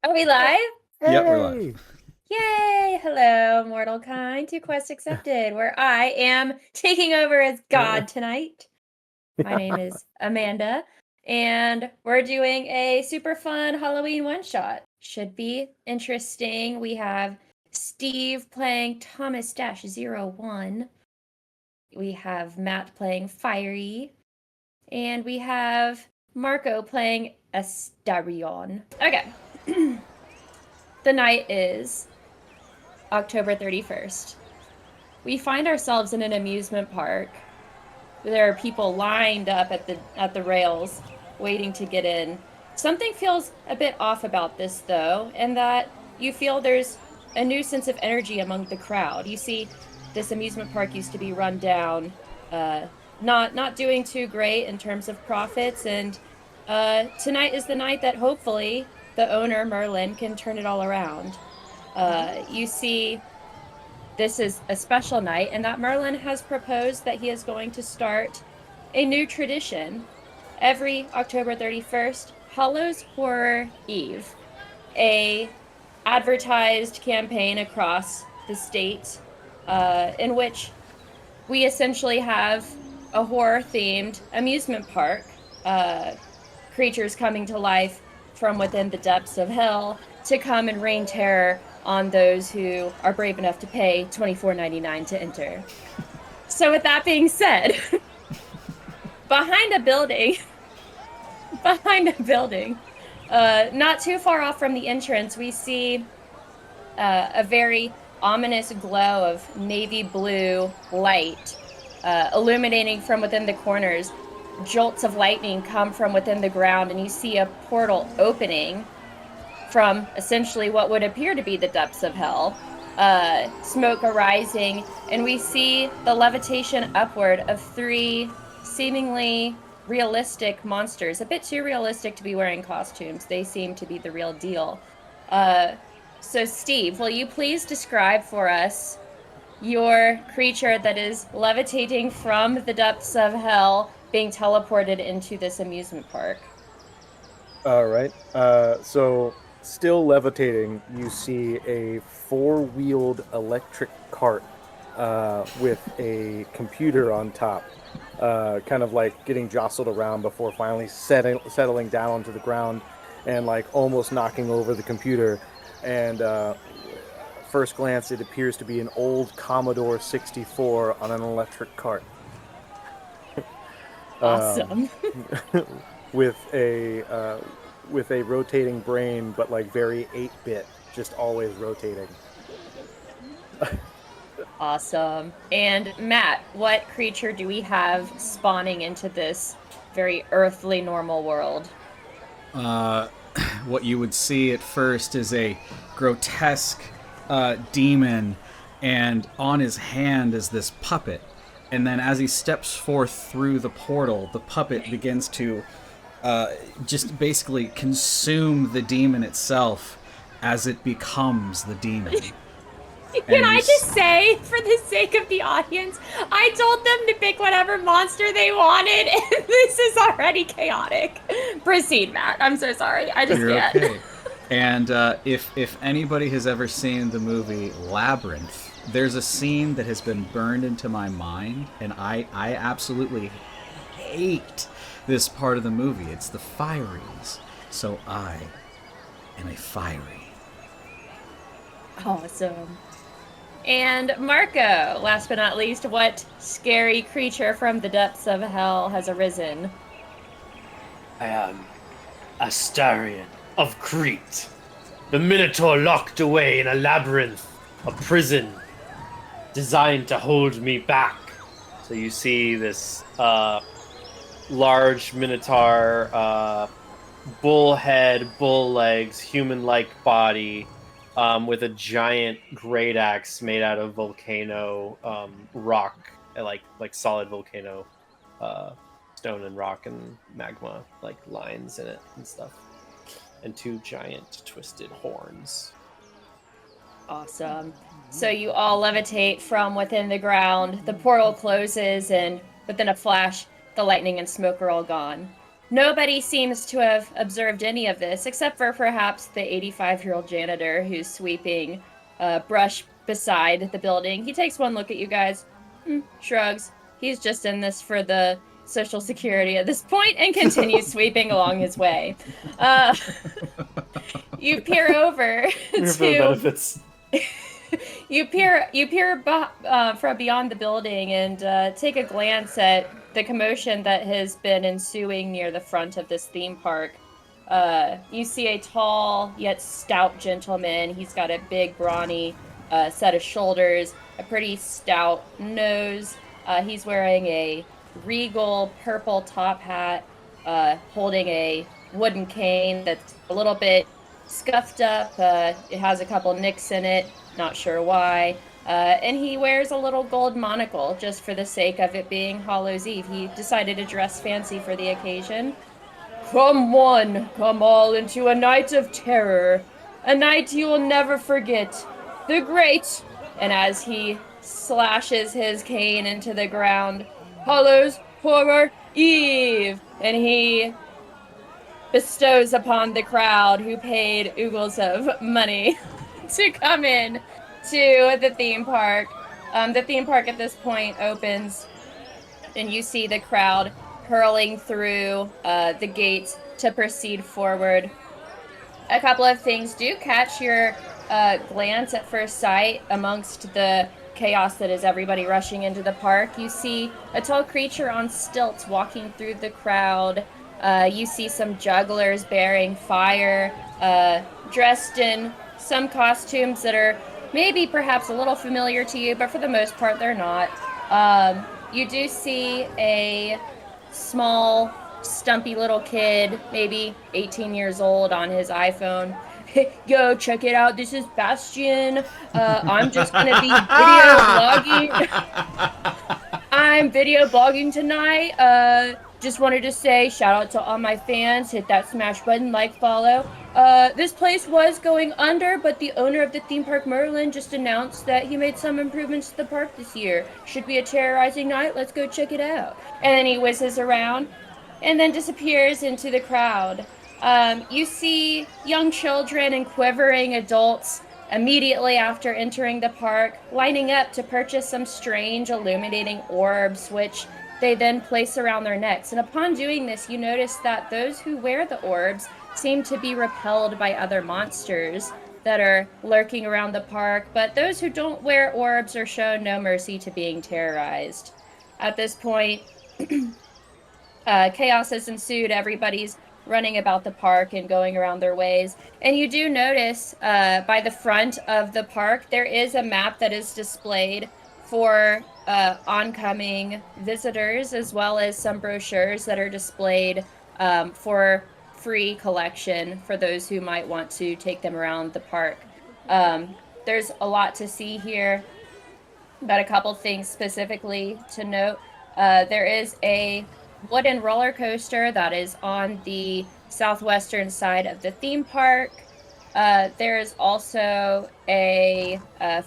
Are we live? Yep, we're live. Hey! Yay! Hello, mortal kind, to Quest Accepted, where I am taking over as God tonight. My name is Amanda, and we're doing a super fun Halloween one-shot. Should be interesting. We have Steve playing Thomas-01. We have Matt playing Fiery, and we have Marco playing Astarion. Okay. The night is October 31st. We find ourselves in an amusement park. There are people lined up at the rails waiting to get in. Something feels a bit off about this though, in that you feel there's a new sense of energy among the crowd. You see, this amusement park used to be run down, uh, not doing too great in terms of profits, and tonight is the night that hopefully the owner Merlin can turn it all around. You see, this is a special night, and that Merlin has proposed that he is going to start a new tradition every October 31st, Hallows Horror Eve, a advertised campaign across the state in which we essentially have a horror-themed amusement park, uh, creatures coming to life from within the depths of hell to come and rain terror on those who are brave enough to pay $24.99 to enter. So, with that being said, behind a building, behind a building, not too far off from the entrance, we see a very ominous glow of navy blue light illuminating from within the corners. Jolts of lightning come from within the ground, and you see a portal opening from essentially what would appear to be the depths of hell. Smoke arising, and we see the levitation upward of three seemingly realistic monsters. A bit too realistic to be wearing costumes. They seem to be the real deal. Uh, so, Steve, will you please describe for us your creature that is levitating from the depths of hell, being teleported into this amusement park? All right. So, still levitating, you see a four-wheeled electric cart with a computer on top, kind of like getting jostled around before finally settling down onto the ground and like almost knocking over the computer. And first glance, it appears to be an old Commodore 64 on an electric cart. Um, Awesome. with a rotating brain, but like very 8-bit, just always rotating. Awesome. And Matt, what creature do we have spawning into this very earthly normal world? Uh, what you would see at first is a grotesque demon, and on his hand is this puppet. And then as he steps forth through the portal, the puppet begins to just basically consume the demon itself as it becomes the demon. Can And I you, just say, for the sake of the audience, I told them to pick whatever monster they wanted, and this is already chaotic. Proceed, Matt. I'm so sorry. I just you're can't. okay. And if anybody has ever seen the movie Labyrinth, there's a scene that has been burned into my mind, and I absolutely hate this part of the movie. It's the fireys. So I am a fiery. Awesome. And Marco, last but not least, what scary creature from the depths of hell has arisen? I am Astarion of Crete, the Minotaur locked away in a labyrinth, a prison designed to hold me back. So you see this large Minotaur, bull head, bull legs, human-like body, with a giant great axe made out of volcano rock, like solid volcano stone and rock and magma like lines in it and stuff, and two giant twisted horns. Awesome. So you all levitate from within the ground. The portal closes, and within a flash, the lightning and smoke are all gone. Nobody seems to have observed any of this, except for perhaps the 85-year-old janitor who's sweeping brush beside the building. He takes one look at you guys, shrugs. He's just in this for the Social Security at this point, and continues sweeping along his way. You peer over Here for the to benefits. you peer from beyond the building and take a glance at the commotion that has been ensuing near the front of this theme park. You see a tall yet stout gentleman. He's got a big, brawny set of shoulders, a pretty stout nose. He's wearing a regal purple top hat, holding a wooden cane that's a little bit scuffed up. It has a couple nicks in it, not sure why. And he wears a little gold monocle just for the sake of it being Hallows Eve. He decided to dress fancy for the occasion. Come one, come all into a night of terror, a night you will never forget. The great, and as he slashes his cane into the ground, Hallows Horror Eve, and he bestows upon the crowd who paid oogles of money to come in to the theme park. The theme park at this point opens, and you see the crowd hurling through the gates to proceed forward. A couple of things do catch your glance at first sight amongst the chaos that is everybody rushing into the park. You see a tall creature on stilts walking through the crowd. You see some jugglers bearing fire, dressed in some costumes that are maybe perhaps a little familiar to you, but for the most part they're not. You do see a small, stumpy little kid, maybe 18 years old, on his iPhone. Yo, check it out. This is Bastion. I'm just gonna be video blogging. I'm video blogging tonight. Just wanted to say shout out to all my fans. Hit that smash button, like, follow. This place was going under, but the owner of the theme park, Merlin, just announced that he made some improvements to the park this year. Should be a terrorizing night. Let's go check it out. And then he whizzes around and then disappears into the crowd. You see young children and quivering adults immediately after entering the park, lining up to purchase some strange illuminating orbs, which they then place around their necks. And upon doing this, you notice that those who wear the orbs seem to be repelled by other monsters that are lurking around the park, but those who don't wear orbs are shown no mercy to being terrorized. At this point, chaos has ensued. Everybody's running about the park and going around their ways. And you do notice by the front of the park, there is a map that is displayed for oncoming visitors, as well as some brochures that are displayed for free collection for those who might want to take them around the park. There's a lot to see here, but a couple things specifically to note. There is a wooden roller coaster that is on the southwestern side of the theme park. There is also a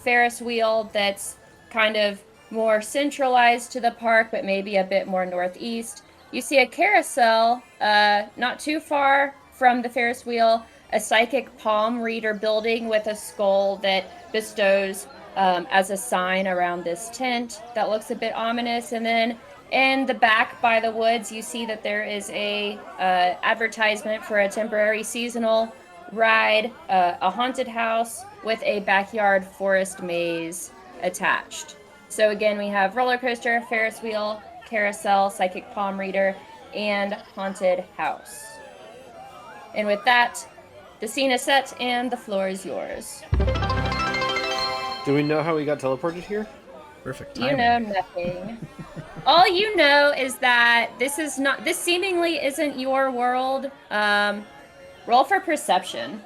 Ferris wheel that's kind of more centralized to the park, but maybe a bit more northeast. You see a carousel not too far from the Ferris wheel, a psychic palm reader building with a skull that bestows as a sign around this tent that looks a bit ominous. And then in the back by the woods, you see that there is a advertisement for a temporary seasonal ride, a haunted house with a backyard forest maze attached. So again, we have roller coaster, Ferris wheel, carousel, psychic palm reader, and haunted house. And with that, the scene is set and the floor is yours. Do we know how we got teleported here? Perfect You timing. know nothing. All you know is that this seemingly isn't your world. Roll for perception.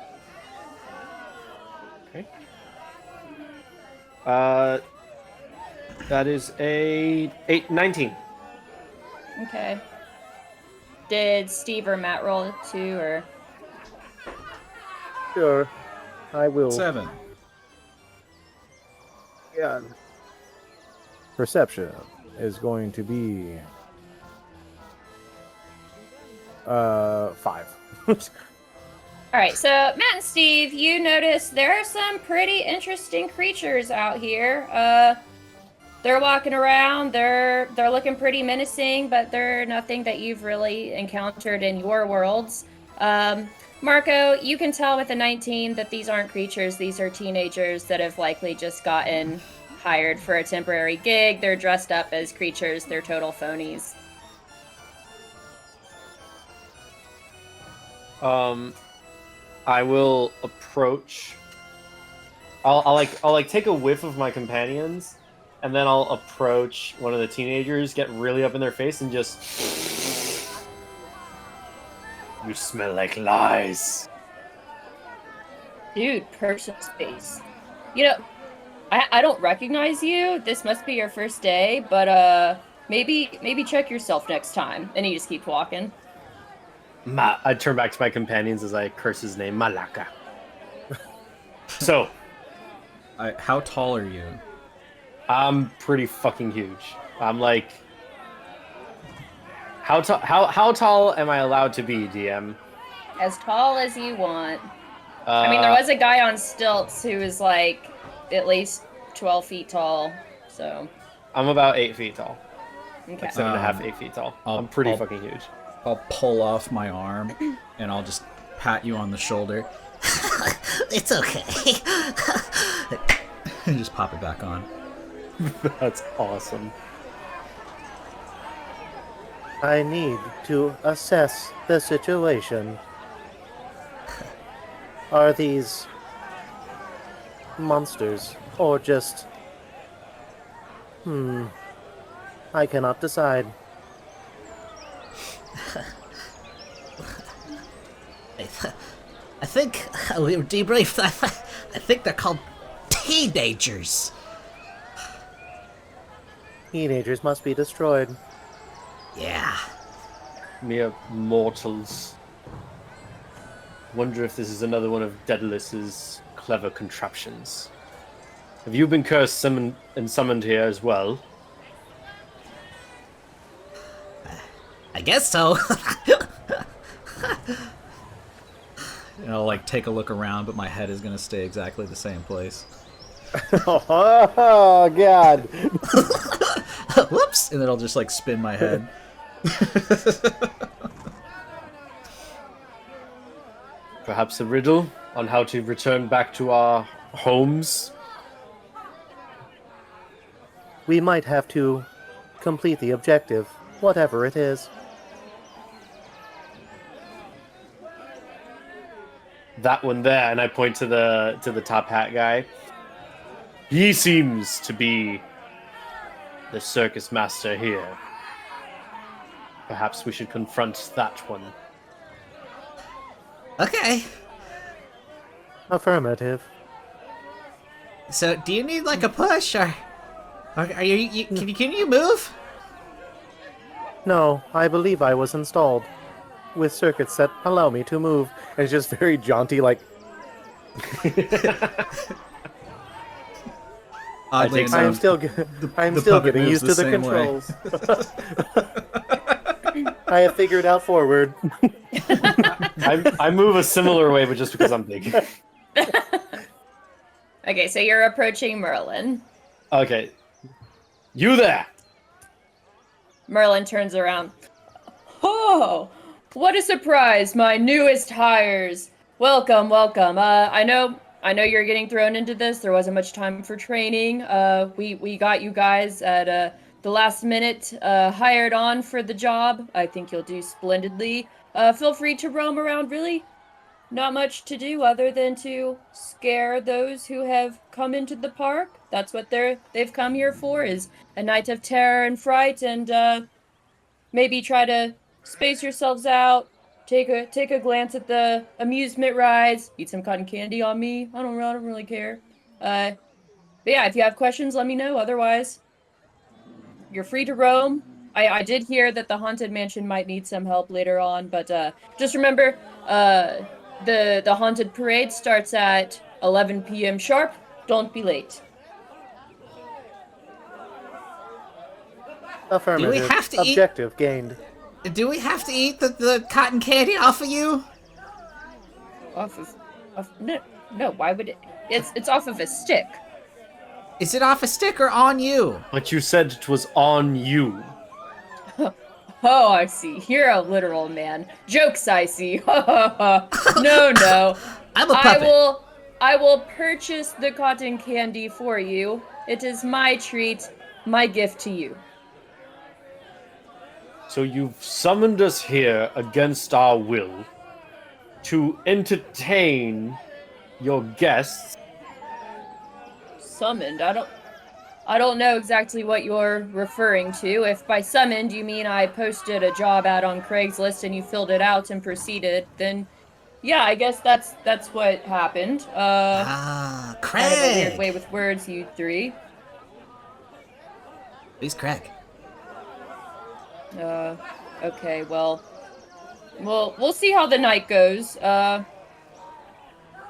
Okay. That is a 19. Okay. Did Steve or Matt roll it too, or? Sure, I will. 7. Yeah. Perception is going to be 5. All right, so Matt and Steve, you notice there are some pretty interesting creatures out here. They're walking around. They're looking pretty menacing, but they're nothing that you've really encountered in your worlds. Marco, you can tell with a 19 that these aren't creatures. These are teenagers that have likely just gotten hired for a temporary gig. They're dressed up as creatures. They're total phonies. I will approach. I'll take a whiff of my companions, and then I'll approach one of the teenagers, get really up in their face, and just. You smell like lies. Dude, person space. You know, I don't recognize you. This must be your first day, but maybe check yourself next time. And he just keeps walking. I turn back to my companions as I curse his name, Malaka. So, How tall are you? I'm pretty fucking huge. I'm like, how tall am I allowed to be, DM? As tall as you want. I mean, there was a guy on stilts who was like at least 12 feet tall. So I'm about 8 feet tall. okay. Like 7.5, 8 feet tall. I'm pretty fucking huge. I'll pull off my arm and I'll just pat you on the shoulder. It's okay. And just pop it back on. That's awesome. I need to assess the situation. Are these monsters or just... I cannot decide. I think we were debriefed. I think they're called teenagers. Teenagers must be destroyed. Yeah. Mere mortals. Wonder if this is another one of Daedalus's clever contraptions. Have you been cursed and summoned here as well? I guess so. And I'll like take a look around, but my head is gonna stay exactly the same place. Oh, God. Whoops. And then I'll just like spin my head. Perhaps a riddle on how to return back to our homes? We might have to complete the objective, whatever it is. That one there, and I point to the top hat guy. He seems to be the circus master here. Perhaps we should confront that one. Okay. Affirmative. So, do you need like a push, or are you can you move? No, I believe I was installed with circuits that allow me to move. And it's just very jaunty, like... Oddly take I'm enough, still puppet getting moves used to the same way. controls. I have figured out forward. I move a similar way, but just because I'm big. Okay, so you're approaching Merlin. Okay. You there! Merlin turns around. Oh, what a surprise, my newest hires. Welcome, welcome. I know you're getting thrown into this. There wasn't much time for training. We got you guys at the last minute, hired on for the job. I think you'll do splendidly. Feel free to roam around, really. Not much to do other than to scare those who have come into the park. That's what they've come here for, is a night of terror and fright, and maybe try to space yourselves out. Take a glance at the amusement rides. Eat some cotton candy on me. I don't really care. But yeah, if you have questions, let me know. Otherwise, you're free to roam. I did hear that the haunted mansion might need some help later on, but just remember, the haunted parade starts at 11 p.m. sharp. Don't be late. Affirmative. Do we have to eat? Objective gained. Do we have to eat the cotton candy off of you? No, why would it? It's off of a stick. Is it off a stick or on you? But you said it was on you. Oh, I see. You're a literal man. Jokes, I see. No. I'm a puppet. I will purchase the cotton candy for you. It is my treat, my gift to you. So you've summoned us here against our will to entertain your guests. Summoned? I don't know exactly what you're referring to. If by summoned you mean I posted a job ad on Craigslist and you filled it out and proceeded, then yeah, I guess that's what happened. Craig. Kind of a weird way with words, you three. Who's Craig? Okay, well, we'll see how the night goes.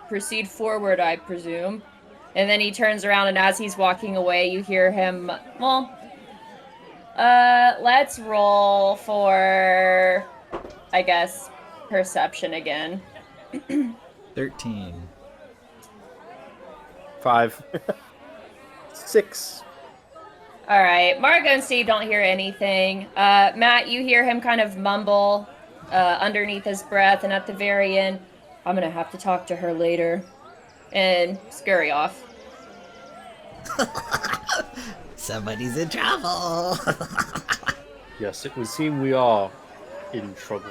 Proceed forward, I presume. And then he turns around, and as he's walking away, you hear him, let's roll for, I guess, perception again. 13. 5. 6. All right, Margo and Steve don't hear anything. Matt, you hear him kind of mumble underneath his breath, and at the very end, I'm gonna have to talk to her later, and scurry off. Somebody's in trouble. Yes, it would seem we are in trouble.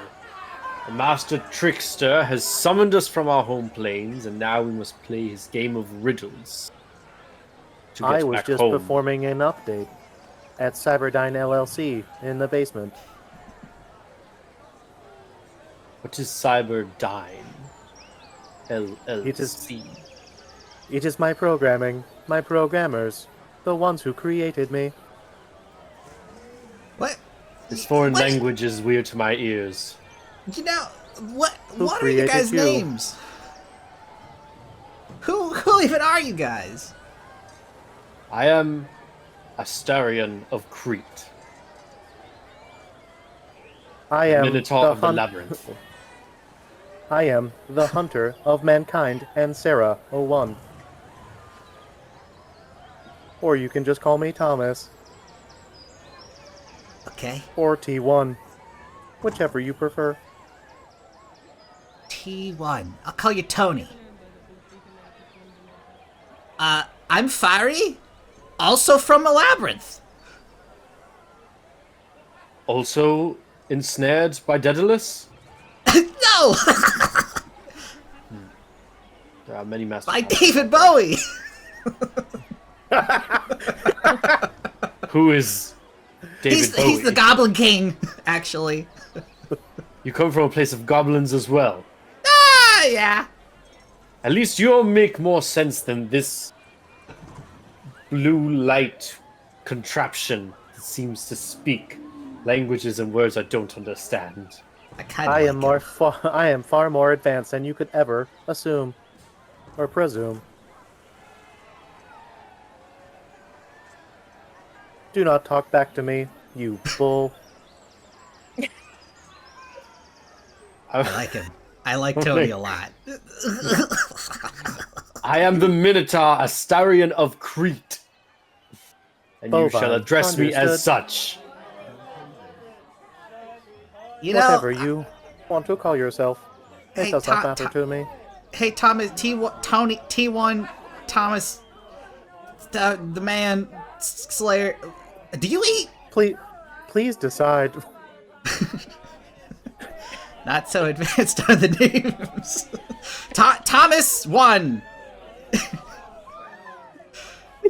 The master trickster has summoned us from our home planes, and now we must play his game of riddles. To get I was back just home. performing an update at Cyberdyne LLC in the basement. What is Cyberdyne? LLC. It is my programming, my programmers, the ones who created me. What? This foreign What? language is weird to my ears. You know what? Who What are you created guys' you? names? Who even are you guys? I am Astarion of Crete, I am Minotaur of the hun- Labyrinth. I am the hunter of mankind and Sarah 01. Or you can just call me Thomas, Okay. or T1, whichever you prefer. T1. I'll call you Tony. I'm Fiery, also from a labyrinth. Also ensnared by Daedalus? No! There are many masters. By David Bowie. Who is David Bowie? He's the Goblin King, actually. You come from a place of goblins as well. Ah, yeah. At least you'll make more sense than this blue light contraption that seems to speak languages and words I don't understand. I am far more advanced than you could ever assume or presume. Do not talk back to me, you bull. I like him. I like Tony a lot. I am the Minotaur Astarion of Crete, and you Bovine, shall address me understood. as such. You know, Whatever you want to call yourself. It Hey, does not Ta- matter Ta- to me. hey, Thomas, Tony, T1, Thomas, the man, Slayer. Do you eat? Please decide. Not so advanced on the names. Thomas 1.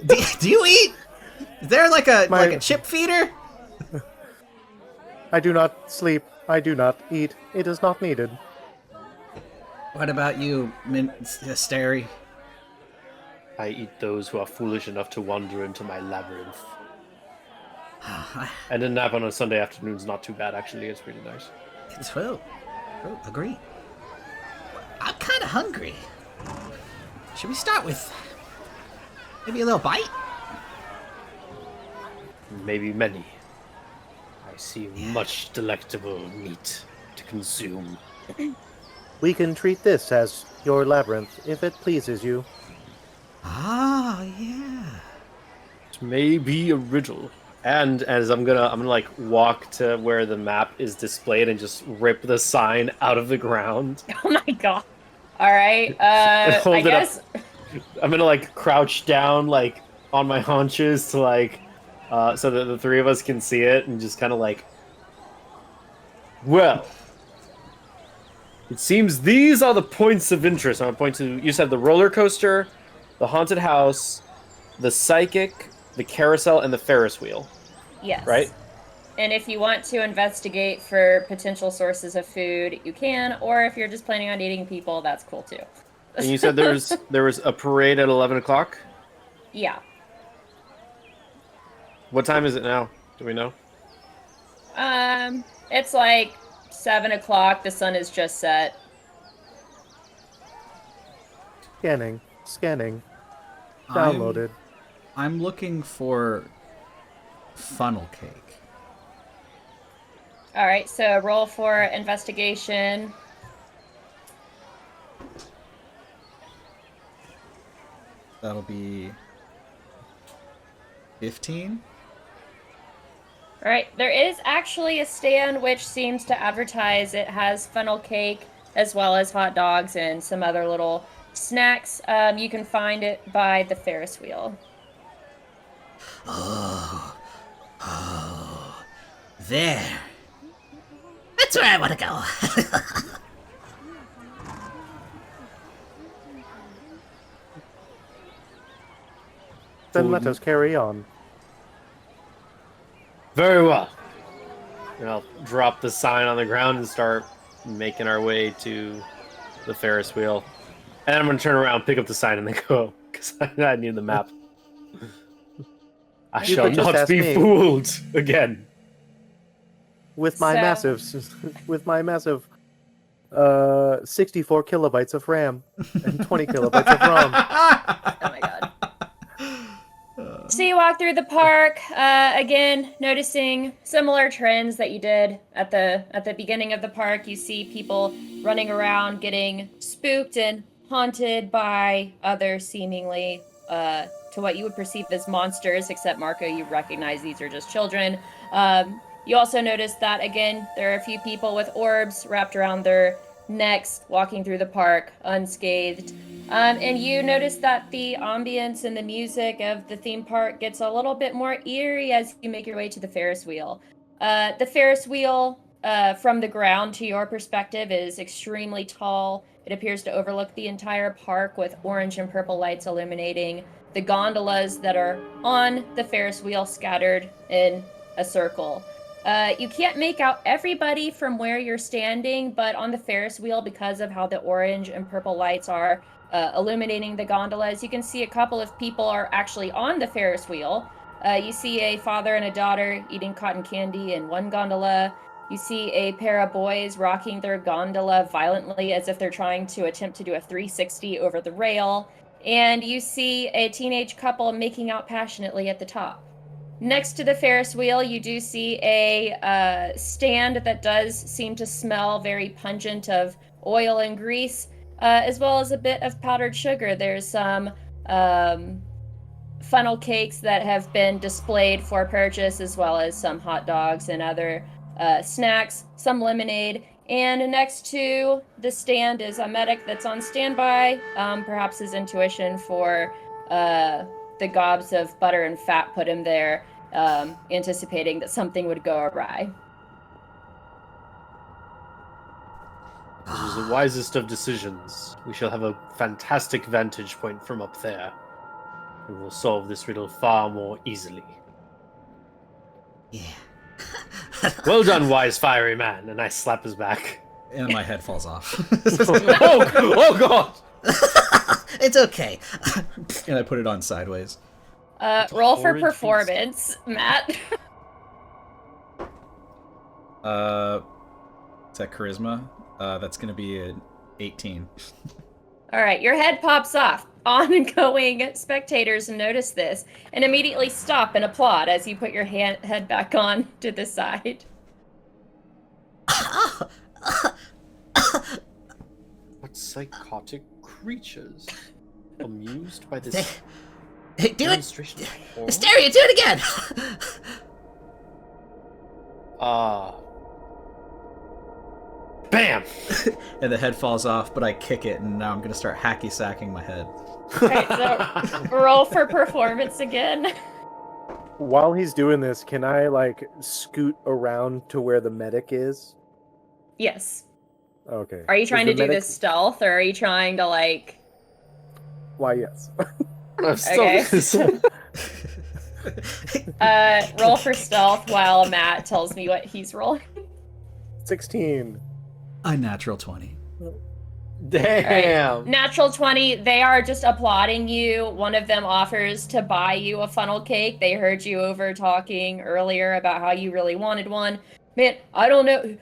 do you eat? Is there like a chip feeder? I do not sleep. I do not eat. It is not needed. What about you, Stary? I eat those who are foolish enough to wander into my labyrinth. And a nap on a Sunday afternoon is not too bad, actually. It's really nice. It's true. Agree. I'm kind of hungry. Should we start with maybe a little bite? Maybe many. I I see much delectable meat to consume. We can treat this as your labyrinth, if it pleases you. Ah, yeah. It may be a riddle. And as I'm gonna like walk to where the map is displayed and just rip the sign out of the ground. Oh my god. All right. And hold I it up. guess. I'm gonna like crouch down like on my haunches to like so that the three of us can see it and just kind of like, well, it seems these are the points of interest. I'm gonna point to, you said the roller coaster, the haunted house, the psychic, the carousel, and the Ferris wheel. Yes. Right? And if you want to investigate for potential sources of food, you can. Or if you're just planning on eating people, that's cool too. And you said there was a parade at 11 o'clock? Yeah. What time is it now? Do we know? It's like 7 o'clock. The sun is just set. Scanning. Downloaded. I'm looking for funnel cake. All right, so roll for investigation. That'll be 15. All right, there is actually a stand which seems to advertise it has funnel cake as well as hot dogs and some other little snacks. You can find it by the Ferris wheel. Oh, there. That's where I want to go. Then let us carry on. Very well. And I'll drop the sign on the ground and start making our way to the Ferris wheel. And I'm going to turn around, pick up the sign, and then go, because I need the map. I You shall could just not ask be me. fooled again. With my So- massive 64 kilobytes of RAM and 20 kilobytes of ROM. Oh my god. So you walk through the park, again, noticing similar trends that you did at the beginning of the park. You see people running around getting spooked and haunted by other seemingly to what you would perceive as monsters, except Marco, you recognize these are just children. You also notice that, again, there are a few people with orbs wrapped around their necks walking through the park unscathed. And you notice that the ambience and the music of the theme park gets a little bit more eerie as you make your way to the Ferris wheel. The Ferris wheel, from the ground to your perspective, is extremely tall. It appears to overlook the entire park with orange and purple lights illuminating the gondolas that are on the Ferris wheel scattered in a circle. You can't make out everybody from where you're standing, but on the Ferris wheel, because of how the orange and purple lights are illuminating the gondolas, you can see a couple of people are actually on the Ferris wheel. You see a father and a daughter eating cotton candy in one gondola. You see a pair of boys rocking their gondola violently as if they're trying to attempt to do a 360 over the rail. And you see a teenage couple making out passionately at the top. Next to the Ferris wheel, you do see a stand that does seem to smell very pungent of oil and grease, as well as a bit of powdered sugar. There's some funnel cakes that have been displayed for purchase, as well as some hot dogs and other snacks, some lemonade. And next to the stand is a medic that's on standby. Perhaps his intuition for the gobs of butter and fat put him there, anticipating that something would go awry. This is the wisest of decisions. We shall have a fantastic vantage point from up there. We will solve this riddle far more easily. Yeah. Well done, wise fiery man. And I slap his back. And my head falls off. Oh god! It's okay. And I put it on sideways. Roll for Orange performance, Matt. Is that charisma? That's going to be an 18. All right, your head pops off. Ongoing spectators notice this and immediately stop and applaud as you put your head back on to the side. What psychotic creatures? Amused by this Hey, do it! demonstration of horror? Hysteria, do it again! Bam! And the head falls off, but I kick it, and now I'm gonna start hacky sacking my head. All right, so roll for performance again. While he's doing this, can I like scoot around to where the medic is? Yes. Okay. Are you Is trying the to do medic- this stealth, or are you trying to like? Why, yes. I'm still Okay. Roll for stealth while Matt tells me what he's rolling. 16. A natural 20. Damn. Natural 20, they are just applauding you. One of them offers to buy you a funnel cake. They heard you over talking earlier about how you really wanted one. Man, I don't know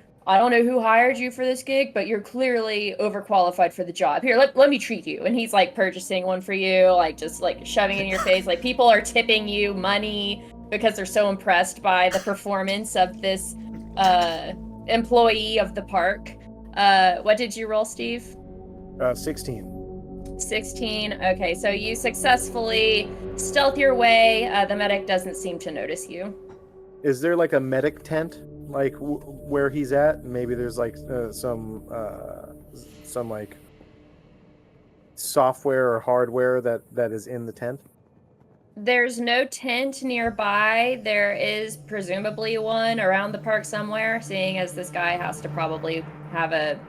who hired you for this gig, but you're clearly overqualified for the job. Here, let me treat you. And he's like purchasing one for you, like just like shoving it in your face. Like people are tipping you money because they're so impressed by the performance of this employee of the park. What did you roll, Steve? 16. 16. Okay, so you successfully stealth your way. The medic doesn't seem to notice you. Is there like a medic tent, like where he's at? Maybe there's like some like software or hardware that is in the tent. There's no tent nearby. There is presumably one around the park somewhere, seeing as this guy has to probably have a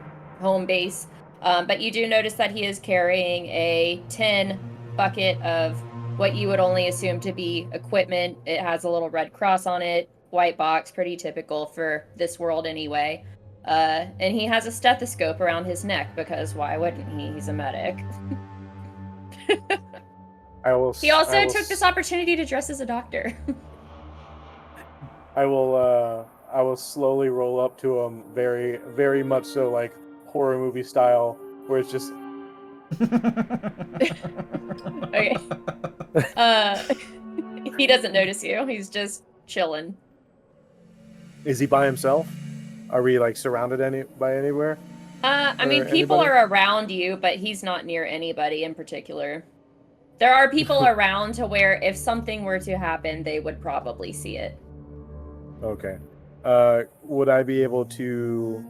home base. But you do notice that he is carrying a tin bucket of what you would only assume to be equipment. It has a little red cross on it, white box, pretty typical for this world anyway. And he has a stethoscope around his neck because why wouldn't he? He's a medic. He also took this opportunity to dress as a doctor. I will slowly roll up to him, very, very much so like horror movie style, where it's just. Okay. He doesn't notice you. He's just chilling. Is he by himself? Are we like surrounded by anywhere? I mean, people are around you, but he's not near anybody in particular. There are people around to where if something were to happen, they would probably see it. Okay. Would I be able to...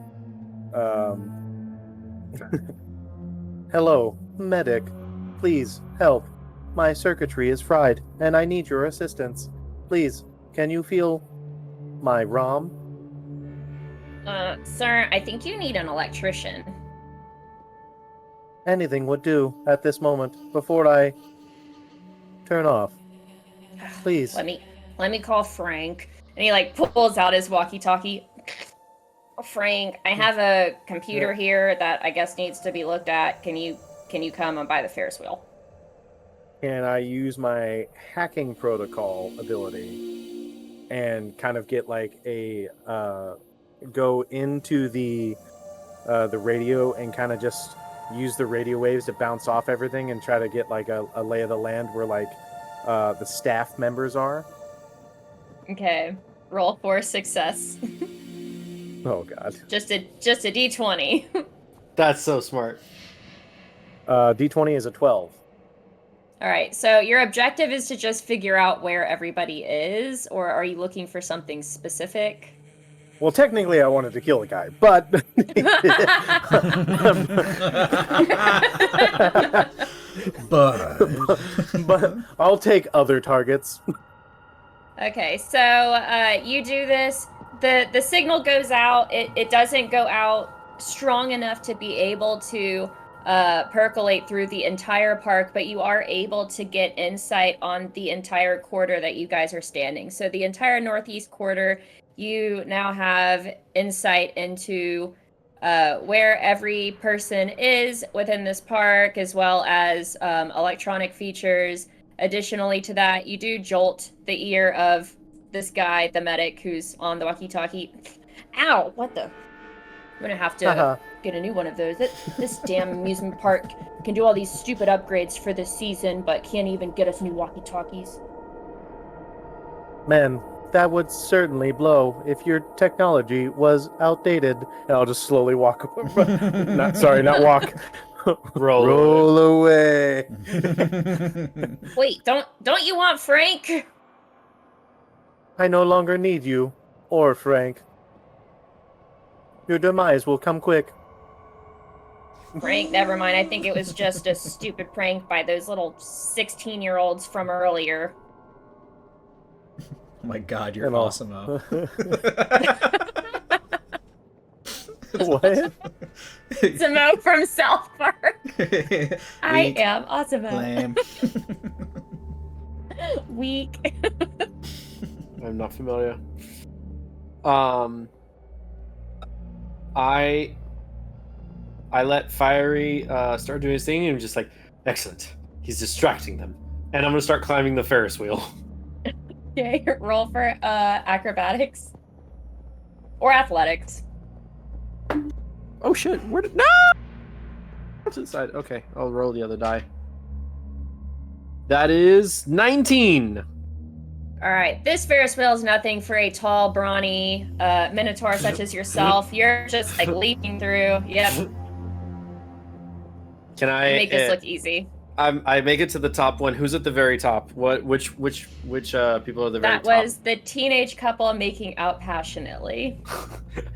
Hello, medic. Please, help. My circuitry is fried, and I need your assistance. Please, can you feel my ROM? Sir, I think you need an electrician. Anything would do at this moment, before I turn off. Please. Let me call Frank. And he like pulls out his walkie-talkie. Frank, I have a computer here that I guess needs to be looked at. Can you come and buy the Ferris wheel? Can I use my hacking protocol ability and kind of get like a go into the radio and kind of just use the radio waves to bounce off everything and try to get like a lay of the land where like the staff members are? Okay. Roll for success. Oh god. Just a D20. That's so smart. D20 is a 12. All right. So your objective is to just figure out where everybody is, or are you looking for something specific? Well, technically, I wanted to kill the guy, but but I'll take other targets. Okay, so you do this. The signal goes out. It doesn't go out strong enough to be able to percolate through the entire park, but you are able to get insight on the entire quarter that you guys are standing. So the entire northeast quarter, you now have insight into where every person is within this park, as well as electronic features. Additionally to that, you do jolt the ear of this guy, the medic, who's on the walkie-talkie. Ow! What the? gonna have Haha. to get a new one of those. This damn amusement park can do all these stupid upgrades for this season, but can't even get us new walkie-talkies. Man, that would certainly blow if your technology was outdated. And I'll just slowly walk. Not walk. Roll away. Wait, don't you want Frank? I no longer need you, or Frank. Your demise will come quick. Frank, never mind. I think it was just a stupid prank by those little 16-year-olds from earlier. Oh my god, you're And all. awesome. What? Samo from South Park. I Weak. am awesome. Lame. Weak. I'm not familiar. I let Fiery start doing his thing, and I'm just like, excellent. He's distracting them, and I'm gonna start climbing the Ferris wheel. Okay, roll for acrobatics or athletics. Oh shit! Where did no? What's inside? Okay, I'll roll the other die. That is 19. All right, this Ferris wheel is nothing for a tall, brawny minotaur such as yourself. You're just like leaping through. Yep. Can I Make this look easy. I make it to the top one. Who's at the very top? Which people are at the very That top? was the teenage couple making out passionately.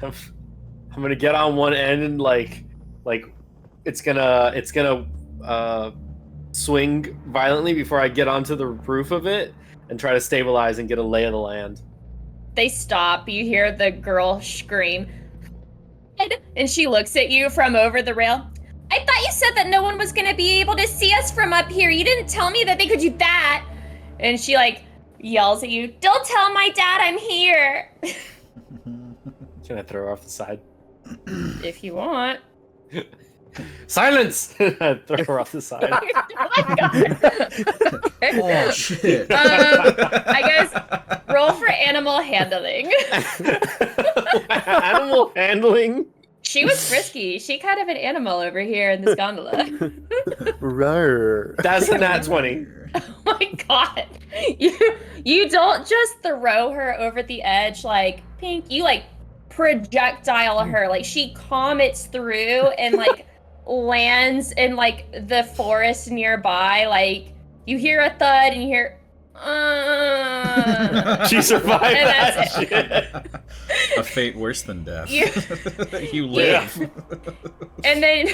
I'm gonna get on one end and like it's gonna swing violently before I get onto the roof of it and try to stabilize and get a lay of the land. They stop. You hear the girl scream, and she looks at you from over the rail. I thought you said that no one was gonna be able to see us from up here. You didn't tell me that they could do that. And she like yells at you. Don't tell my dad I'm here. Can I throw her off the side? If you want. Silence! I throw her off the side. Oh my God. Oh shit. I guess roll for animal handling. Animal handling? She was frisky. She kind of an animal over here in this gondola. Rawr. That's a nat 20. Oh my God. You don't just throw her over the edge like Pink. You like projectile her. Like she comets through and like lands in like the forest nearby. Like you hear a thud and you hear She survived And that that's it. shit. A fate worse than death. You- You live. And then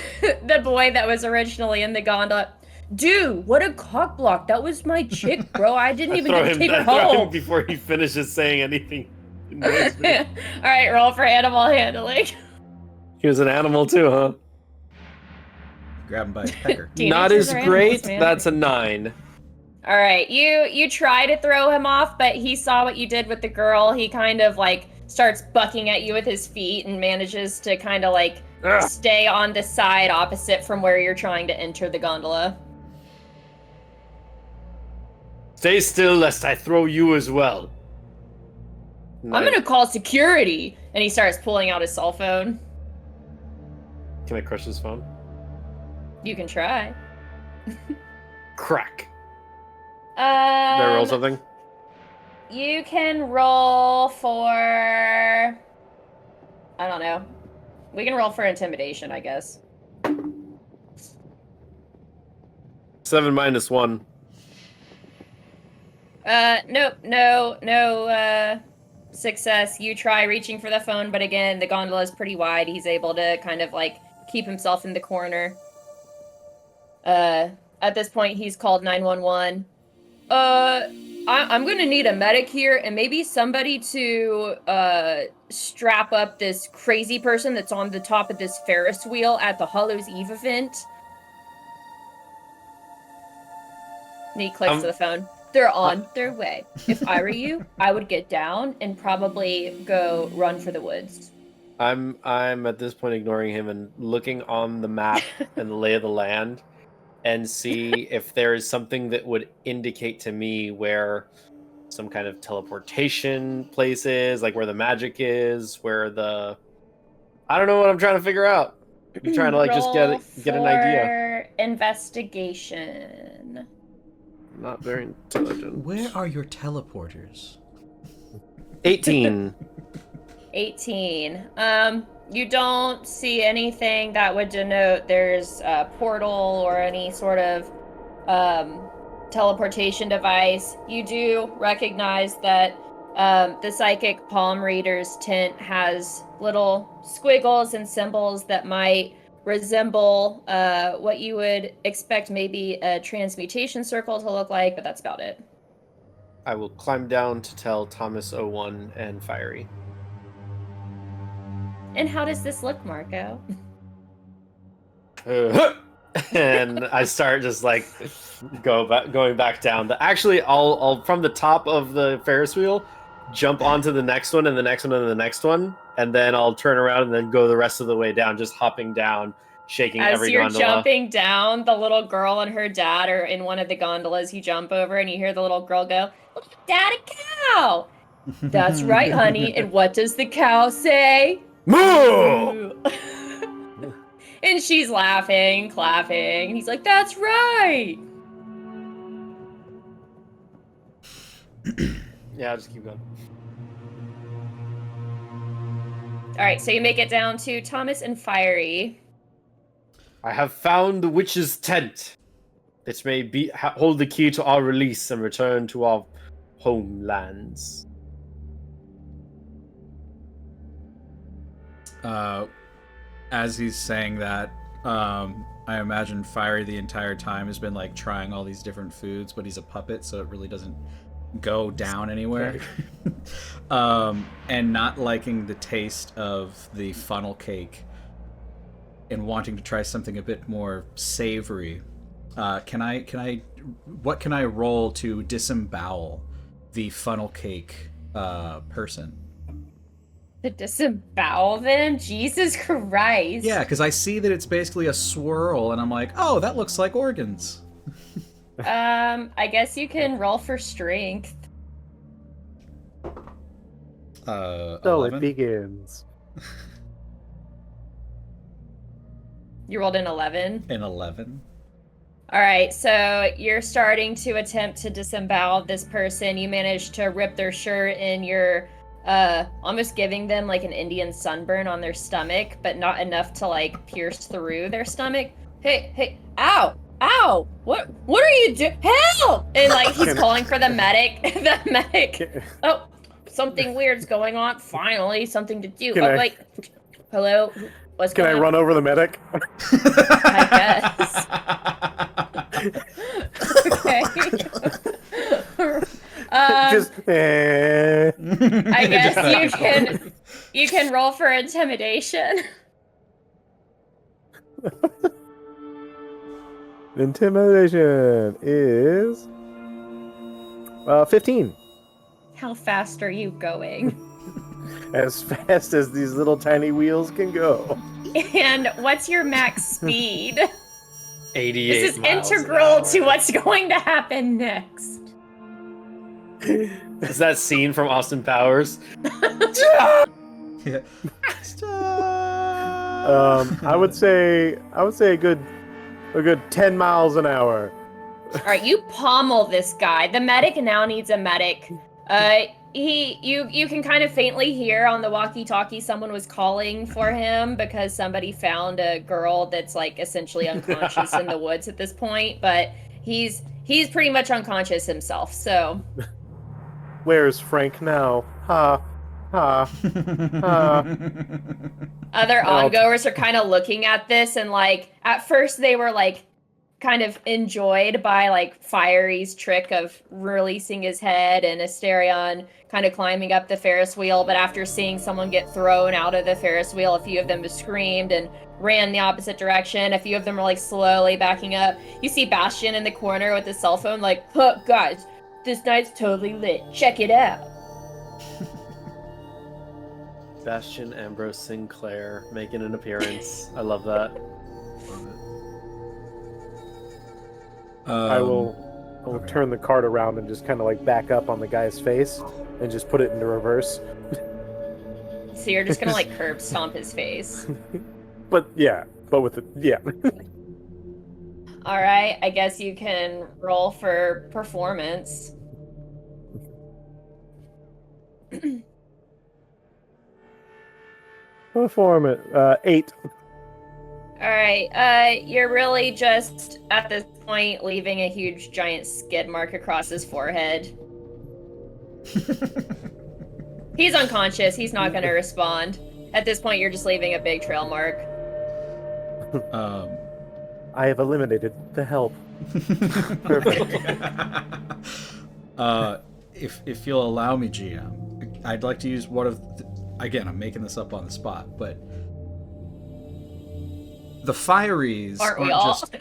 the boy that was originally in the gondola, dude, what a cock block. That was my chick, bro. I didn't even get to take her throw him home. before he finishes saying anything. All right, roll for animal handling. He was an animal too, huh? Grab him by his pecker. Not Teenagers as are great. animals, man. That's a 9. All right, you try to throw him off, but he saw what you did with the girl. He kind of like starts bucking at you with his feet and manages to kind of like Ugh. stay on the side opposite from where you're trying to enter the gondola. Stay still, lest I throw you as well. I'm gonna call security. And he starts pulling out his cell phone. Can I crush his phone? You can try. Crack. Did I roll something? You can roll for... I don't know. We can roll for intimidation, I guess. 7 minus 1. Nope, no success. You try reaching for the phone, but again, the gondola is pretty wide. He's able to kind of, like, keep himself in the corner. At this point, he's called 911. I'm gonna need a medic here, and maybe somebody to, strap up this crazy person that's on the top of this Ferris wheel at the Hallows Eve event. And he clicks to the phone. They're on their way. If I were you, I would get down and probably go run for the woods. I'm at this point ignoring him and looking on the map and the lay of the land and see if there is something that would indicate to me where some kind of teleportation place is, like where the magic is, where the I don't know what I'm trying to figure out. I'm trying to like just Roll get an idea. for investigation. Not very intelligent. Where are your teleporters? 18. 18. You don't see anything that would denote there's a portal or any sort of teleportation device. You do recognize that the psychic palm reader's tent has little squiggles and symbols that might resemble what you would expect maybe a transmutation circle to look like, but that's about it. I will climb down to tell Thomas 01 and Fiery. And how does this look, Marco? And I start just like going back down. Actually, I'll from the top of the Ferris wheel jump onto the next one and the next one and the next one, and then I'll turn around and then go the rest of the way down, just hopping down, shaking every gondola. As you're jumping down, the little girl and her dad are in one of the gondolas. You jump over and you hear the little girl go, "Look at Dad, a cow!" That's right, honey. And what does the cow say? Moo! And she's laughing, clapping. And he's like, "That's right." Yeah, I'll just keep going. All right, so you make it down to Thomas and Fiery. I have found the witch's tent. It may hold the key to our release and return to our homelands. As he's saying that, I imagine Fiery the entire time has been like trying all these different foods, but he's a puppet, so it really doesn't go down anywhere. And not liking the taste of the funnel cake and wanting to try something a bit more savory. What can I roll to disembowel the funnel cake person? To disembowel them? Jesus Christ. Yeah, because I see that it's basically a swirl, and I'm like, oh, that looks like organs. I guess you can roll for strength. So 11? it begins. You rolled an 11? An 11. All right, so you're starting to attempt to disembowel this person. You manage to rip their shirt and you're almost giving them like an Indian sunburn on their stomach, but not enough to like pierce through their stomach. Hey, ow! What are you doing? Help! And like he's calling for the medic. The medic. Oh, something weird's going on. Finally, something to do. Wait. Hello? What's going on? Can I run over the medic? I guess. Okay. I guess you can roll for intimidation. Intimidation is 15. How fast are you going? As fast as these little tiny wheels can go. And what's your max speed? 88 This is miles an integral hour. to what's going to happen next. Is that scene from Austin Powers? Yeah. I would say a good 10 miles an hour. All right, you pommel this guy. The medic now needs a medic. You can kind of faintly hear on the walkie-talkie someone was calling for him because somebody found a girl that's like essentially unconscious in the woods at this point, but he's pretty much unconscious himself. So Where's Frank now? Ha. other ongoers are kind of looking at this and like at first they were like kind of enjoyed by like Fiery's trick of releasing his head and Asterion kind of climbing up the Ferris wheel, but after seeing someone get thrown out of the Ferris wheel, a few of them screamed and ran the opposite direction. A few of them were like slowly backing up. You see Bastion in the corner with his cell phone like, "Huh, guys, this night's totally lit. Check it out." Bastion Ambrose Sinclair making an appearance. I love that. I will turn the cart around and just kind of like back up on the guy's face and just put it into reverse. So you're just gonna like curb stomp his face. But with it, yeah. All right, I guess you can roll for performance. Perform it. 8. All right, you're really just at this point leaving a huge giant skid mark across his forehead. He's unconscious. He's not going to respond. At this point, you're just leaving a big trail mark. I have eliminated the help. Perfect. If you'll allow me, GM, I'd like to use one of again, I'm making this up on the spot, but the Fireys Aren't we aren't all? just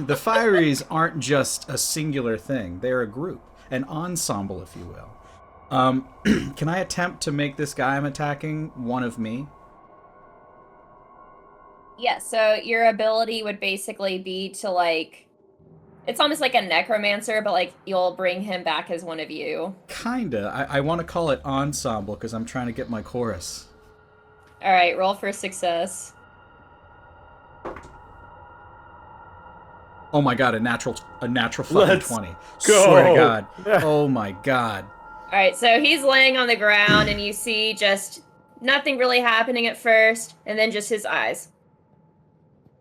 the Fireys aren't just a singular thing. They're a group, an ensemble, if you will. Can I attempt to make this guy I'm attacking one of me? Yeah, so your ability would basically be to like, it's almost like a necromancer, but like you'll bring him back as one of you. Kinda. I want to call it ensemble because I'm trying to get my chorus. All right, roll for success. Oh my god, a natural fucking Let's 20. go. Swear to God. Oh my god. All right, so he's laying on the ground, and you see just nothing really happening at first, and then just his eyes.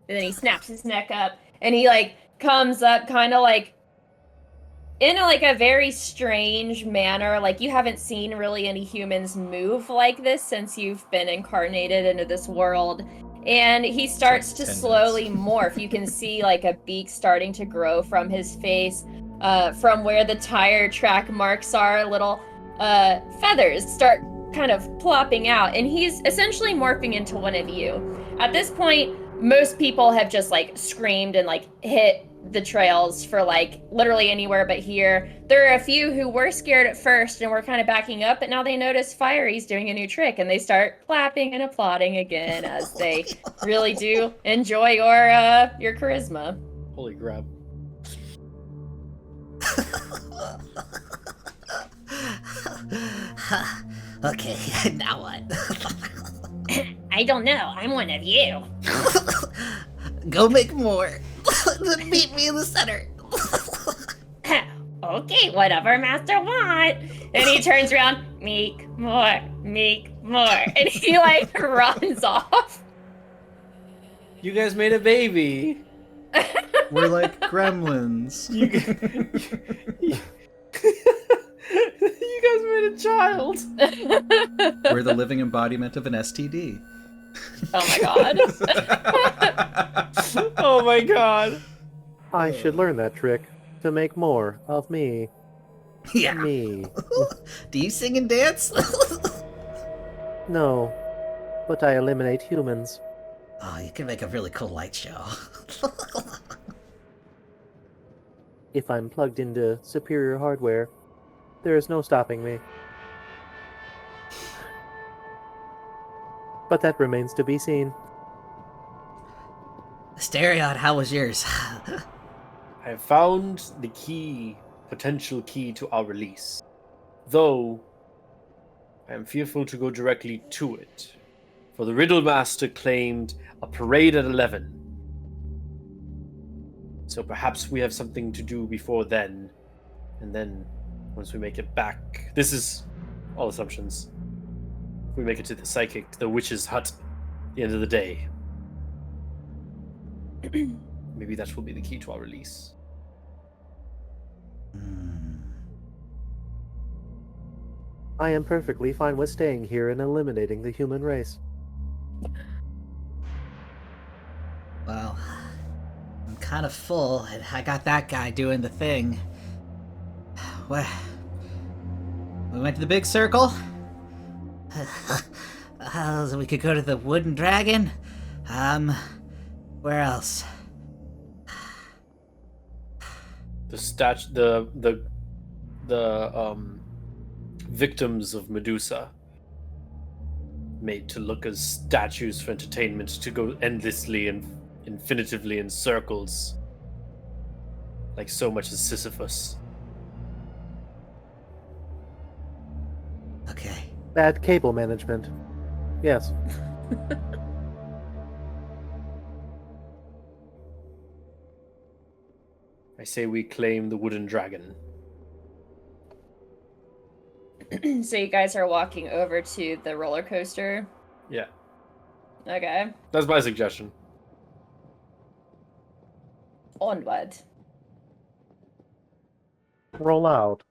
And then he snaps his neck up, and he like comes up, kind of like in a very strange manner. Like you haven't seen really any humans move like this since you've been incarnated into this world. And he starts to slowly morph. You can see like a beak starting to grow from his face. From where the tire track marks are, little feathers start kind of plopping out, and he's essentially morphing into one of you. At this point, most people have just like screamed and like hit the trails for like literally anywhere but here. There are a few who were scared at first and were kind of backing up, but now they notice Fiery's doing a new trick and they start clapping and applauding again as they really do enjoy your charisma. Holy crap. Okay, now what? I don't know. I'm one of you. Go make more. Meet me in the center. Okay, whatever master want. And he turns around, make more, and he like runs off. You guys made a baby. We're like gremlins. You guys made a child. We're the living embodiment of an STD. Oh my god. Oh my god. I should learn that trick to make more of me. Yeah. Me. Do you sing and dance? No, but I eliminate humans. Oh, you can make a really cool light show. If I'm plugged into superior hardware, there is no stopping me. But that remains to be seen. Stereon, how was yours? I have found the potential key to our release. Though, I am fearful to go directly to it. For the Riddle Master claimed a parade at 11. So perhaps we have something to do before then. And then, once we make it back... This is all assumptions. We make it to the witch's hut at the end of the day. Maybe that will be the key to our release. I am perfectly fine with staying here and eliminating the human race. Well, I'm kind of full, and I got that guy doing the thing. Well, we went to the big circle. So we could go to the wooden dragon. Where else? The victims of Medusa, made to look as statues for entertainment, to go endlessly and infinitively in circles, like so much as Sisyphus. Okay. Bad cable management. Yes. I say we claim the wooden dragon. So you guys are walking over to the roller coaster. Yeah, Okay. that's my suggestion. Onward. Roll out.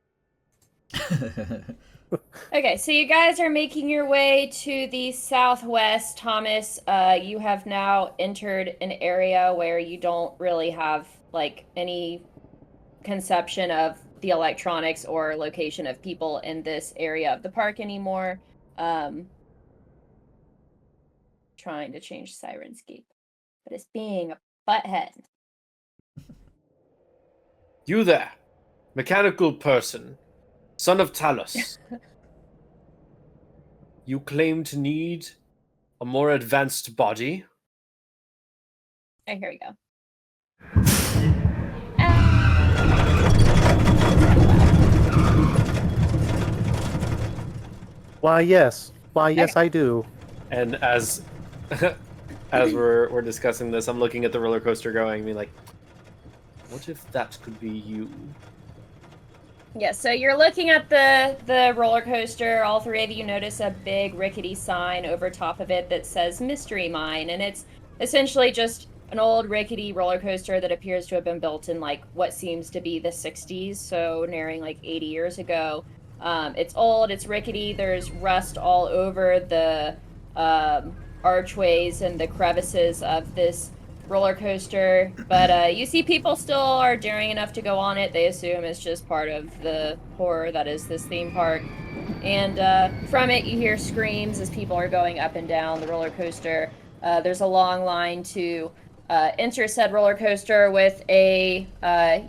Okay, so you guys are making your way to the southwest, Thomas. You have now entered an area where you don't really have like any conception of the electronics or location of people in this area of the park anymore. Trying to change Sirenscape, but it's being a butthead. You there, mechanical person, son of Talos. You claim to need a more advanced body? Oh, here we go. Why, yes. Why, yes, Okay. I do. And as as we're discussing this, I'm looking at the roller coaster going, being like, what if that could be you? Yeah, so you're looking at the roller coaster. All three of you notice a big rickety sign over top of it that says Mystery Mine, and it's essentially just an old rickety roller coaster that appears to have been built in like what seems to be the 60s, so nearing like 80 years ago. It's old, it's rickety, there's rust all over the archways and the crevices of this roller coaster, but you see people still are daring enough to go on it. They assume it's just part of the horror that is this theme park. And from it, you hear screams as people are going up and down the roller coaster. There's a long line to enter said roller coaster with a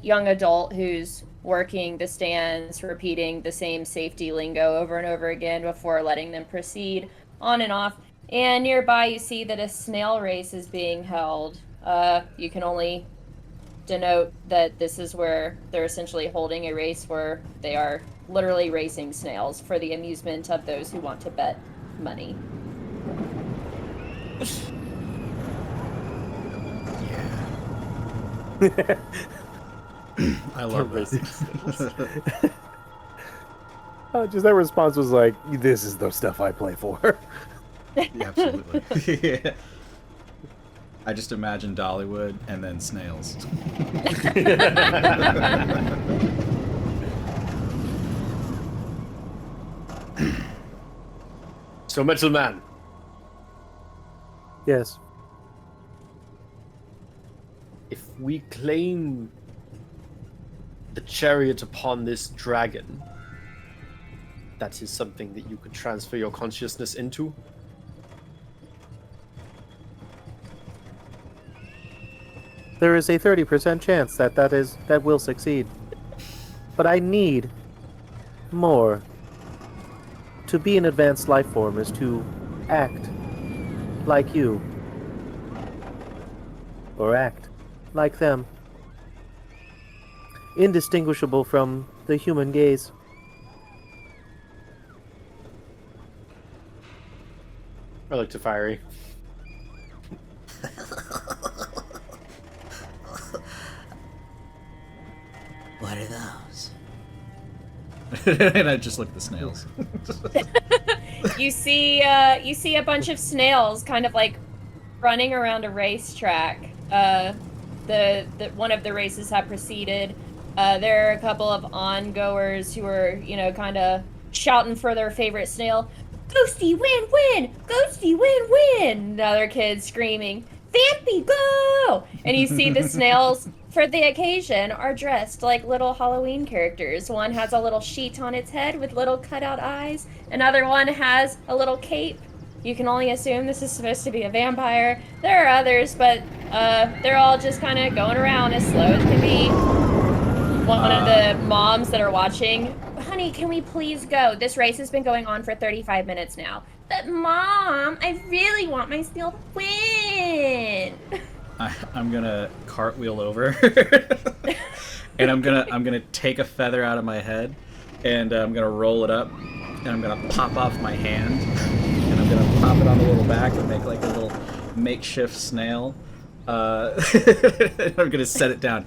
young adult who's working the stands, repeating the same safety lingo over and over again before letting them proceed on and off. And nearby, you see that a snail race is being held. You can only denote that this is where they're essentially holding a race where they are literally racing snails for the amusement of those who want to bet money. I love that. Just that response was like, this is the stuff I play for. Yeah, absolutely. Yeah. I just imagine Dollywood and then snails. So, Metal Man, Yes. if we claim the chariot upon this dragon, that is something that you could transfer your consciousness into? There is a 30% chance that will succeed. But I need more. To be an advanced life form is to act like you. Or act like them. Indistinguishable from the human gaze. I look to Fiery. What are those? And I just look at the snails. You see a bunch of snails kind of like running around a racetrack. The one of the races have proceeded. There are a couple of ongoers who are, kind of shouting for their favorite snail. Ghosty, win, win! Ghosty, win, win! Another kid screaming, Vampy, go! And you see the snails, for the occasion, are dressed like little Halloween characters. One has a little sheet on its head with little cutout eyes. Another one has a little cape. You can only assume this is supposed to be a vampire. There are others, but they're all just kind of going around as slow as can be. One of the moms that are watching, honey, can we please go? This race has been going on for 35 minutes now. But Mom, I really want my snail to win. I'm gonna cartwheel over, and I'm gonna take a feather out of my head, and I'm gonna roll it up, and I'm gonna pop off my hand, and I'm gonna pop it on the little back and make like a little makeshift snail. I'm gonna set it down.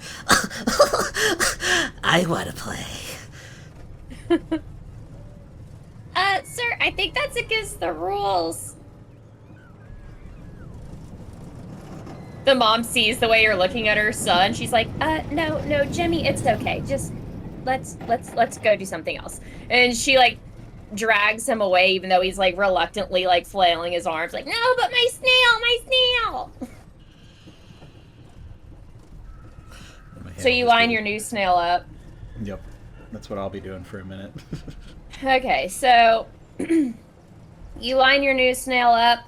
I want to play. Sir, I think that's against the rules. The mom sees the way you're looking at her son. She's like, no, Jimmy, it's okay. Just let's go do something else. And she like drags him away, even though he's like reluctantly like flailing his arms, like, no, but my snail. So you line your new snail up. Yep, that's what I'll be doing for a minute. Okay, so you line your new snail up.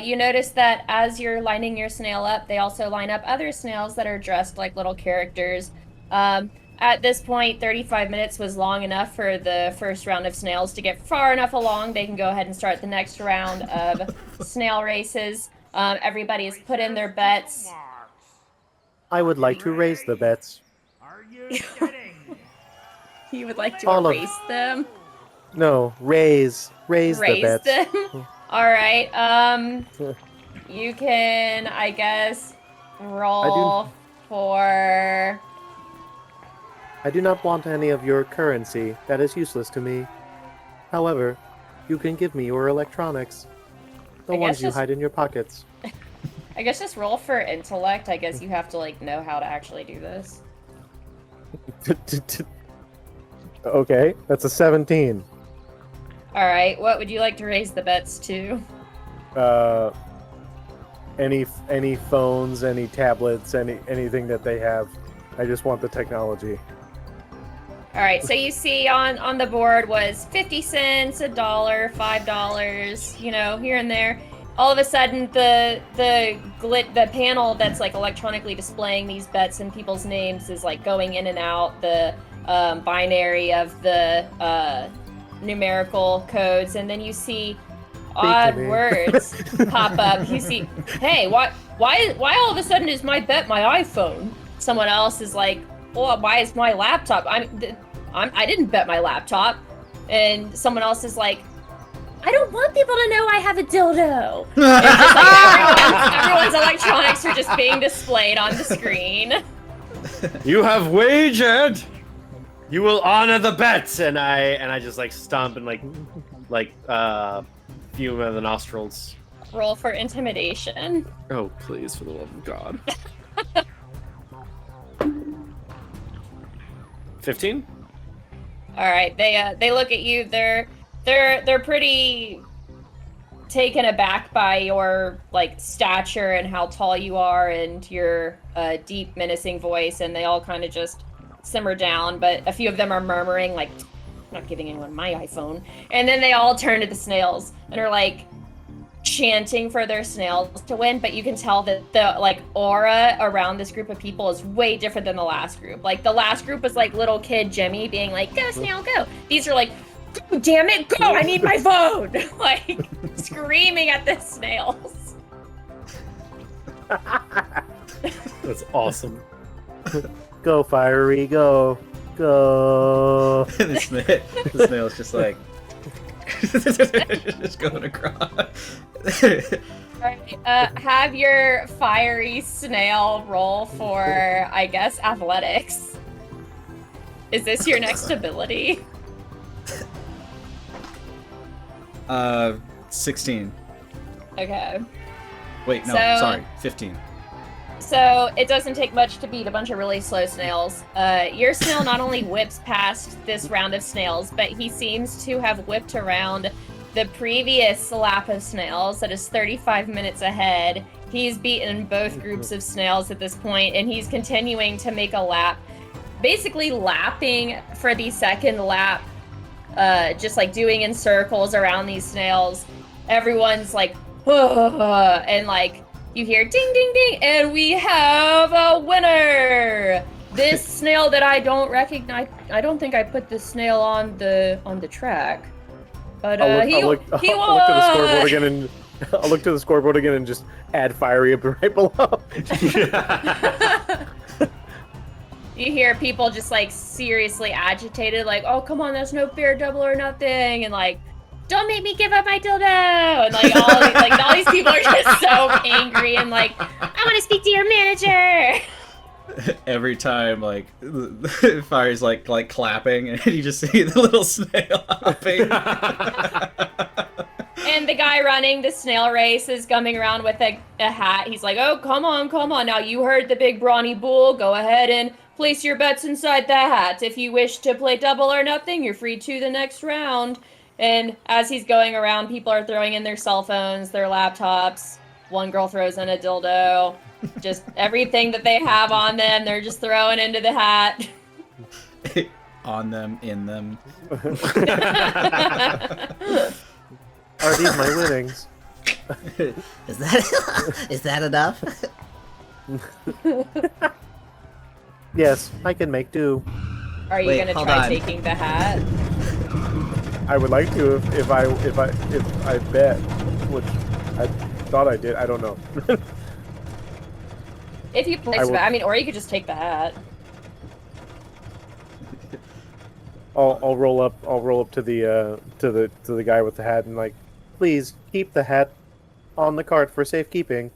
You notice that as you're lining your snail up, they also line up other snails that are dressed like little characters. At this point, 35 minutes was long enough for the first round of snails to get far enough along. They can go ahead and start the next round of snail races. Everybody has put in their bets. I would like to raise the bets. Are you kidding? You would like to All of- erase them? No, raise the bets. them? Alright, you can, I guess, roll for... I do not want any of your currency. That is useless to me. However, you can give me your electronics. The I ones guess you just- hide in your pockets. I guess just roll for intellect. I guess you have to, like, know how to actually do this. Okay, that's a 17. Alright, what would you like to raise the bets to? Any phones, any tablets, anything that they have. I just want the technology. Alright, so you see on the board was 50 cents, $1, $5, you know, here and there. All of a sudden, the panel that's like electronically displaying these bets and people's names is like going in and out. The binary of the numerical codes, and then you see odd words pop up. You see, hey, why all of a sudden is my bet my iPhone? Someone else is like, well, why is my laptop? I didn't bet my laptop. And someone else is like, I don't want people to know I have a dildo. It's just like everyone's electronics are just being displayed on the screen. You have wagered. You will honor the bets, and I just like stomp and like fume out of the nostrils. Roll for intimidation. Oh, please, for the love of God. 15. All right, they look at you. They're pretty taken aback by your like stature and how tall you are and your deep menacing voice, and they all kind of just simmer down. But a few of them are murmuring like, "I'm not giving anyone my iPhone." And then they all turn to the snails and are like chanting for their snails to win. But you can tell that the like aura around this group of people is way different than the last group. Like the last group was like little kid Jimmy being like, "Go snail, go." These are like, "Oh, damn it, go! I need my phone!" Like screaming at the snails. That's awesome. Go, Fiery, go. The snail's just like just going across. Alright, have your fiery snail roll for, I guess, athletics. Is this your next ability? 16. Okay. Wait, no, So- sorry, 15. So it doesn't take much to beat a bunch of really slow snails. Your snail not only whips past this round of snails, but he seems to have whipped around the previous lap of snails that is 35 minutes ahead. He's beaten both groups of snails at this point, and he's continuing to make a lap, basically lapping for the second lap, just like doing in circles around these snails. Everyone's like, and like, you hear ding, ding, ding, and we have a winner! This snail that I don't recognize. I don't think I put this snail on the track. But he won! I'll look to the scoreboard again and I'll look to the scoreboard again and just add Fiery up right below. You hear people just like seriously agitated, like, "Oh, come on, that's no fair, double or nothing," and like don't make me give up my dildo, and all these people are just so angry and like, I want to speak to your manager. Every time, like, Fire's like clapping, and you just see the little snail hopping. And the guy running the snail race is coming around with a hat. He's like, oh, come on. Now you heard the big brawny bull. Go ahead and place your bets inside the hat. If you wish to play double or nothing, you're free to the next round. And as he's going around, people are throwing in their cell phones, their laptops. One girl throws in a dildo. Just everything that they have on them, they're just throwing into the hat. On them, in them. Are these my winnings? Is that enough? Yes, I can make do. Are you Wait, gonna hold try on. taking the hat? I would like to if I bet, which I thought I did. I don't know. If you place I will- it, I mean, or you could just take the hat. I'll roll up to the guy with the hat and like, please keep the hat on the cart for safekeeping.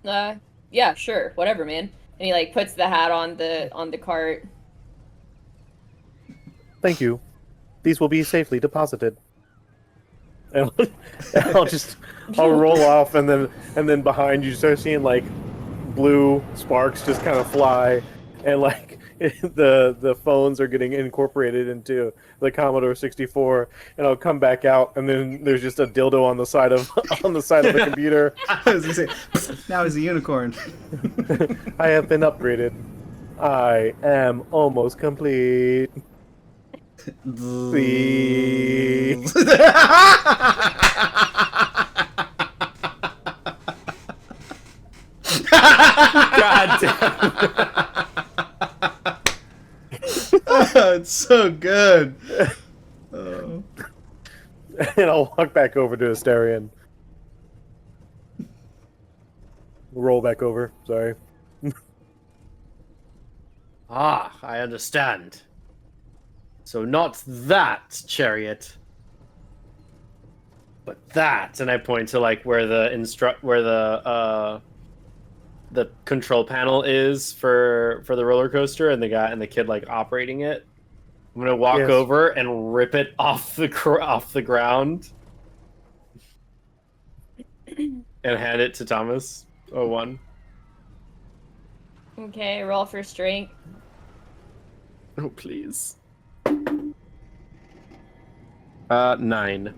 Yeah, sure, whatever, man. And he like puts the hat on the cart. Thank you. These will be safely deposited. And I'll roll off, and then behind you start seeing like blue sparks just kind of fly, and like the phones are getting incorporated into the Commodore 64, and I'll come back out, and then there's just a dildo on the side of the computer. I was gonna say, now he's a unicorn. I have been upgraded. I am almost complete. God damn. Oh, it's so good. Oh. And I'll walk back over to Asterion. Roll back over. Sorry. Ah, I understand. So not that chariot, but that. And I point to like where the control panel is for the roller coaster, and the guy and the kid like operating it. I'm gonna walk Yes. over and rip it off the ground and hand it to Thomas. Oh, one. Okay, roll for strength. Oh, please. 9.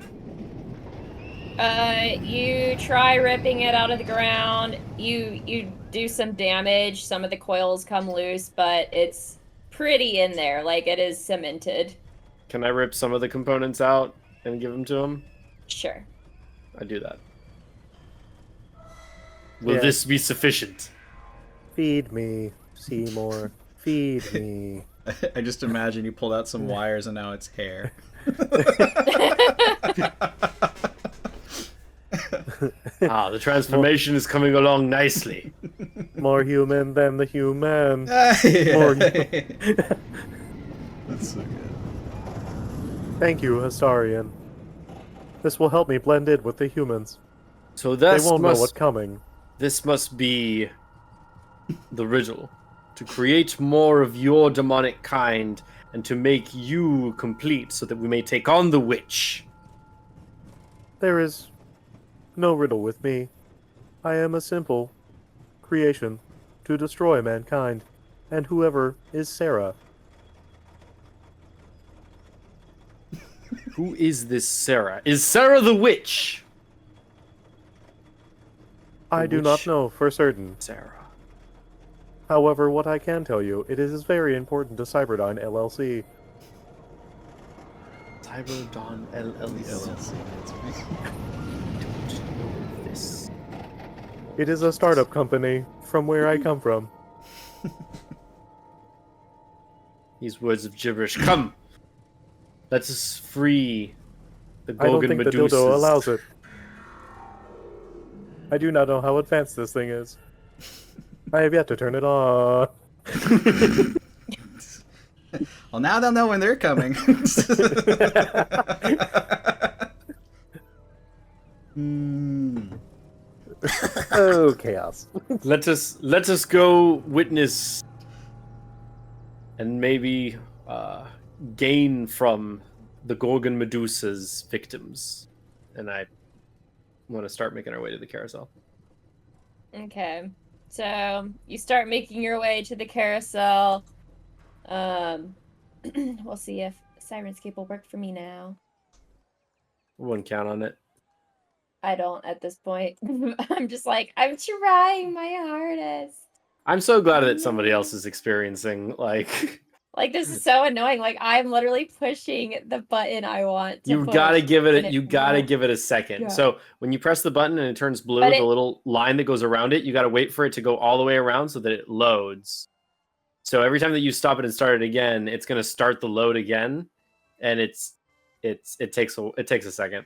You try ripping it out of the ground. You do some damage. Some of the coils come loose, but it's pretty in there. Like, it is cemented. Can I rip some of the components out and give them to him? Sure. I do that. Will Yeah. this be sufficient? Feed me, Seymour. Feed me. I just imagine you pulled out some wires and now it's hair. The transformation is coming along nicely. More human than the human. That's so good. Thank you, Astarion. This will help me blend in with the humans. So They won't know what's coming. this must be the riddle. To create more of your demonic kind and to make you complete so that we may take on the witch. There is no riddle with me. I am a simple creation to destroy mankind, and whoever is Sarah. Who is this Sarah? Is Sarah the witch? I do not Which- know for certain. Sarah. However, what I can tell you, it is very important to Cyberdyne LLC. Cyberdawn LLC. This. It is a startup company from where I come from. These words of gibberish. Come! Let us free the I don't Golgan think the Medusas. dildo allows it. I do not know how advanced this thing is. I have yet to turn it on. Well, now they'll know when they're coming. Oh, chaos. Let us go witness and maybe gain from the Gorgon Medusa's victims. And I want to start making our way to the carousel. Okay. So you start making your way to the carousel. We'll see if Sirenscape will work for me now. Wouldn't count on it. I don't at this point. I'm just like, I'm trying my hardest. I'm so glad that somebody else is experiencing, like... Like, this is so annoying. Like, I'm literally pushing the button I want to You push, gotta give and it. You gotta won't. give it a second. Yeah. So when you press the button and it turns blue, But the little line that goes around it, you gotta wait for it to go all the way around so that it loads. So every time that you stop it and start it again, it's gonna start the load again, and it takes a second.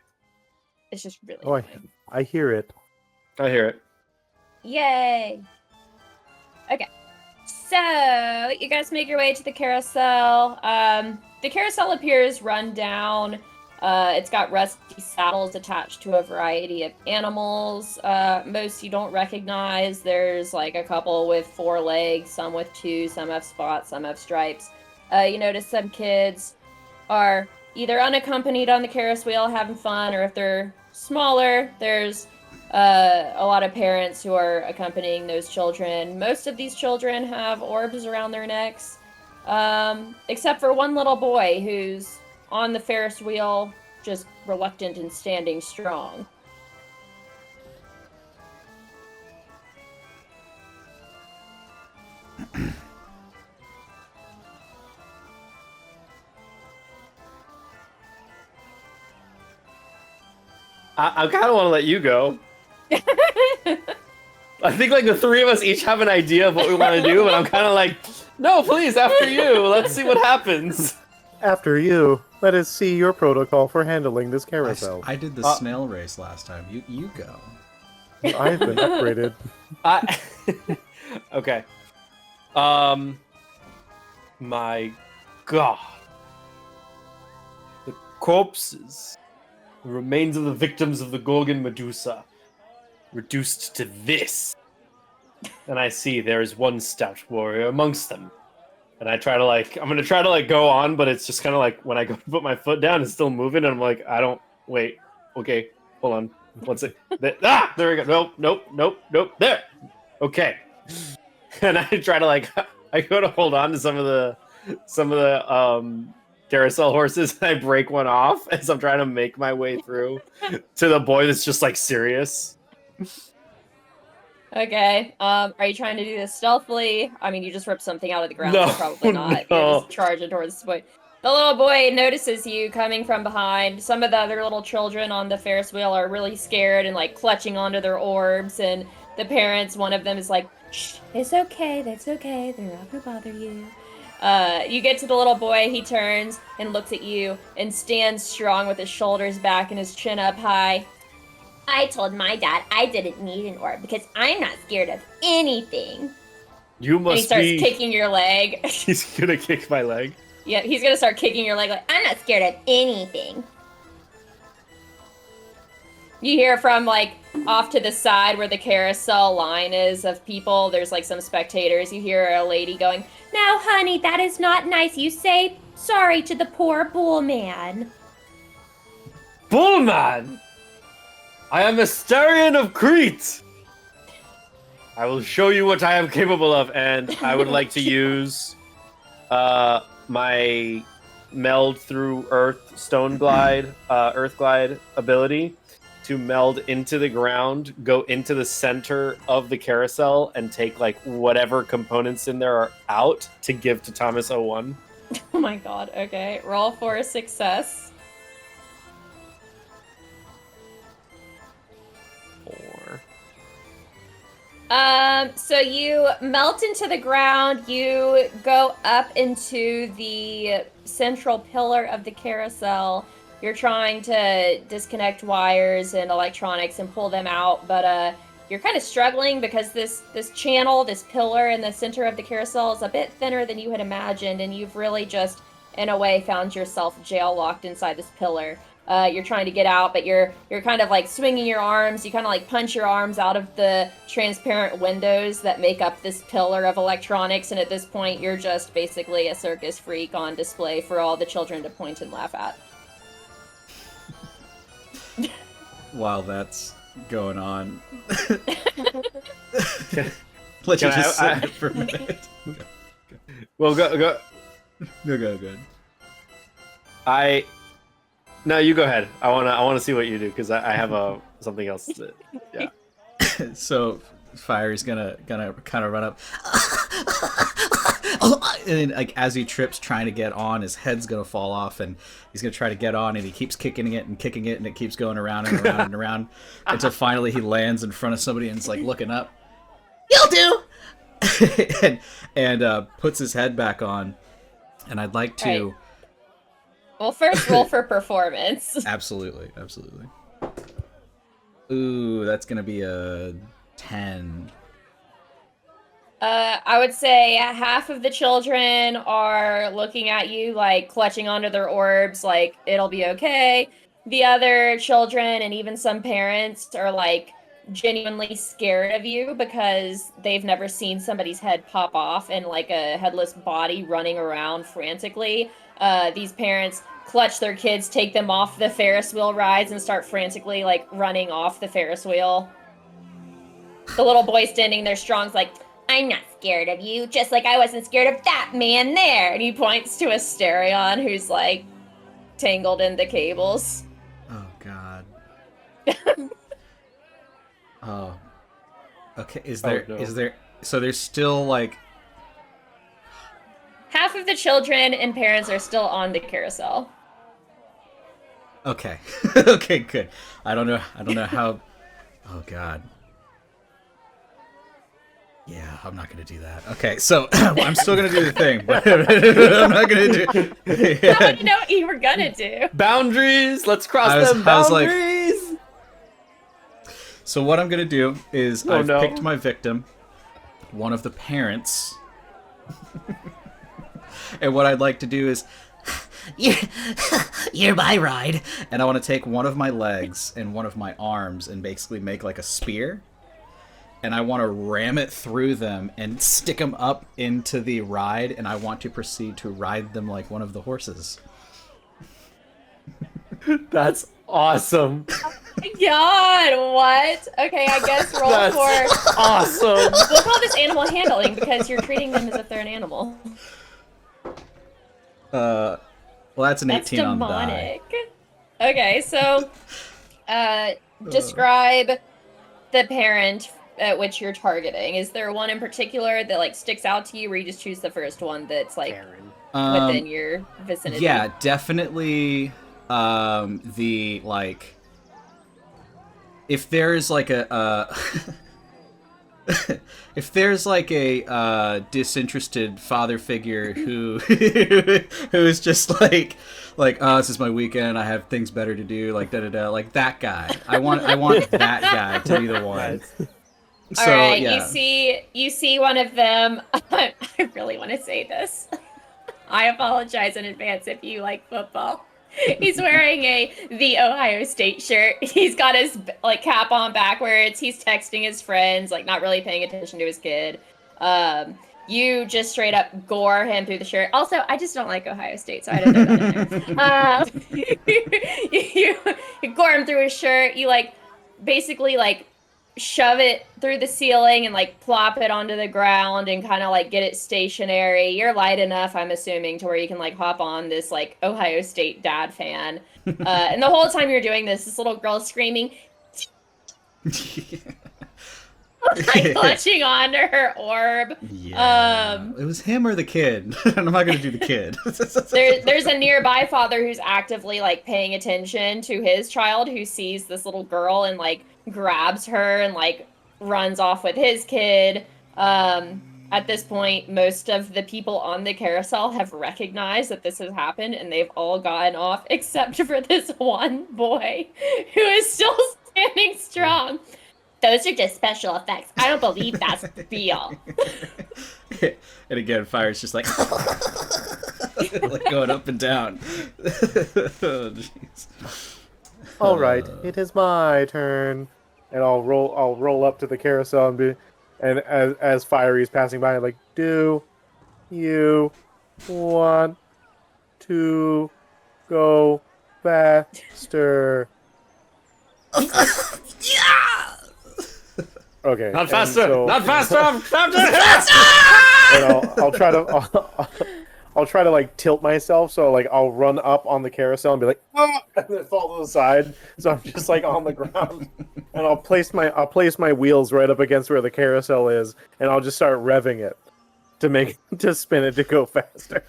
It's just really Oh, annoying. I hear it. I hear it. Yay! Okay. So, you guys make your way to the carousel. The carousel appears run down. It's got rusty saddles attached to a variety of animals. Most you don't recognize. There's like a couple with 4 legs, some with 2, some have spots, some have stripes. You notice some kids are either unaccompanied on the Ferris wheel having fun, or if they're smaller, there's a lot of parents who are accompanying those children. Most of these children have orbs around their necks, except for one little boy who's on the Ferris wheel, just reluctant and standing strong. I kind of want to let you go. I think like the 3 of us each have an idea of what we want to do, but I'm kind of like, no, please, after you. Let's see what happens. After you, let us see your protocol for handling this carousel. I did the snail race last time. You go. I've been upgraded. Okay. My God. The corpses, the remains of the victims of the Gorgon Medusa, reduced to this. And I see there is one stout warrior amongst them. And I try to I'm gonna try to go on, but it's just kind of like when I go to put my foot down, it's still moving, and I'm like, wait, okay, hold on, what's it? There we go. Nope, there. Okay. And I try to I go to hold on to some of the carousel horses, and I break one off as I'm trying to make my way through to the boy that's just serious. Okay, are you trying to do this stealthily? I mean, you just ripped something out of the ground, No, so probably not. no. You're just charging towards this boy. The little boy notices you coming from behind. Some of the other little children on the Ferris wheel are really scared and clutching onto their orbs, and the parents, one of them is like, shh, it's okay, that's okay, they're not gonna bother you. You get to the little boy, he turns and looks at you and stands strong with his shoulders back and his chin up high. I told my dad I didn't need an orb because I'm not scared of anything. You And he must starts be. kicking your leg. He's gonna kick my leg. Yeah, he's gonna start kicking your leg I'm not scared of anything. You hear from off to the side where the carousel line is of people, there's some spectators. You hear a lady going, now honey, that is not nice. You say sorry to the poor bull man. Bullman! I am Asterion of Crete! I will show you what I am capable of, and I would like to use my meld through earth glide ability to meld into the ground, go into the center of the carousel, and take whatever components in there are out to give to Thomas 01. Oh my god, okay. Roll for a success. 4. So you melt into the ground, you go up into the central pillar of the carousel. You're trying to disconnect wires and electronics and pull them out, but you're kind of struggling because this channel, this pillar in the center of the carousel is a bit thinner than you had imagined, and you've really just in a way, found yourself jail locked inside this pillar. You're trying to get out, but you're kind of like swinging your arms. You kind of like punch your arms out of the transparent windows that make up this pillar of electronics, and at this point, you're just basically a circus freak on display for all the children to point and laugh at. While that's going on, let you just sit there for a minute. Well, go. Go. No, you go ahead. I wanna see what you do because I have something else. Yeah. So Fire's gonna kind of run up, and then, like, as he trips trying to get on, his head's gonna fall off, and he's gonna try to get on, and he keeps kicking it, and it keeps going around and around and around until finally he lands in front of somebody and is like looking up. You'll do. and puts his head back on, and I'd like to. Right. Well, first roll for performance. Absolutely. Ooh, that's gonna be a 10. I would say half of the children are looking at you, like, clutching onto their orbs, like, it'll be okay. The other children and even some parents are, like, genuinely scared of you because they've never seen somebody's head pop off and, like, a headless body running around frantically. These parents clutch their kids, take them off the Ferris wheel rides, and start frantically, like, running off the Ferris wheel. The little boy standing there strong's like, I'm not scared of you, just like I wasn't scared of that man there. And he points to Asterion, who's, like, tangled in the cables. Oh, God. Oh. Okay, is there... So there's still, like... Half of the children and parents are still on the carousel. Okay. Okay, good. I don't know how... Oh, God. Yeah, I'm not gonna do that. Okay, so I'm still gonna do the thing, but I'm not gonna do... Yeah. How did you know what you were gonna do? Boundaries! Let's cross them boundaries! So what I'm gonna do is I've picked my victim, one of the parents, and what I'd like to do is... You're my ride. And I want to take one of my legs and one of my arms and basically make like a spear. And I want to ram it through them and stick them up into the ride, and I want to proceed to ride them like one of the horses. That's awesome. God, what? Okay, I guess roll That's for... awesome. We'll call this animal handling because you're treating them as if they're an animal. Well, that's an 18 on the die. Okay, so describe the parent at which you're targeting. Is there one in particular that, like, sticks out to you, or you just choose the first one that's, like, within your vicinity? Yeah, definitely the, like, if there's like a if there's like a disinterested father figure who who's just like oh, this is my weekend, I have things better to do, like like that guy. I want that guy to be the one. So, all right, yeah. you see one of them. I really want to say this. I apologize in advance if you like football. He's wearing the Ohio State shirt. He's got his, like, cap on backwards. He's texting his friends, like, not really paying attention to his kid. You just straight up gore him through the shirt. Also, I just don't like Ohio State, so I didn't know that in there. You gore him through his shirt. You, like, basically, like, shove it through the ceiling and, like, plop it onto the ground and kind of, like, get it stationary. You're light enough, I'm assuming, to where you can, like, hop on this, like, Ohio State dad fan. And the whole time you're doing this little girl is screaming, like, clutching onto her orb. Yeah. It was him or the kid. I'm not going to do the kid. There's a nearby father who's actively, like, paying attention to his child, who sees this little girl and, like, grabs her and, like, runs off with his kid. At this point, most of the people on the carousel have recognized that this has happened, and they've all gotten off, except for this one boy who is still standing strong. Those are just special effects. I don't believe that's real. And again, Fire's just like... like going up and down. Oh, jeez. All right, it is my turn, and I'll roll up to the carousel and as Fiery's passing by, I'm like, do you want to go faster? Yeah! Okay, Not and faster! so- Not faster! And I'll try to like tilt myself, so like I'll run up on the carousel and be like, ah! And then fall to the side, so I'm just like on the ground, and I'll place my wheels right up against where the carousel is, and I'll just start revving it to spin it to go faster.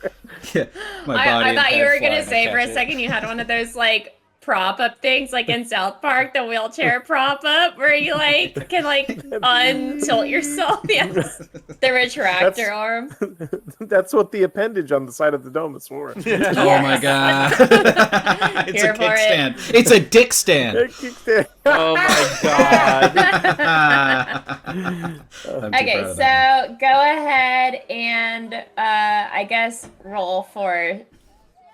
Yeah, my body I and thought you head were fly gonna and I say for catch a it. second you had one of those like prop up things like in South Park, the wheelchair prop up where you like can like untilt yourself. Yes. The retractor arm. That's what the appendage on the side of the dome is for. Oh my god. It's Here a for it. kickstand. It's a dick stand. Oh my god. I'm too Okay, proud of that so go ahead and I guess roll for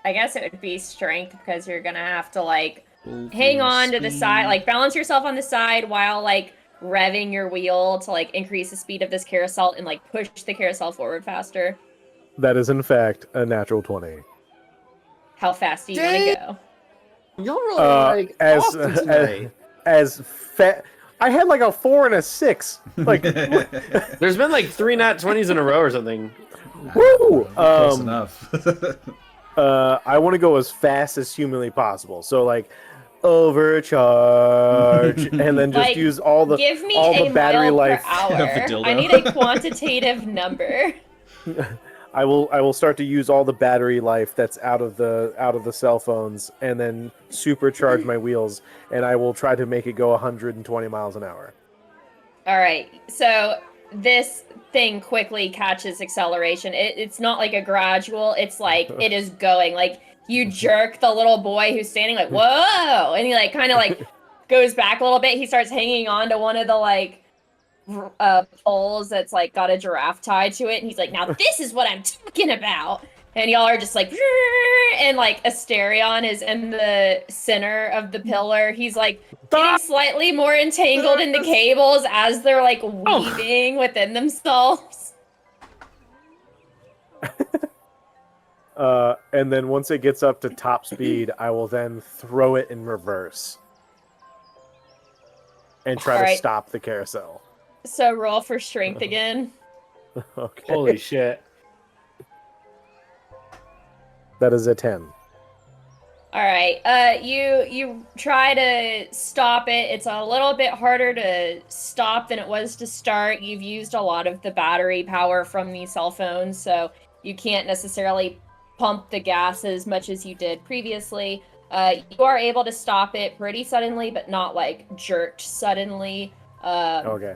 I guess it would be strength because you're gonna have to like one. hang on to the side, like balance yourself on the side while like revving your wheel to like increase the speed of this carousel and like push the carousel forward faster. That is in fact a natural 20. How fast do you want to go? You're really like often tonight. I had like a 4 and a 6. Like, There's been like 3 nat 20s in a row or something. woo! Close enough. I want to go as fast as humanly possible. So like overcharge, and then just Like, use all the Give me all a the battery mile life. per hour. Of a dildo. I need a quantitative number. I will start to use all the battery life that's out of the cell phones, and then supercharge my wheels, and I will try to make it go 120 miles an hour. All right, so this thing quickly catches acceleration. It's not like a gradual. It's like it is going. Like you jerk the little boy who's standing like whoa, and he like kind of like goes back a little bit. He starts hanging on to one of the like poles that's like got a giraffe tied to it, and he's like, now this is what I'm talking about. And y'all are just like, and like Asterion is in the center of the pillar. He's like getting slightly more entangled in the cables as they're like weaving within themselves. And then once it gets up to top speed, I will then throw it in reverse and try to Alright. stop the carousel. So roll for strength again. Okay. Holy shit. That is a 10. All right. You try to stop it. It's a little bit harder to stop than it was to start. You've used a lot of the battery power from these cell phones, so you can't necessarily pump the gas as much as you did previously. You are able to stop it pretty suddenly, but not like jerked suddenly. Okay.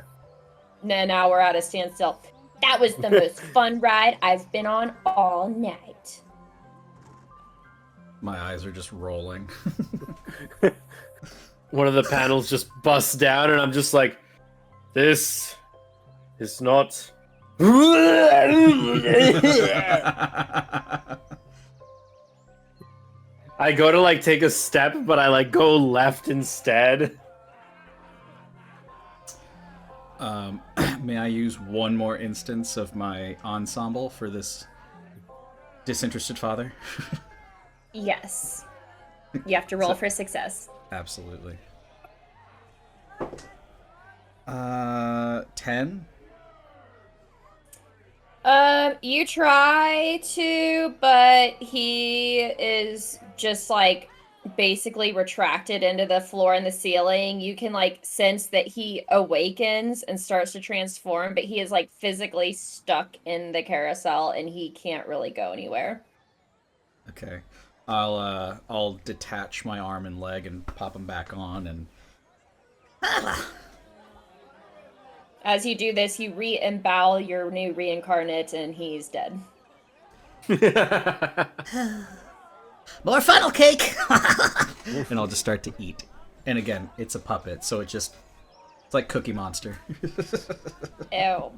Now we're at a standstill. That was the most fun ride I've been on all night. My eyes are just rolling. One of the panels just busts down, and I'm just like, this is not. I go to like take a step, but I like go left instead. May I use one more instance of my ensemble for this disinterested father? Yes. You have to roll for success. Absolutely. 10? You try to, but he is just like basically retracted into the floor and the ceiling. You can like sense that he awakens and starts to transform, but he is like physically stuck in the carousel and he can't really go anywhere. Okay. I'll detach my arm and leg and pop him back on and As you do this, you re-embowel your new reincarnate and he's dead. More funnel cake! and I'll just start to eat. And again, it's a puppet, so it's like Cookie Monster. Ew.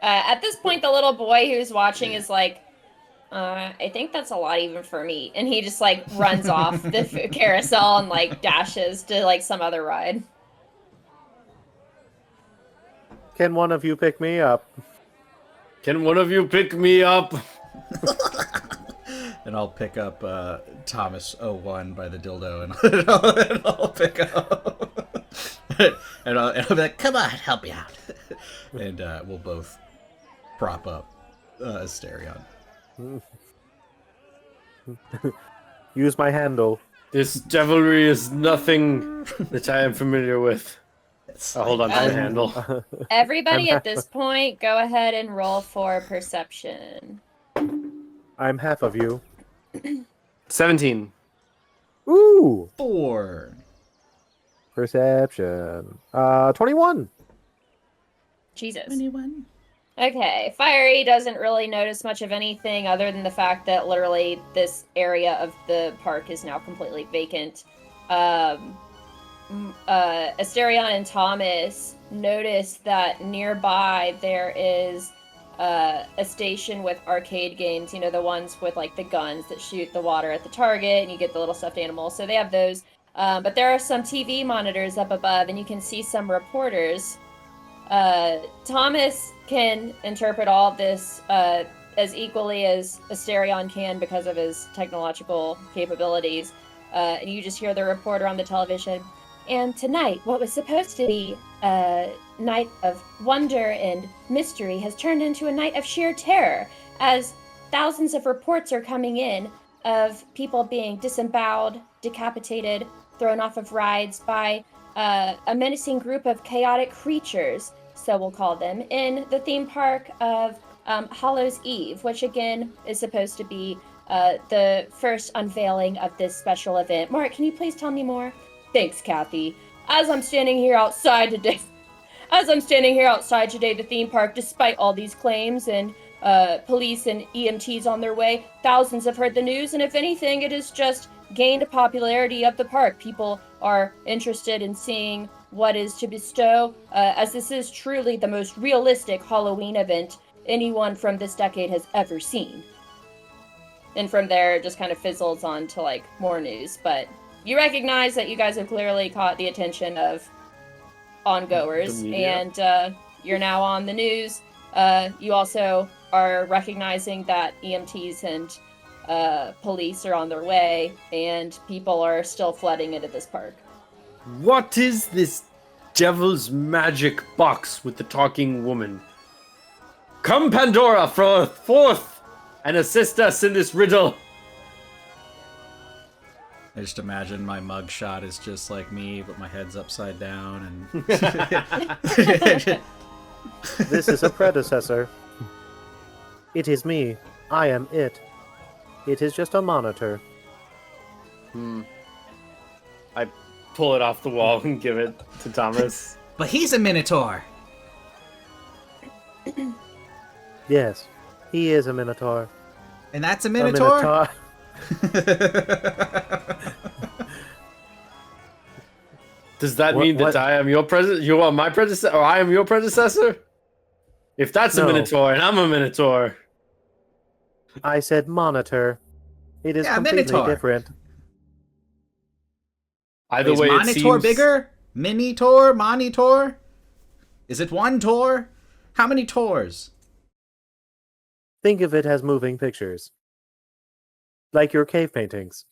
At this point, the little boy who's watching is like, I think that's a lot even for me. And he just like runs off the carousel and like dashes to like some other ride. Can one of you pick me up? Can one of you pick me up? And I'll pick up Thomas 01 by the dildo, and I'll pick up. and I'll be like, come on, help me out. And we'll both prop up Asterion. Use my handle. This devilry is nothing that I am familiar with. I'll hold on to the handle. Everybody at this point, go ahead and roll for perception. I'm half of you. 17. Ooh! 4. Perception. 21. Jesus. 21. Okay, Fiery doesn't really notice much of anything other than the fact that literally this area of the park is now completely vacant. Asterion and Thomas notice that nearby there is a station with arcade games, you know, the ones with like the guns that shoot the water at the target and you get the little stuffed animals. So they have those. But there are some TV monitors up above and you can see some reporters. Thomas can interpret all of this as equally as Asterion can because of his technological capabilities. And you just hear the reporter on the television. And tonight, what was supposed to be a night of wonder and mystery has turned into a night of sheer terror, as thousands of reports are coming in of people being disemboweled, decapitated, thrown off of rides by a menacing group of chaotic creatures, so we'll call them, in the theme park of Hallows Eve, which again is supposed to be the first unveiling of this special event. Mark, can you please tell me more? Thanks, Kathy. As I'm standing here outside today, the theme park, despite all these claims and police and EMTs on their way, thousands have heard the news, and if anything, it has just gained a popularity of the park. People are interested in seeing what is to bestow, as this is truly the most realistic Halloween event anyone from this decade has ever seen. And from there, it just kind of fizzles on to like more news, but you recognize that you guys have clearly caught the attention of ongoers, and you're now on the news. You also are recognizing that EMTs and police are on their way, and people are still flooding into this park. What is this devil's magic box with the talking woman? Come, Pandora, forth and assist us in this riddle. I just imagine my mugshot is just like me, but my head's upside down, and This is a predecessor. It is me. I am it. It is just a monitor. I pull it off the wall and give it to Thomas. But he's a Minotaur. Yes, he is a minotaur. And that's a A Minotaur? Does that mean that I am your you are my predecessor, or I am your predecessor? If that's a No. Minotaur and I'm a Minotaur. I said monitor. It is completely Minotaur. different. Either Is way, it Monitor seems bigger? Minitor? Monitor? Is it one Tor? How many Tors? Think of it as moving pictures. Like your cave paintings.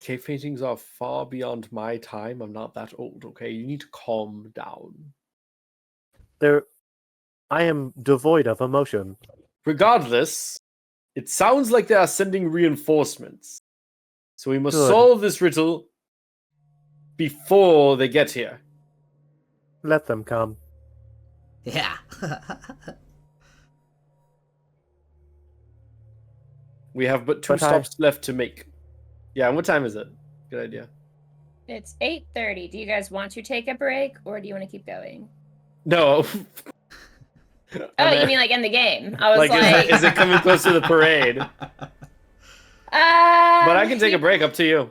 cave paintings are far beyond my time. I'm not that old, okay? You need to calm down. I am devoid of emotion. Regardless, it sounds like they are sending reinforcements. So we must Good. solve this riddle before they get here. Let them come. Yeah. We have but two But stops left to make. Yeah, and what time is it? Good idea. It's 8:30. Do you guys want to take a break, or do you want to keep going? No. Oh, you mean like in the game? I was like, is it coming close to the parade? But I can take a break, up to you.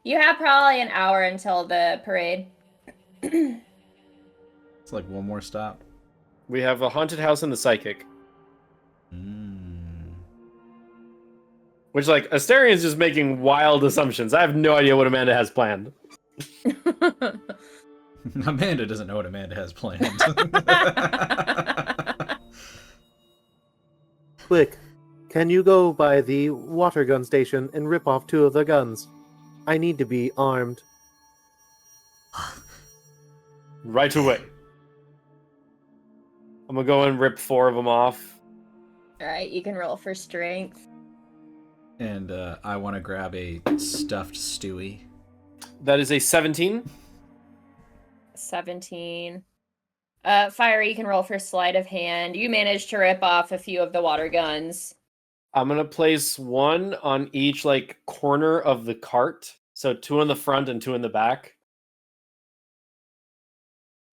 You have probably an hour until the parade. It's like one more stop. We have a haunted house and the psychic. Which, like, Asterian's just making wild assumptions. I have no idea what Amanda has planned. Amanda doesn't know what Amanda has planned. Quick, can you go by the water gun station and rip off 2 of the guns? I need to be armed. Right away. I'm gonna go and rip 4 of them off. Alright, you can roll for strength. And I want to grab a stuffed Stewie. That is a 17. 17. Fiery, you can roll for sleight of hand. You managed to rip off a few of the water guns. I'm gonna place 1 on each, like, corner of the cart. So 2 in the front and 2 in the back.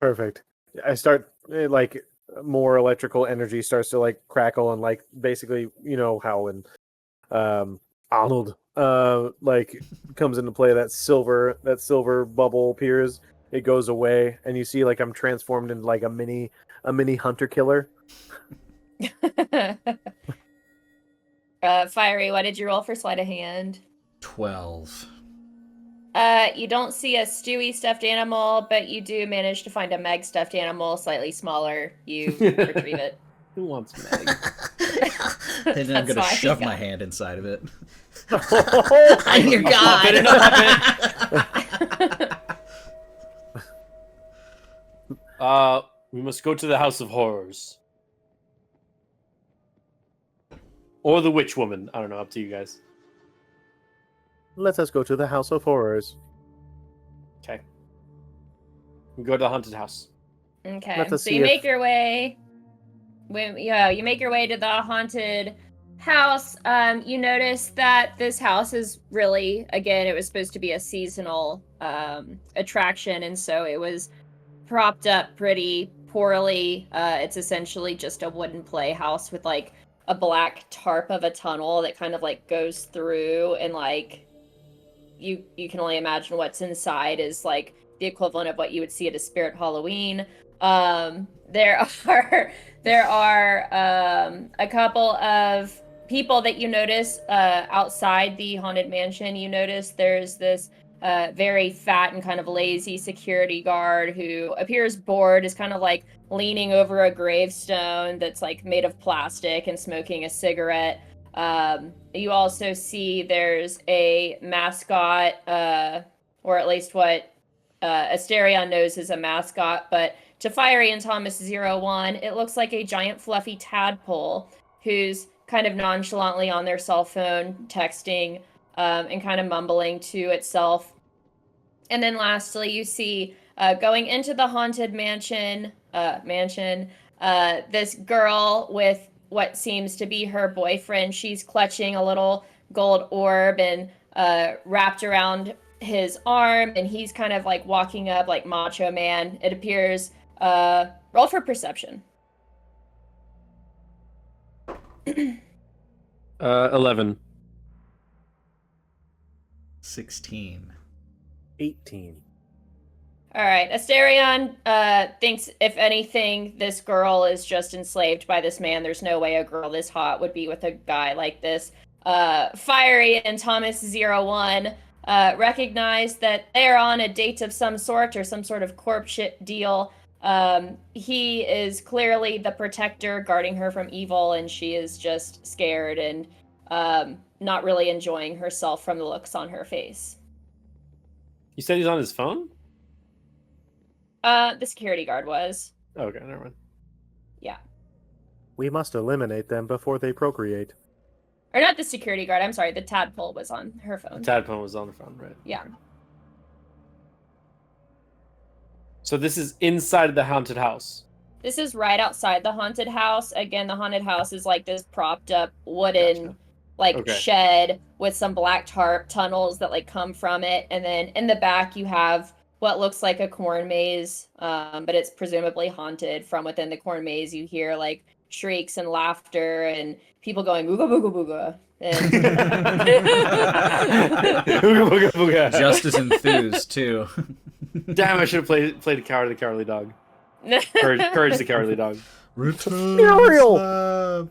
Perfect. I start, like, more electrical energy starts to, like, crackle and, like, basically, you know how when Arnold like comes into play, that silver bubble appears, it goes away, and you see like I'm transformed into like a mini hunter killer. Fiery, what did you roll for sleight of hand? 12. You don't see a Stewie stuffed animal, but you do manage to find a Meg stuffed animal, slightly smaller. You retrieve it. Who wants Meg? And then I'm That's gonna why he shove my got- hand inside of it. I'm your god. We must go to the House of Horrors. Or the Witch Woman. I don't know, up to you guys. Let us go to the House of Horrors. Okay. We go to the haunted house. Okay, Let us so see you if- make your way. You make your way to the haunted house. You notice that this house is really, again, it was supposed to be a seasonal attraction, and so it was propped up pretty poorly. It's essentially just a wooden playhouse with like a black tarp of a tunnel that kind of like goes through, and like you can only imagine what's inside is like the equivalent of what you would see at a Spirit Halloween. There are a couple of people that you notice outside the haunted mansion. You notice there's this very fat and kind of lazy security guard who appears bored, is kind of like leaning over a gravestone that's like made of plastic and smoking a cigarette. You also see there's a mascot, or at least what Asterion knows is a mascot, but to Fiery and Thomas 01, it looks like a giant fluffy tadpole who's kind of nonchalantly on their cell phone texting and kind of mumbling to itself. And then lastly, you see going into the haunted mansion, this girl with what seems to be her boyfriend. She's clutching a little gold orb and wrapped around his arm, and he's kind of like walking up like Macho Man. It appears. Roll for perception. 11. 16. 18. All right, Asterion thinks, if anything, this girl is just enslaved by this man. There's no way a girl this hot would be with a guy like this. Fiery and Thomas 01 recognize that they're on a date of some sort, or some sort of courtship deal. He is clearly the protector guarding her from evil, and she is just scared and not really enjoying herself from the looks on her face. You said he's on his phone? The security guard was. Okay, never mind. Yeah. We must eliminate them before they procreate. Or not the security guard, I'm sorry, the tadpole was on her phone. Tadpole was on the phone, right? Yeah. So this is inside the haunted house. This is right outside the haunted house. Again, the haunted house is like this propped up wooden Gotcha. shed with some black tarp tunnels that like come from it. And then in the back you have what looks like a corn maze, but it's presumably haunted. From within the corn maze you hear like shrieks and laughter and people going ooga booga booga. And Ooga booga booga. Just as enthused too. Damn, I should have played Coward the Cowardly Dog. Courage the Cowardly Dog. Return Muriel!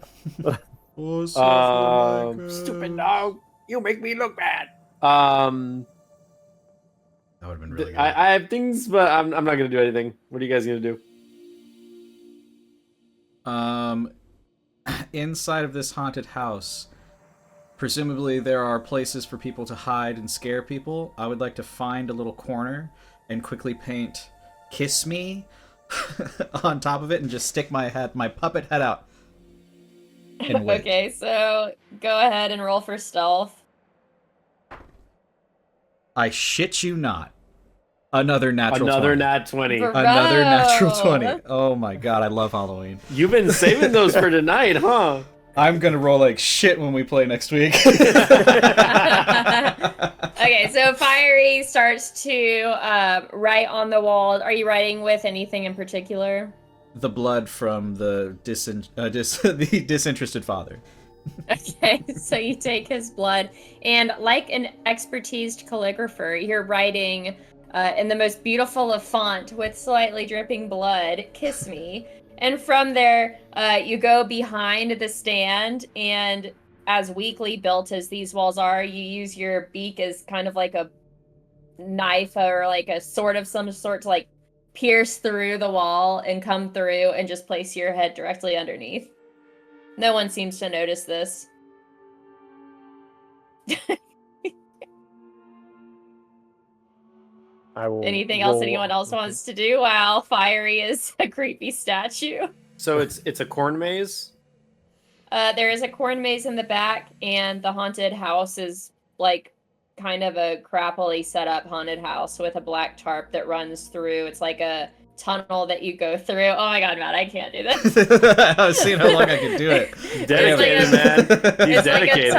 Stupid dog, you make me look bad. That would have been really good. I have things, but I'm not gonna do anything. What are you guys gonna do? Inside of this haunted house, presumably there are places for people to hide and scare people. I would like to find a little corner and quickly paint "Kiss Me" on top of it and just stick my puppet head out. And wait. Okay, so go ahead and roll for stealth. I shit you not. Another natural Another 20. nat 20. Bro. Another natural 20. Oh my god, I love Halloween. You've been saving those for tonight, huh? I'm gonna roll like shit when we play next week. Okay, so Fiery starts to write on the wall. Are you writing with anything in particular? The blood from the the disinterested father. Okay, so you take his blood, and like an expertised calligrapher, you're writing in the most beautiful of font with slightly dripping blood, "Kiss me." And from there, you go behind the stand, and as weakly built as these walls are, you use your beak as kind of like a knife or like a sword of some sort to like pierce through the wall and come through and just place your head directly underneath. No one seems to notice this. I will Anything else roll- anyone else wants to do while Fiery is a creepy statue? So it's a corn maze. There is a corn maze in the back, and the haunted house is like kind of a crappily set up haunted house with a black tarp that runs through. It's like a tunnel that you go through. Oh my god, Matt, I can't do this. I was seeing how long I could do it. Dedicated, man. He's dedicated.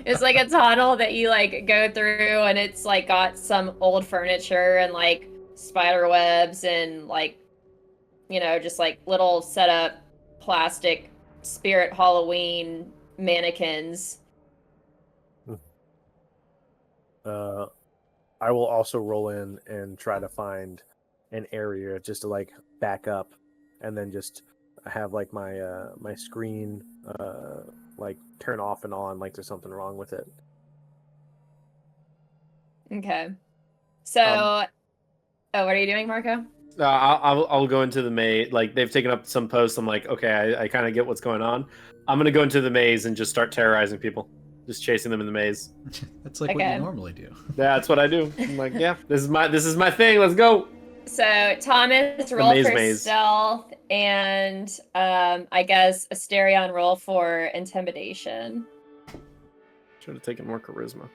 It's like a tunnel that you like go through, and it's like got some old furniture and like spider webs and like, you know, just like little set up plastic spirit Halloween mannequins. I will also roll in and try to find an area just to like back up, and then just have like my my screen like turn off and on like there's something wrong with it. Okay. So, oh, what are you doing, Marco? I'll go into the maze. Like they've taken up some posts. I'm like, okay, I kind of get what's going on. I'm gonna go into the maze and just start terrorizing people, just chasing them in the maze. That's like what Okay. you normally do. That's what I do. I'm like, yeah, this is my thing. Let's go. So Thomas, roll for maze. stealth, and I guess Asterion, roll for intimidation. Should have taken more charisma.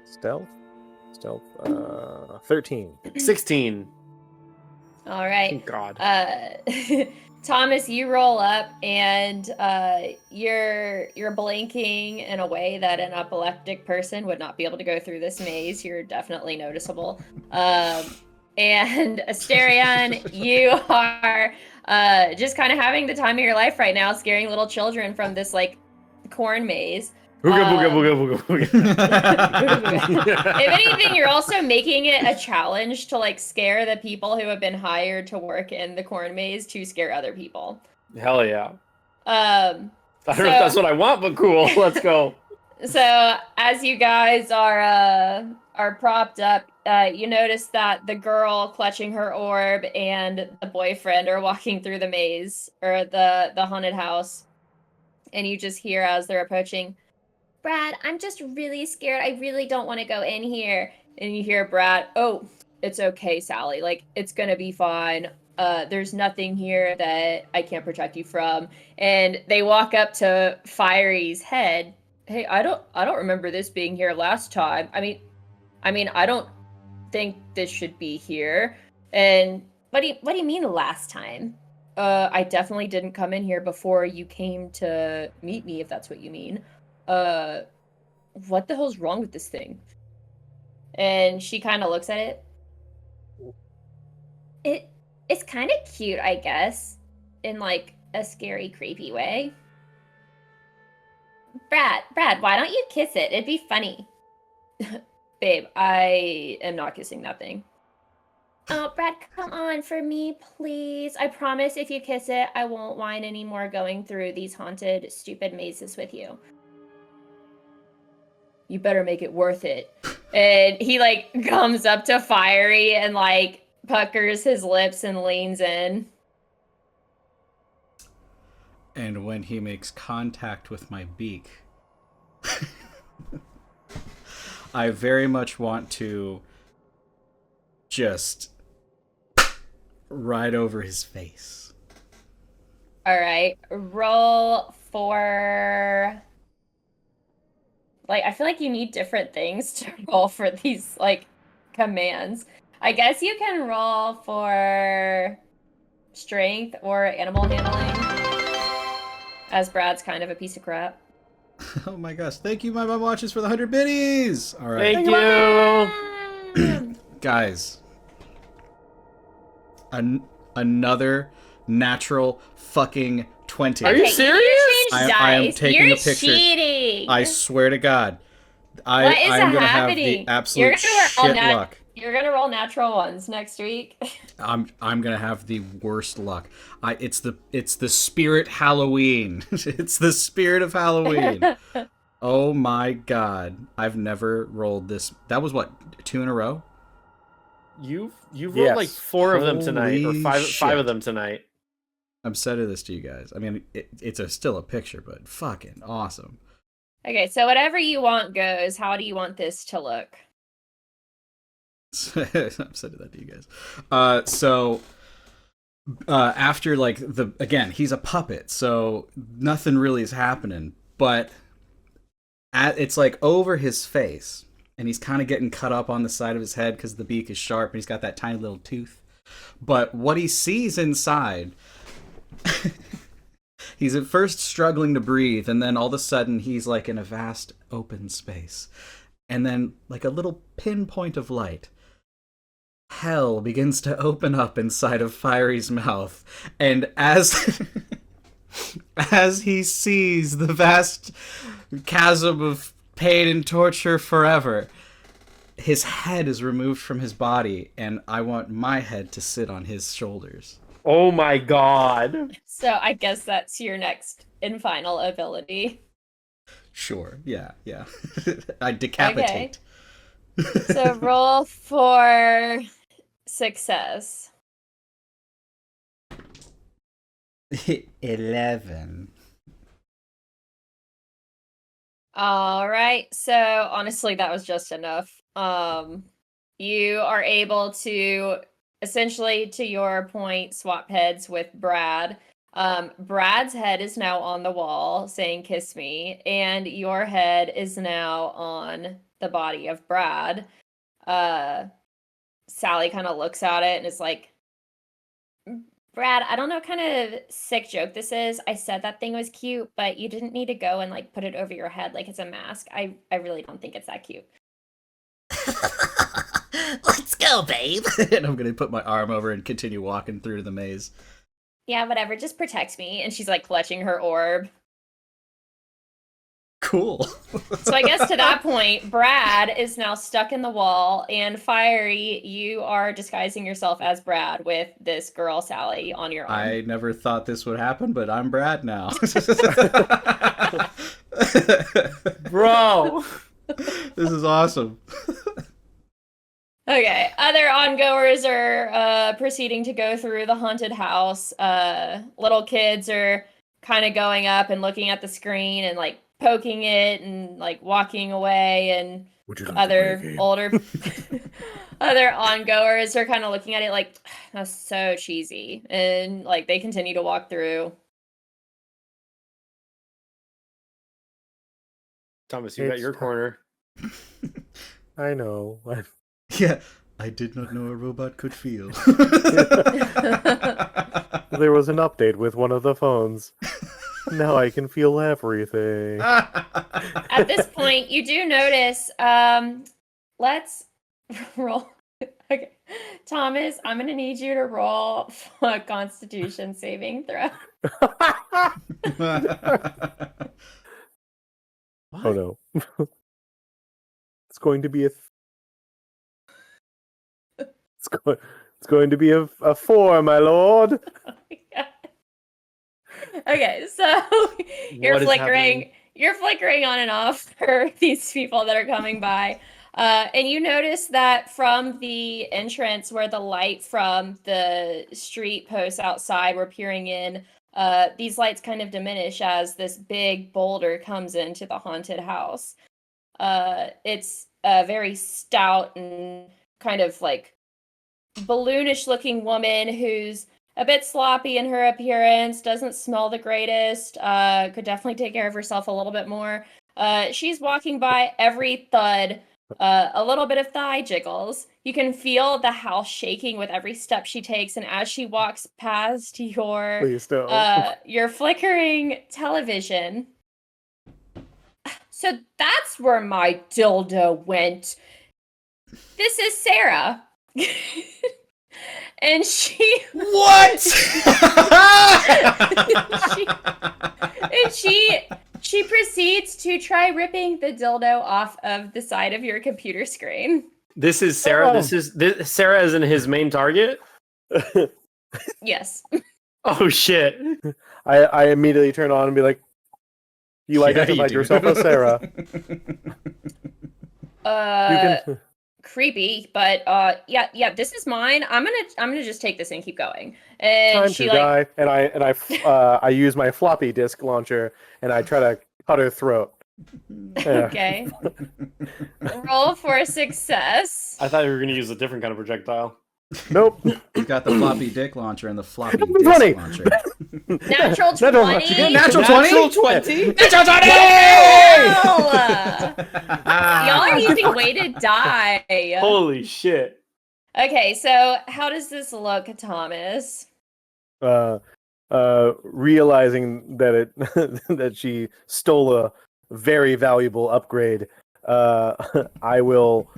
Stealth 13. 16. All right. Thank God. Thomas, you roll up, and you're blinking in a way that an epileptic person would not be able to go through this maze. You're definitely noticeable. And Asterion, you are just kind of having the time of your life right now, scaring little children from this like corn maze. Booga booga booga booga. If anything, you're also making it a challenge to like scare the people who have been hired to work in the corn maze to scare other people. Hell yeah. I Um, don't know if that's what I want, but cool. Let's go. So as you guys are propped up, you notice that the girl clutching her orb and the boyfriend are walking through the maze or the haunted house, and you just hear as they're approaching, "Brad, I'm just really scared. I really don't want to go in here." And you hear Brad, "Oh, it's okay, Sally. Like, it's gonna be fine. There's nothing here that I can't protect you from." And they walk up to Fiery's head. "Hey, I don't remember this being here last time. I mean, I don't think this should be here." And what do you mean last time? I definitely didn't come in here before you came to meet me, if that's what you mean. What the hell's wrong with this thing?" And she kind of looks at it. It's kind of cute, I guess, in like a scary, creepy way. Brad, why don't you kiss it? It'd be funny. Babe, I am not kissing that thing. Oh, Brad, come on for me, please. I promise if you kiss it, I won't whine anymore going through these haunted, stupid mazes with you. You better make it worth it. And he, like, comes up to Fiery and, like, puckers his lips and leans in. And when he makes contact with my beak, I very much want to just right over his face. All right, roll for... Like, I feel like you need different things to roll for these, like, commands. I guess you can roll for strength or animal handling, as Brad's kind of a piece of crap. Oh my gosh. Thank you, my mom watches, for the 100 biddies. All right. Thank you. Guys. Another natural fucking 20. Are you serious? You changed I am dice. taking You're a picture. cheating. I swear to God. What is I'm gonna have happening? the absolute shit luck. You're gonna roll natural ones next week. I'm gonna have the worst luck. It's the spirit Halloween. It's the spirit of Halloween. Oh my God. I've never rolled this. That was what, 2 in a row? You've rolled Yes. like 4 of them tonight, or Holy five shit. of them tonight. I'm sending this to you guys. I mean, it's still a picture, but fucking awesome. Okay, so whatever you want goes. How do you want this to look? I'm sending that to you guys. So after like again, he's a puppet, so nothing really is happening. But it's like over his face, and he's kind of getting cut up on the side of his head because the beak is sharp, and he's got that tiny little tooth. But what he sees inside, he's at first struggling to breathe, and then all of a sudden he's like in a vast open space, and then like a little pinpoint of light. Hell begins to open up inside of Fiery's mouth, and as as he sees the vast chasm of pain and torture forever, his head is removed from his body, and I want my head to sit on his shoulders. Oh my God. So I guess that's your next and final ability. Sure, yeah. I decapitate. So roll for success. 11. All right. So honestly, that was just enough. You are able to essentially, to your point, swap heads with Brad. Brad's head is now on the wall saying "kiss me," and your head is now on the body of Brad. Sally kind of looks at it and is like, Brad, I don't know what kind of sick joke this is. I said that thing was cute, but you didn't need to go and like put it over your head like it's a mask. I really don't think it's that cute. Let's go, babe. And I'm going to put my arm over and continue walking through the maze. Yeah, whatever. Just protect me. And she's like clutching her orb. Cool. So I guess to that point, Brad is now stuck in the wall, and Fiery, you are disguising yourself as Brad with this girl, Sally, on your arm. I never thought this would happen, but I'm Brad now. Bro. This is awesome. Okay, other ongoers are proceeding to go through the haunted house. Little kids are kind of going up and looking at the screen and like poking it and like walking away, and other older other ongoers are kind of looking at it like, that's so cheesy, and like they continue to walk through. Thomas, you got your corner. I know. Yeah, I did not know a robot could feel. There was an update with one of the phones. Now I can feel everything. At this point, you do notice, let's roll. Okay, Thomas, I'm gonna need you to roll a Constitution saving throw. Oh no. It's going to be it's going to be a 4, my lord. Okay, so you're What is flickering. happening? You're flickering on and off for these people that are coming by. And you notice that from the entrance where the light from the street posts outside were peering in, these lights kind of diminish as this big boulder comes into the haunted house. It's a very stout and kind of like balloonish looking woman who's a bit sloppy in her appearance, doesn't smell the greatest, could definitely take care of herself a little bit more. She's walking by, every thud, a little bit of thigh jiggles. You can feel the house shaking with every step she takes, and as she walks past Please don't. your flickering television. So that's where my dildo went. This is Sarah. And she What? she proceeds to try ripping the dildo off of the side of your computer screen. This is Sarah. Oh. This Sarah isn't his main target. Yes. Oh shit! I immediately turn on and be like, "You Yeah, identified do. yourself as Sarah." You can. Creepy, but yeah, this is mine. I'm gonna just take this and keep going. And Time she to like die, and I use my floppy disk launcher and I try to cut her throat. Yeah. okay. Roll for success. I thought you were going to use a different kind of projectile. Nope. You've got the floppy dick launcher and the floppy That'd be disk funny. launcher. Natural Natural 20. one. Natural 20? Natural 20? Natural 20! Y'all are using weighted die. Holy shit! Okay, so how does this look, Thomas? Realizing that it that she stole a very valuable upgrade, I will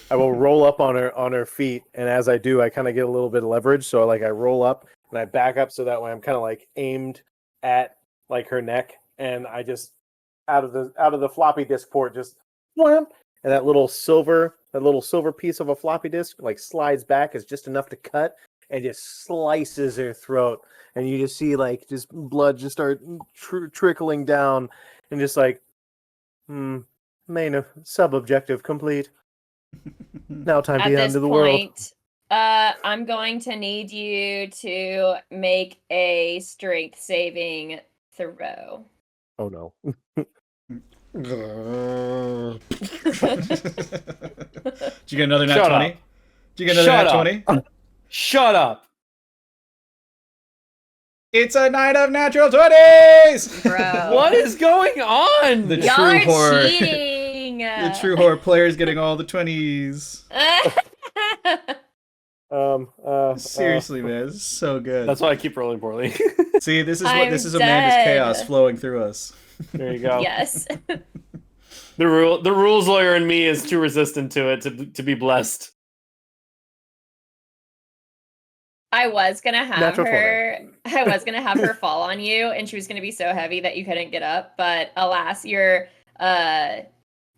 I will roll up on her feet, and as I do, I kind of get a little bit of leverage. So like I roll up and I back up, so that way I'm kind of like aimed at like her neck, and I just out of the floppy disk port just wham, and that little silver piece of a floppy disk like slides back is just enough to cut and just slices her throat, and you just see like just blood just start trickling down, and just like sub objective complete. Now time to At get this into the world. point, I'm going to need you to make a strength saving throw. Oh no. Did you get another nat Shut 20? up. Did you get another Shut nat up. 20? Shut up! It's a night of natural 20s! Bro. What is going on? The Y'all true are horror. cheating. The true horror player's getting all the 20s. Seriously, man, this is so good. That's why I keep rolling poorly. See, this is I'm this is Amanda's dead. chaos flowing through us. There you go. Yes. The rules lawyer in me is too resistant to it to be blessed. I was gonna have Natural her. I was gonna have her fall on you, and she was gonna be so heavy that you couldn't get up. But alas, your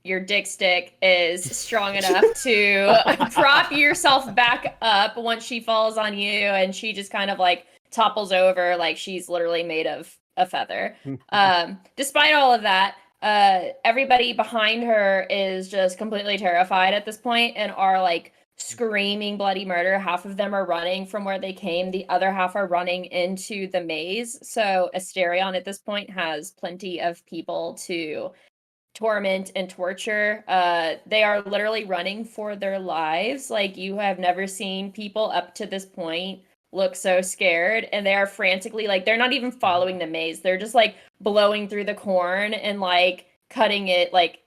dick stick is strong enough to prop yourself back up once she falls on you, and she just kind of like topples over like she's literally made of a feather. Despite all of that, everybody behind her is just completely terrified at this point and are like screaming bloody murder. Half of them are running from where they came. The other half are running into the maze. So Asterion at this point has plenty of people to torment and torture. They are literally running for their lives. Like, you have never seen people up to this point look so scared, and they are frantically, like, they're not even following the maze. They're just like blowing through the corn and like cutting it like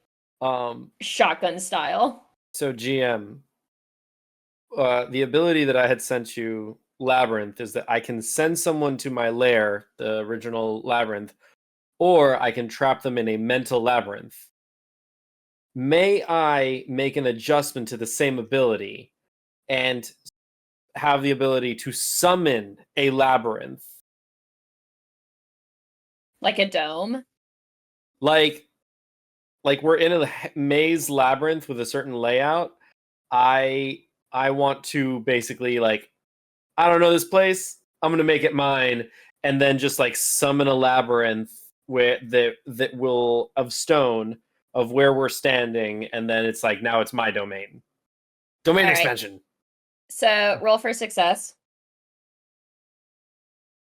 shotgun style. So GM, the ability that I had sent you, Labyrinth, is that I can send someone to my lair, the original Labyrinth, or I can trap them in a mental labyrinth. May I make an adjustment to the same ability and have the ability to summon a labyrinth? Like a dome. like we're in a maze labyrinth with a certain layout. I want to basically like, I don't know this place. I'm gonna make it mine, and then just like summon a labyrinth where that will of stone of where we're standing, and then it's like now it's my domain. Domain All right. expansion. So roll for success.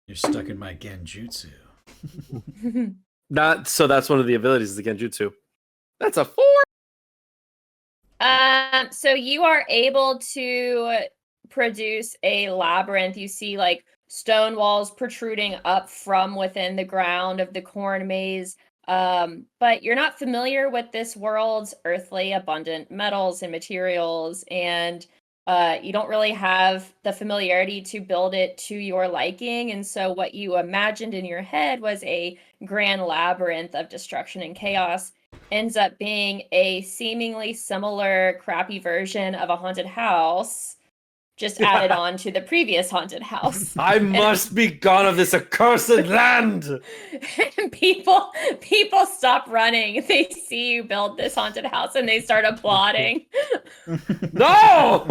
You're stuck in my genjutsu. Not so. That's one of the abilities is the genjutsu. That's a 4. So you are able to produce a labyrinth. You see like stone walls protruding up from within the ground of the corn maze. But you're not familiar with this world's earthly abundant metals and materials, and you don't really have the familiarity to build it to your liking. And so what you imagined in your head was a grand labyrinth of destruction and chaos ends up being a seemingly similar crappy version of a haunted house just added on to the previous haunted house. I must be gone of this accursed land. And people stop running. They see you build this haunted house and they start applauding. No!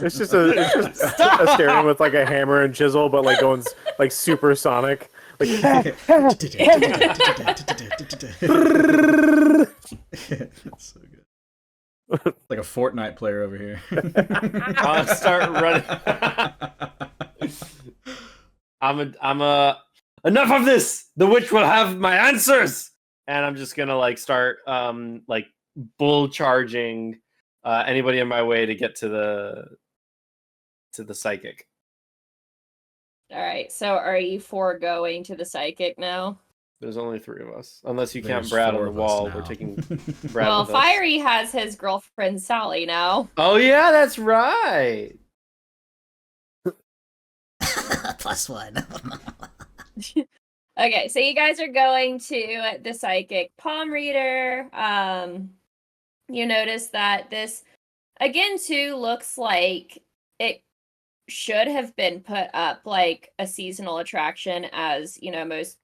It's just a staring with like a hammer and chisel, but like going like supersonic. Like, That's so good. Like a Fortnite player over here. I'll start running. I'm a enough of this. The witch will have my answers, and I'm just gonna like start like bull charging anybody in my way to get to the psychic. All right. So are you foregoing to the psychic now? There's only 3 of us, unless you count There's Brad 4 on the of us wall. now. We're taking Brad Well, with us. Fiery has his girlfriend Sally now. Oh yeah, that's right. +1. Okay, so you guys are going to the psychic palm reader. You notice that this again too looks like it should have been put up like a seasonal attraction, as you know, most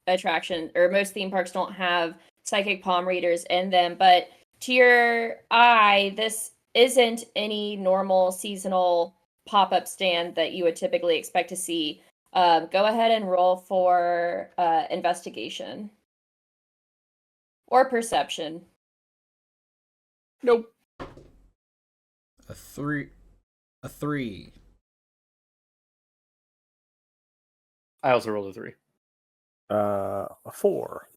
attraction or most theme parks don't have psychic palm readers in them, but to your eye this isn't any normal seasonal pop-up stand that you would typically expect to see. Go ahead and roll for investigation or perception. Nope. A 3. A 3. I also rolled a 3. a 4.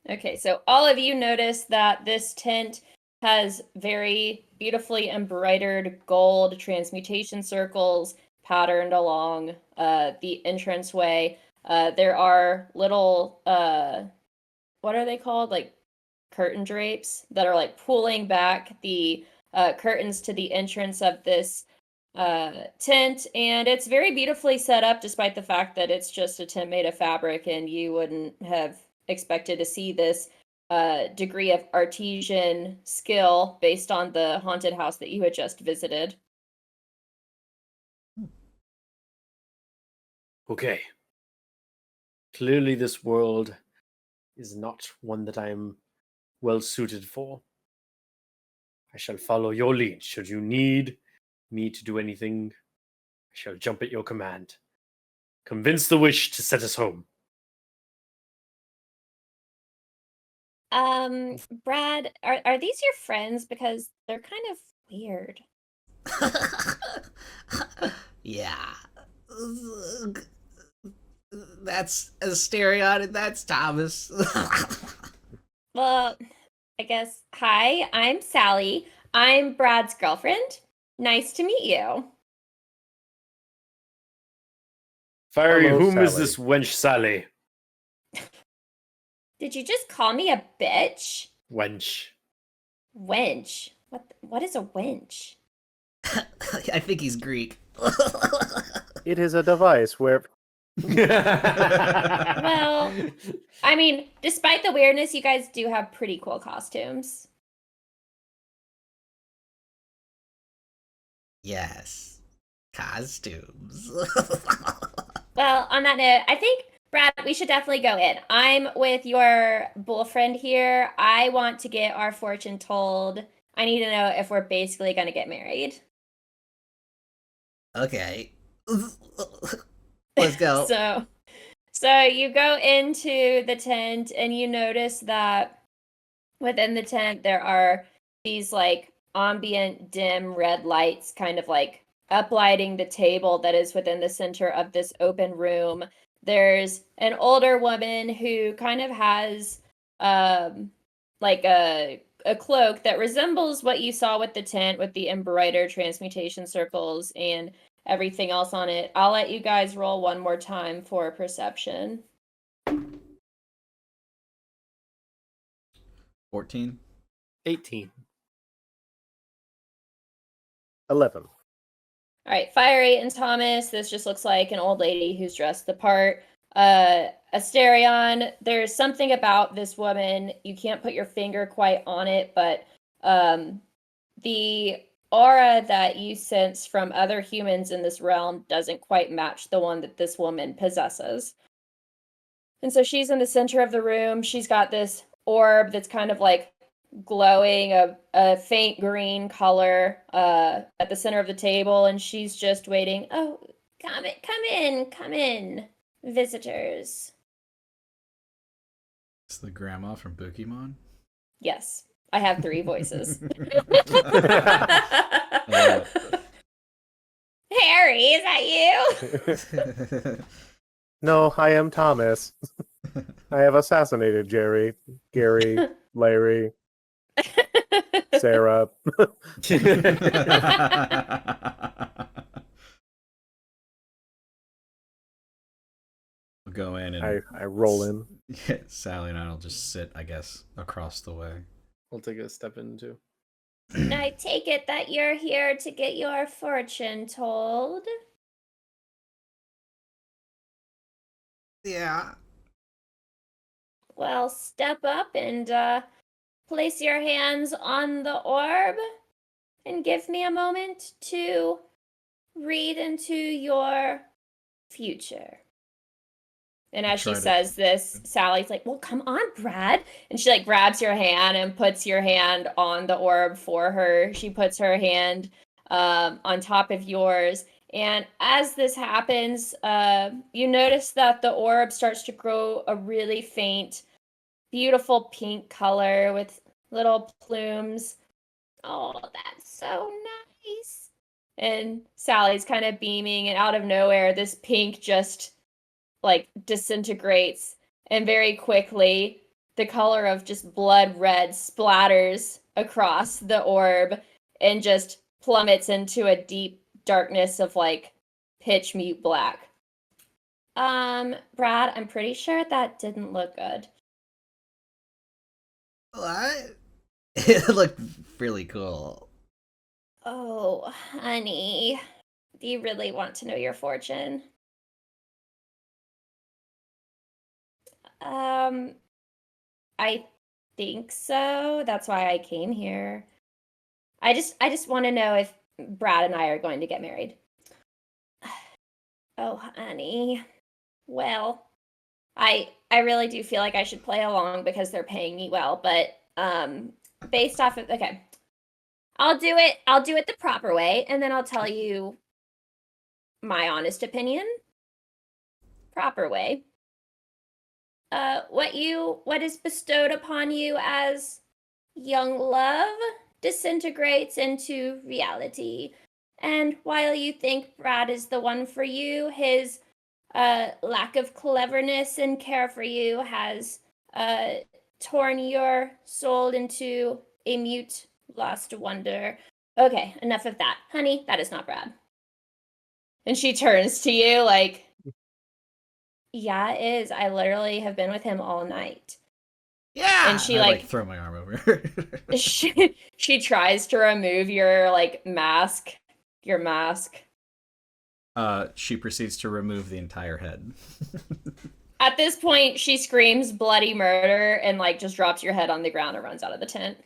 Okay, so all of you notice that this tent has very beautifully embroidered gold transmutation circles patterned along the entranceway. There are little, what are they called? Like curtain drapes that are like pulling back the curtains to the entrance of this tent, and it's very beautifully set up despite the fact that it's just a tent made of fabric and you wouldn't have expected to see this degree of artesian skill based on the haunted house that you had just visited. Okay. Clearly this world is not one that I am well suited for. I shall follow your lead. Should you need me to do anything, I shall jump at your command. Convince the witch to set us home. Brad, are these your friends? Because they're kind of weird. Yeah. That's Asterion and that's Thomas. Well, I guess, hi, I'm Sally. I'm Brad's girlfriend. Nice to meet you. Fiery, Hello, whom is Sally. this wench Sally? Did you just call me a bitch? Wench. Wench. What is a wench? I think he's Greek. It is a device where Well, I mean, despite the weirdness, you guys do have pretty cool costumes. Yes. Costumes. Well, on that note, I think Brad, we should definitely go in. I'm with your bull friend here. I want to get our fortune told. I need to know if we're basically going to get married. Okay. Let's go. So you go into the tent and you notice that within the tent there are these like ambient dim red lights kind of like uplighting the table that is within the center of this open room. There's an older woman who kind of has like a cloak that resembles what you saw with the tent with the embroidered transmutation circles and everything else on it. I'll let you guys roll one more time for perception. 14. 18. 11. All right, Fiery and Thomas, this just looks like an old lady who's dressed the part. Asterion, there's something about this woman, you can't put your finger quite on it, but the aura that you sense from other humans in this realm doesn't quite match the one that this woman possesses. And so she's in the center of the room. She's got this orb that's kind of like glowing a faint green color at the center of the table, and she's just waiting. Oh, come in, visitors. It's the grandma from Pokemon. Yes, I have 3 voices. Harry, is that you? No, I am Thomas. I have assassinated Jerry, Gary, Larry, Sarah. We'll go in and I roll in. Yeah, Sally and I'll just sit, I guess, across the way. We'll take a step in too. I take it that you're here to get your fortune told. Yeah. Well, step up and place your hands on the orb and give me a moment to read into your future. And as she says this, Sally's like, well, come on, Brad. And she like grabs your hand and puts your hand on the orb for her. She puts her hand on top of yours. And as this happens, you notice that the orb starts to grow a really faint, beautiful pink color with little plumes. Oh, that's so nice. And Sally's kind of beaming, and out of nowhere, this pink just like disintegrates, and very quickly the color of just blood red splatters across the orb and just plummets into a deep darkness of like pitch mute black. Brad, I'm pretty sure that didn't look good. What? It looked really cool. Oh, honey, do you really want to know your fortune? I think so. That's why I came here. I just want to know if Brad and I are going to get married. Oh, honey. Well, I really do feel like I should play along because they're paying me well, but based off of okay. I'll do it the proper way, and then I'll tell you my honest opinion. Proper way. What is bestowed upon you as young love disintegrates into reality. And while you think Brad is the one for you, his lack of cleverness and care for you has torn your soul into a mute lost wonder. Okay, enough of that. Honey, that is not Brad. And she turns to you like, yeah, it is. I literally have been with him all night. Yeah. And she I, like throw my arm over her. she tries to remove your like mask. Your mask. She proceeds to remove the entire head. At this point, she screams bloody murder and like just drops your head on the ground and runs out of the tent.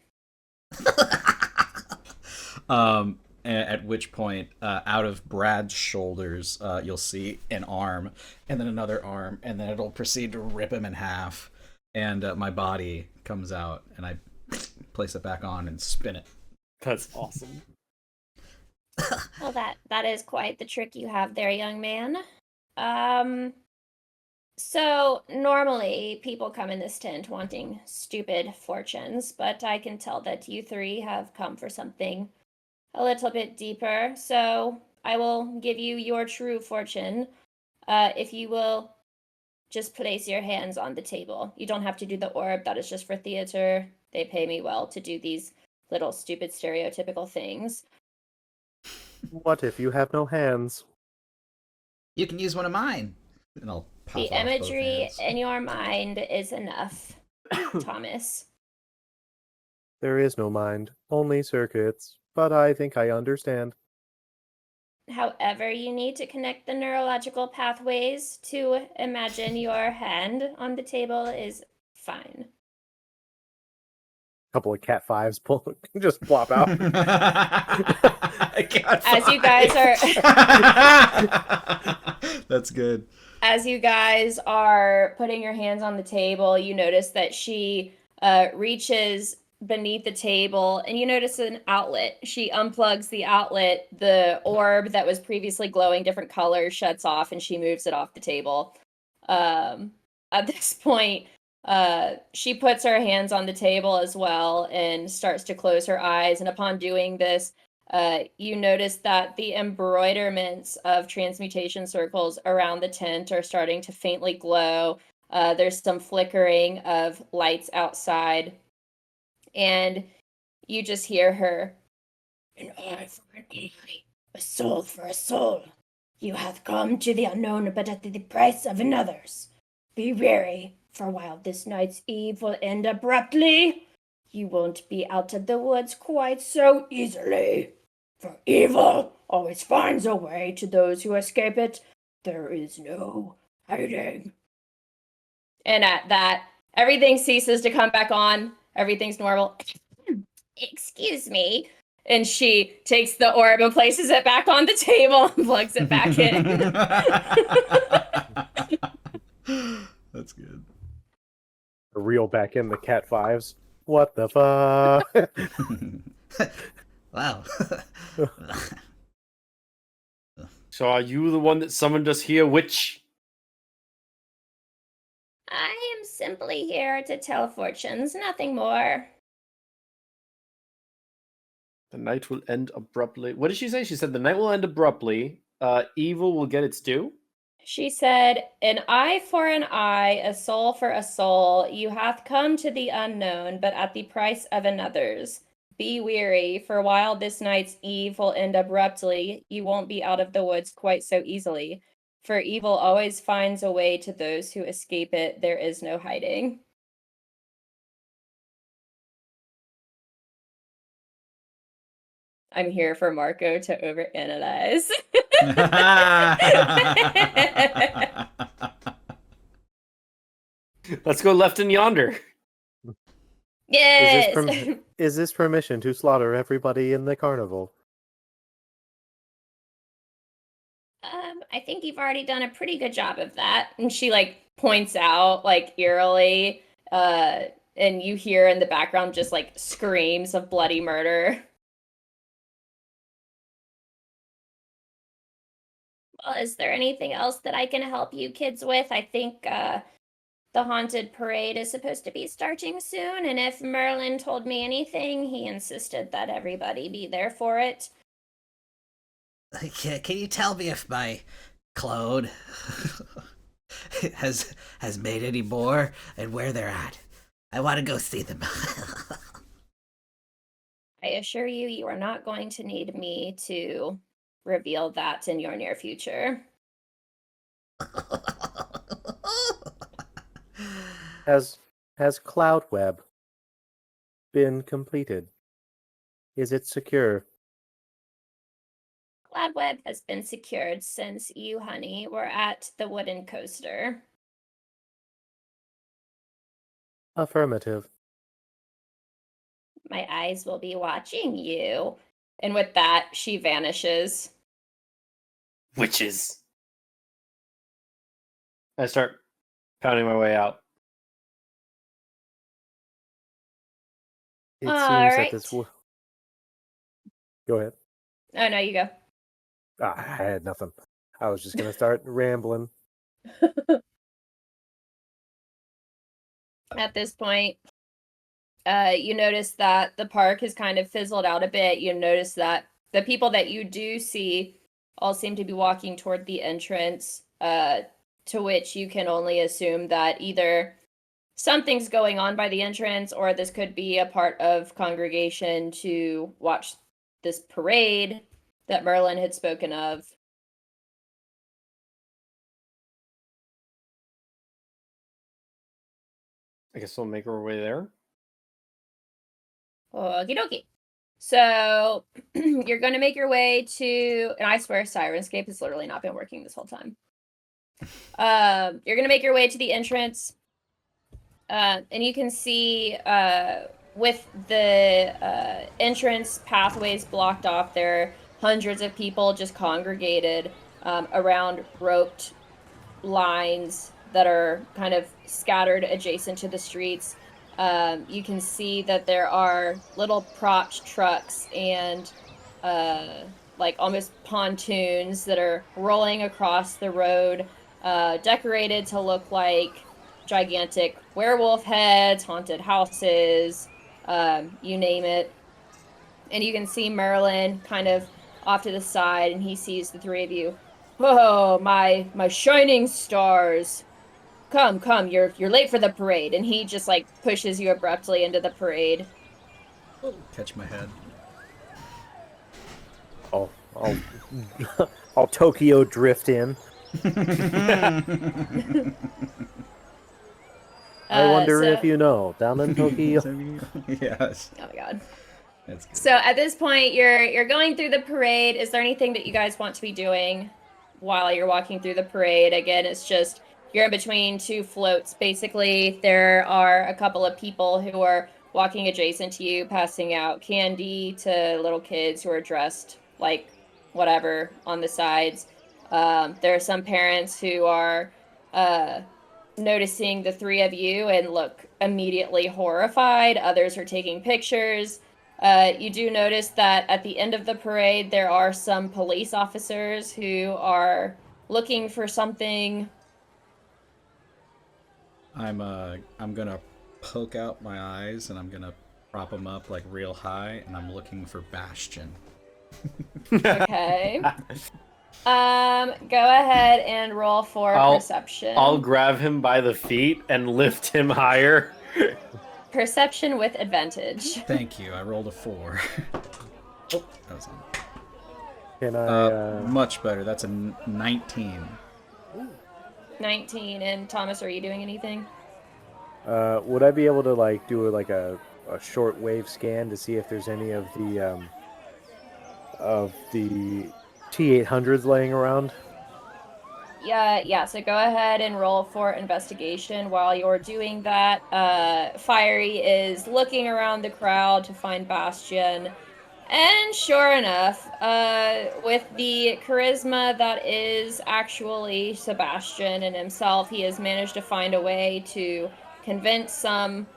At which point, out of Brad's shoulders, you'll see an arm, and then another arm, and then it'll proceed to rip him in half. And my body comes out, and I place it back on and spin it. That's awesome. Well, that is quite the trick you have there, young man. So normally people come in this tent wanting stupid fortunes, but I can tell that you three have come for something a little bit deeper. So I will give you your true fortune. If you will just place your hands on the table. You don't have to do the orb. That is just for theater. They pay me well to do these little stupid stereotypical things. What if you have no hands? You can use one of mine. And I'll pop The off both imagery hands. in your mind is enough, Thomas. There is no mind, only circuits, but I think I understand. However, you need to connect the neurological pathways to imagine your hand on the table is fine. Couple of cat fives just plop out. As you guys are That's good. as you guys are putting your hands on the table, you notice that she reaches beneath the table and you notice an outlet. She unplugs the outlet. The orb that was previously glowing different colors shuts off and she moves it off the table. At this point, she puts her hands on the table as well and starts to close her eyes. And upon doing this, you notice that the embroiderments of transmutation circles around the tent are starting to faintly glow. There's some flickering of lights outside. And you just hear her, "An eye for an eye, a soul for a soul. You hath come to the unknown, but at the price of another's. Be wary, for while this night's eve will end abruptly, you won't be out of the woods quite so easily. For evil always finds a way to those who escape it. There is no hiding." And at that, everything ceases to come back on. Everything's normal. Excuse me. And she takes the orb and places it back on the table and plugs it back in. That's good. Reel back in the cat fives. What the fuck? Wow. So are you the one that summoned us here, witch? I am simply here to tell fortunes, nothing more. The night will end abruptly. What did she say? She said the night will end abruptly. Evil will get its due. She said, "An eye for an eye, a soul for a soul. You hath come to the unknown, but at the price of another's. Be weary, for while this night's eve will end abruptly, you won't be out of the woods quite so easily. For evil always finds a way to those who escape it. There is no hiding." I'm here for Marco to overanalyze. Let's go left and yonder. Yes. Is this permission to slaughter everybody in the carnival? I think you've already done a pretty good job of that. And she points out eerily, and you hear in the background just screams of bloody murder. Well, is there anything else that I can help you kids with? I think the haunted parade is supposed to be starting soon, and if Merlin told me anything, he insisted that everybody be there for it. Can you tell me if my clone has made any more and where they're at? I want to go see them. I assure you, you are not going to need me to reveal that in your near future. Has Cloudweb been completed? Is it secure? Cloudweb has been secured since you, honey, were at the wooden coaster. Affirmative. My eyes will be watching you. And with that, she vanishes. Witches. I start pounding my way out. It All seems right. that this. Go ahead. Oh, no, you go. I had nothing. I was just gonna start rambling. At this point, you notice that the park has kind of fizzled out a bit. You notice that the people that you do see all seem to be walking toward the entrance, to which you can only assume that either something's going on by the entrance or this could be a part of congregation to watch this parade that Merlin had spoken of. I guess we'll make our way there. Okie dokie. So you're going to make your way to, and I swear Sirenscape has literally not been working this whole time. You're going to make your way to the entrance, and you can see with the entrance pathways blocked off, there are hundreds of people just congregated around roped lines that are kind of scattered adjacent to the streets. You can see that there are little propped trucks and like almost pontoons that are rolling across the road, decorated to look like gigantic werewolf heads, haunted houses, you name it. And you can see Merlin kind of off to the side, and he sees the three of you. Oh, my shining stars. Come, you're late for the parade. And he just like pushes you abruptly into the parade. Catch my head. I'll Tokyo drift in. I wonder if you know, down in Tokyo. Yes. Oh my god. That's good. So at this point, you're going through the parade. Is there anything that you guys want to be doing while you're walking through the parade? Again, it's just you're in between two floats. Basically, there are a couple of people who are walking adjacent to you, passing out candy to little kids who are dressed like whatever on the sides. There are some parents who are noticing the three of you and look immediately horrified. Others are taking pictures. You do notice that at the end of the parade, there are some police officers who are looking for something. I'm gonna poke out my eyes and I'm gonna prop them up like real high, and I'm looking for Bastion. Okay. Go ahead and roll for perception. I'll grab him by the feet and lift him higher. Perception with advantage. Thank you. I rolled a 4. Oh, that was on. Can I? Much better. That's a 19. 19. And Thomas, are you doing anything? Would I be able to like do like a short wave scan to see if there's any of the T-800s laying around? Yeah, so go ahead and roll for investigation. While you're doing that, Fiery is looking around the crowd to find Bastion. And sure enough, with the charisma that is actually Sebastian and himself, he has managed to find a way to convince some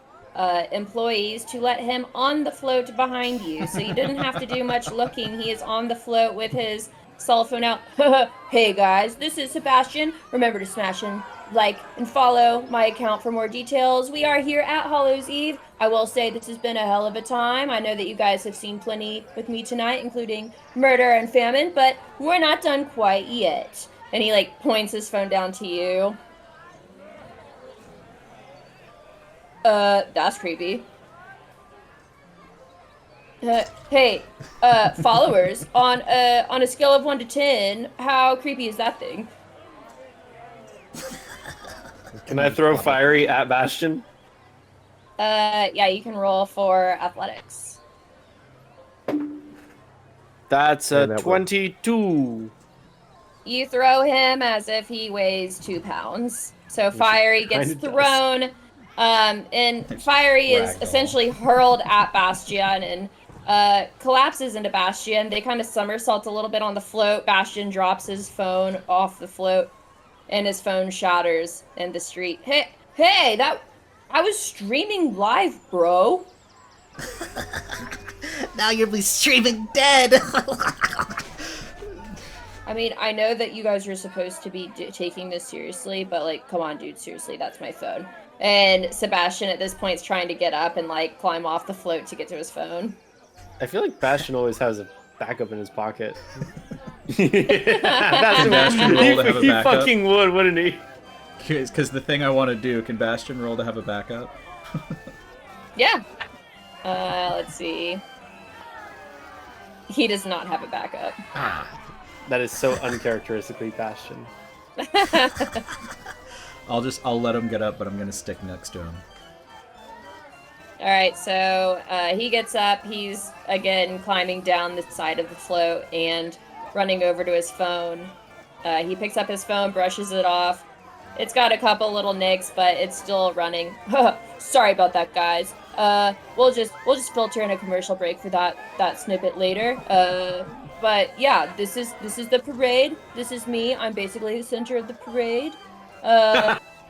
employees to let him on the float behind you. So you didn't have to do much looking. He is on the float with his cell phone out. Hey guys, this is Sebastian. Remember to smash and like and follow my account for more details. We are here at Hallows Eve. I will say this has been a hell of a time. I know that you guys have seen plenty with me tonight, including murder and famine, but we're not done quite yet. And he like points his phone down to you. That's creepy. Hey, followers, on a scale of 1 to 10, how creepy is that thing? Can I throw Fiery at Bastion? Yeah, you can roll for athletics. That's a that 22. You throw him as if he weighs 2 pounds. So Fiery gets kinda does. thrown, and Fiery is Ragdoll. essentially hurled at Bastion, and collapses into Bastion. They kind of somersault a little bit on the float. Bastion drops his phone off the float, and his phone shatters in the street. Hey, I was streaming live, bro. Now you'll be streaming dead. I mean, I know that you guys are supposed to be taking this seriously, but like, come on, dude, seriously, that's my phone. And Sebastian at this point is trying to get up and like climb off the float to get to his phone. I feel like Bastion always has a backup in his pocket. Bastion roll to have a He backup? fucking would, wouldn't he? Because the thing I want to do, can Bastion roll to have a backup? Yeah. Let's see. He does not have a backup. That is so uncharacteristically Bastion. I'll let him get up, but I'm gonna stick next to him. All right, so he gets up. He's again climbing down the side of the float and running over to his phone. He picks up his phone, brushes it off. It's got a couple little nicks, but it's still running. Sorry about that, guys. We'll just filter in a commercial break for that snippet later. But yeah, this is the parade. This is me. I'm basically the center of the parade.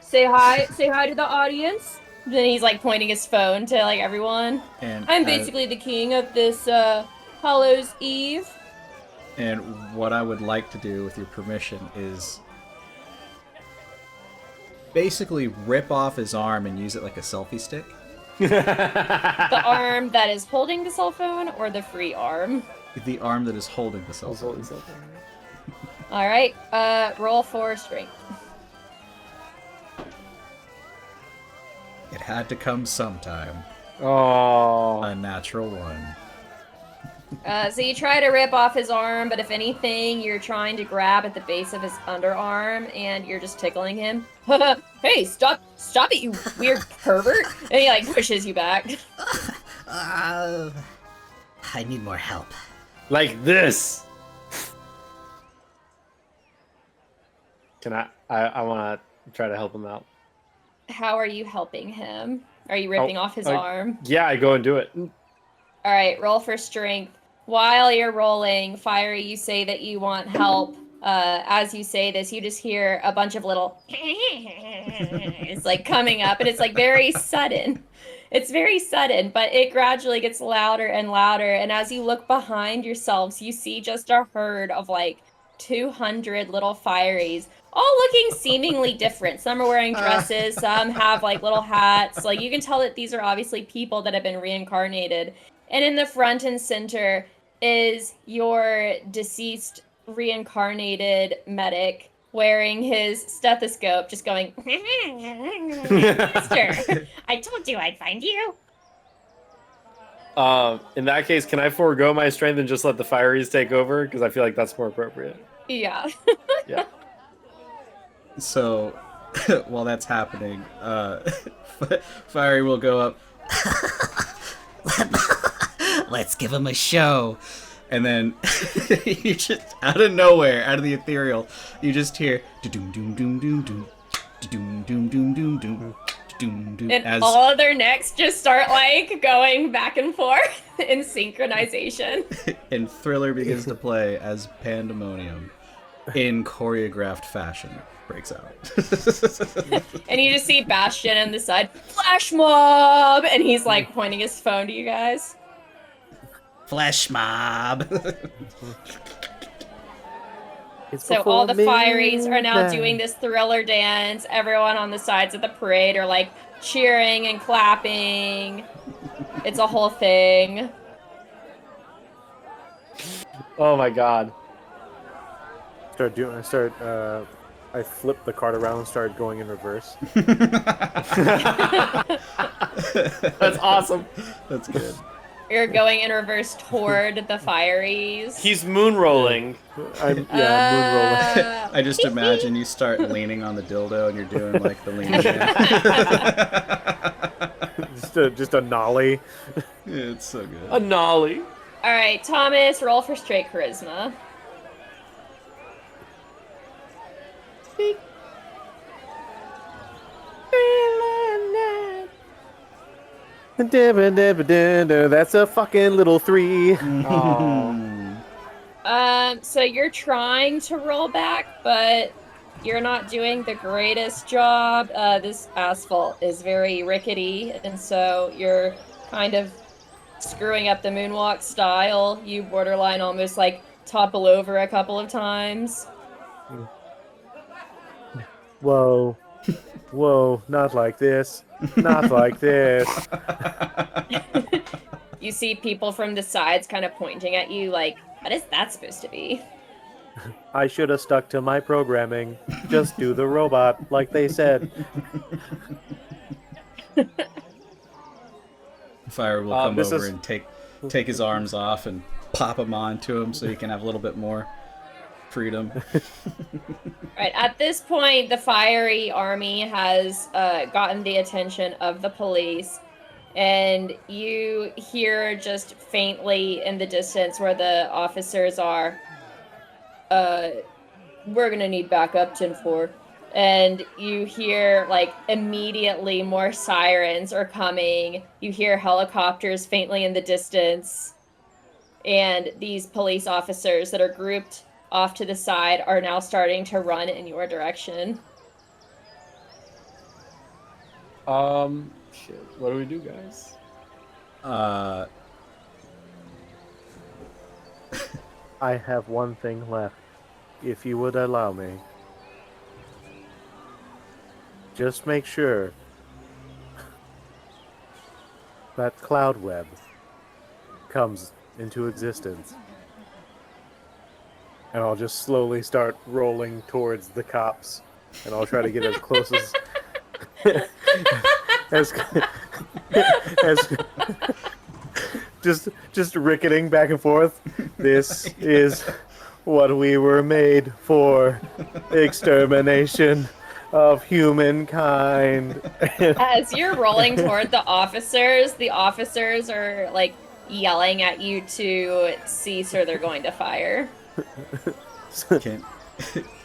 Say hi to the audience. Then he's like pointing his phone to like everyone. And I'm basically the king of this Hallows Eve. And what I would like to do, with your permission, is basically rip off his arm and use it like a selfie stick. The arm that is holding the cell phone, or the free arm? The arm that is holding the cell phone. All right. Roll for strength. It had to come sometime. Oh. A natural one. So you try to rip off his arm, but if anything, you're trying to grab at the base of his underarm, and you're just tickling him. Hey, stop it, you weird pervert! And he like pushes you back. I need more help. Like this. Can I want to try to help him out. How are you helping him? Are you ripping off his arm? Yeah, I go and do it. All right, roll for strength. While you're rolling, Fiery, you say that you want help. As you say this, you just hear a bunch of little it's like coming up, and it's like very sudden. It's very sudden, but it gradually gets louder and louder. And as you look behind yourselves, you see just a herd of like 200 little Firies, all looking seemingly different. Some are wearing dresses, some have like little hats. Like you can tell that these are obviously people that have been reincarnated. And in the front and center is your deceased reincarnated medic wearing his stethoscope, just going, Mister, I told you I'd find you. In that case, can I forego my strength and just let the Firies take over? Because I feel like that's more appropriate. Yeah. Yeah. So, while that's happening, Fiery will go up. Let's give him a show. And then you just, out of nowhere, out of the ethereal, you just hear doom doom doom doom doom doom doom doom doom doom doom doom, And as all of their necks just start like going back and forth in synchronization. and Thriller begins to play as Pandemonium in choreographed fashion breaks out. And you just see Bastion on the side, flash mob, and he's like pointing his phone to you guys. Flesh mob. So all the Firies are now doing this Thriller dance. Everyone on the sides of the parade are like cheering and clapping. It's a whole thing. Oh my god. I flipped the card around and started going in reverse. That's awesome. That's good. You're going in reverse toward the Firies. He's moon rolling. I'm moon rolling. I just imagine you start leaning on the dildo and you're doing like the lean man. just a nollie. Yeah, it's so good. A nollie. All right, Thomas, roll for straight charisma. That's a fucking little 3. So you're trying to roll back, but you're not doing the greatest job. This asphalt is very rickety, and so you're kind of screwing up the moonwalk style. You borderline almost like topple over a couple of times. Whoa. Whoa, not like this. Not like this. You see people from the sides kind of pointing at you like, what is that supposed to be? I should have stuck to my programming. Just do the robot, like they said. Fire will come this over is- and take his arms off and pop him onto him so he can have a little bit more freedom. Right, at this point, the fiery army has gotten the attention of the police, and you hear just faintly in the distance where the officers are, we're gonna need backup, 10-4. And you hear, like, immediately more sirens are coming. You hear helicopters faintly in the distance. And these police officers that are grouped off to the side are now starting to run in your direction. Shit. What do we do, guys? I have one thing left, if you would allow me. Just make sure that cloud web comes into existence. And I'll just slowly start rolling towards the cops. And I'll try to get as close as... as just ricketing back and forth. This is what we were made for. Extermination of humankind. As you're rolling toward the officers are like yelling at you to cease or they're going to fire.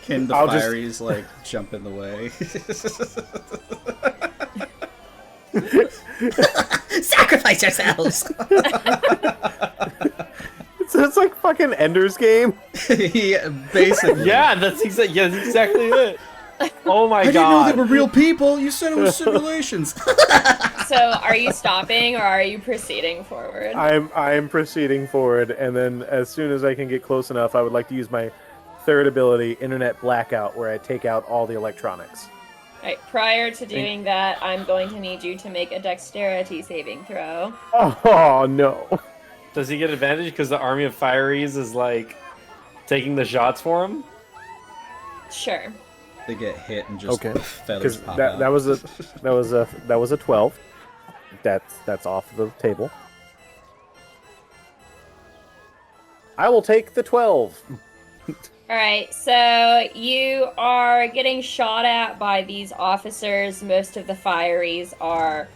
Can the I'll just- fireys like jump in the way? Sacrifice yourselves! It's like fucking Ender's Game. Yeah, basically. Yeah, that's exactly it. Oh my I didn't know god. they were real people. You said it was simulations. So are you stopping or are you proceeding forward? I'm proceeding forward, and then as soon as I can get close enough, I would like to use my third ability, Internet Blackout, where I take out all the electronics. Right, prior to doing that, I'm going to need you to make a dexterity saving throw. Oh no! Does he get advantage because the army of fireys is like taking the shots for him? Sure. They get hit and just Okay, feathers because pop that out. was a 12. That's off the table. I will take the 12. Alright, so you are getting shot at by these officers. Most of the fireys are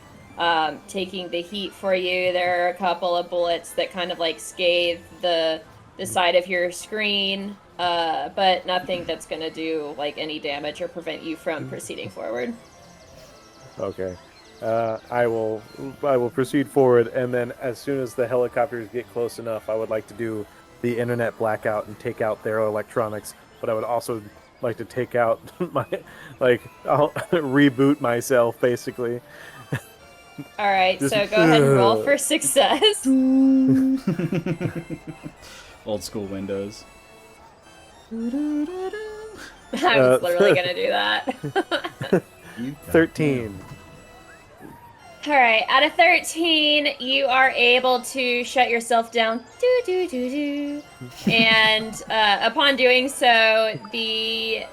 taking the heat for you. There are a couple of bullets that kind of like scathe the side of your screen, but nothing that's going to do like any damage or prevent you from proceeding forward. Okay. I will proceed forward, and then as soon as the helicopters get close enough, I would like to do the internet blackout and take out their electronics. But I would also like to take out I'll reboot myself basically. Alright, Just- so go ahead and roll for success. Old school Windows. I was literally going to do that. 13. Alright, out of 13, you are able to shut yourself down. And upon doing so, the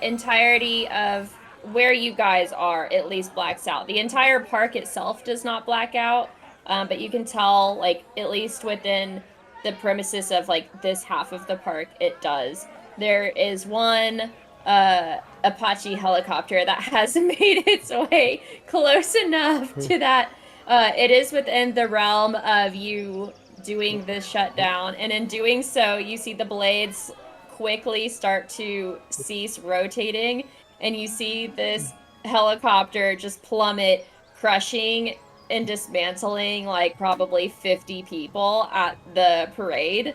entirety of where you guys are at least blacks out. The entire park itself does not black out, but you can tell, like, at least within the premises of, like, this half of the park, it does. There is one Apache helicopter that has made its way close enough to that it is within the realm of you doing this shutdown, and in doing so you see the blades quickly start to cease rotating, and you see this helicopter just plummet, crushing and dismantling like probably 50 people at the parade.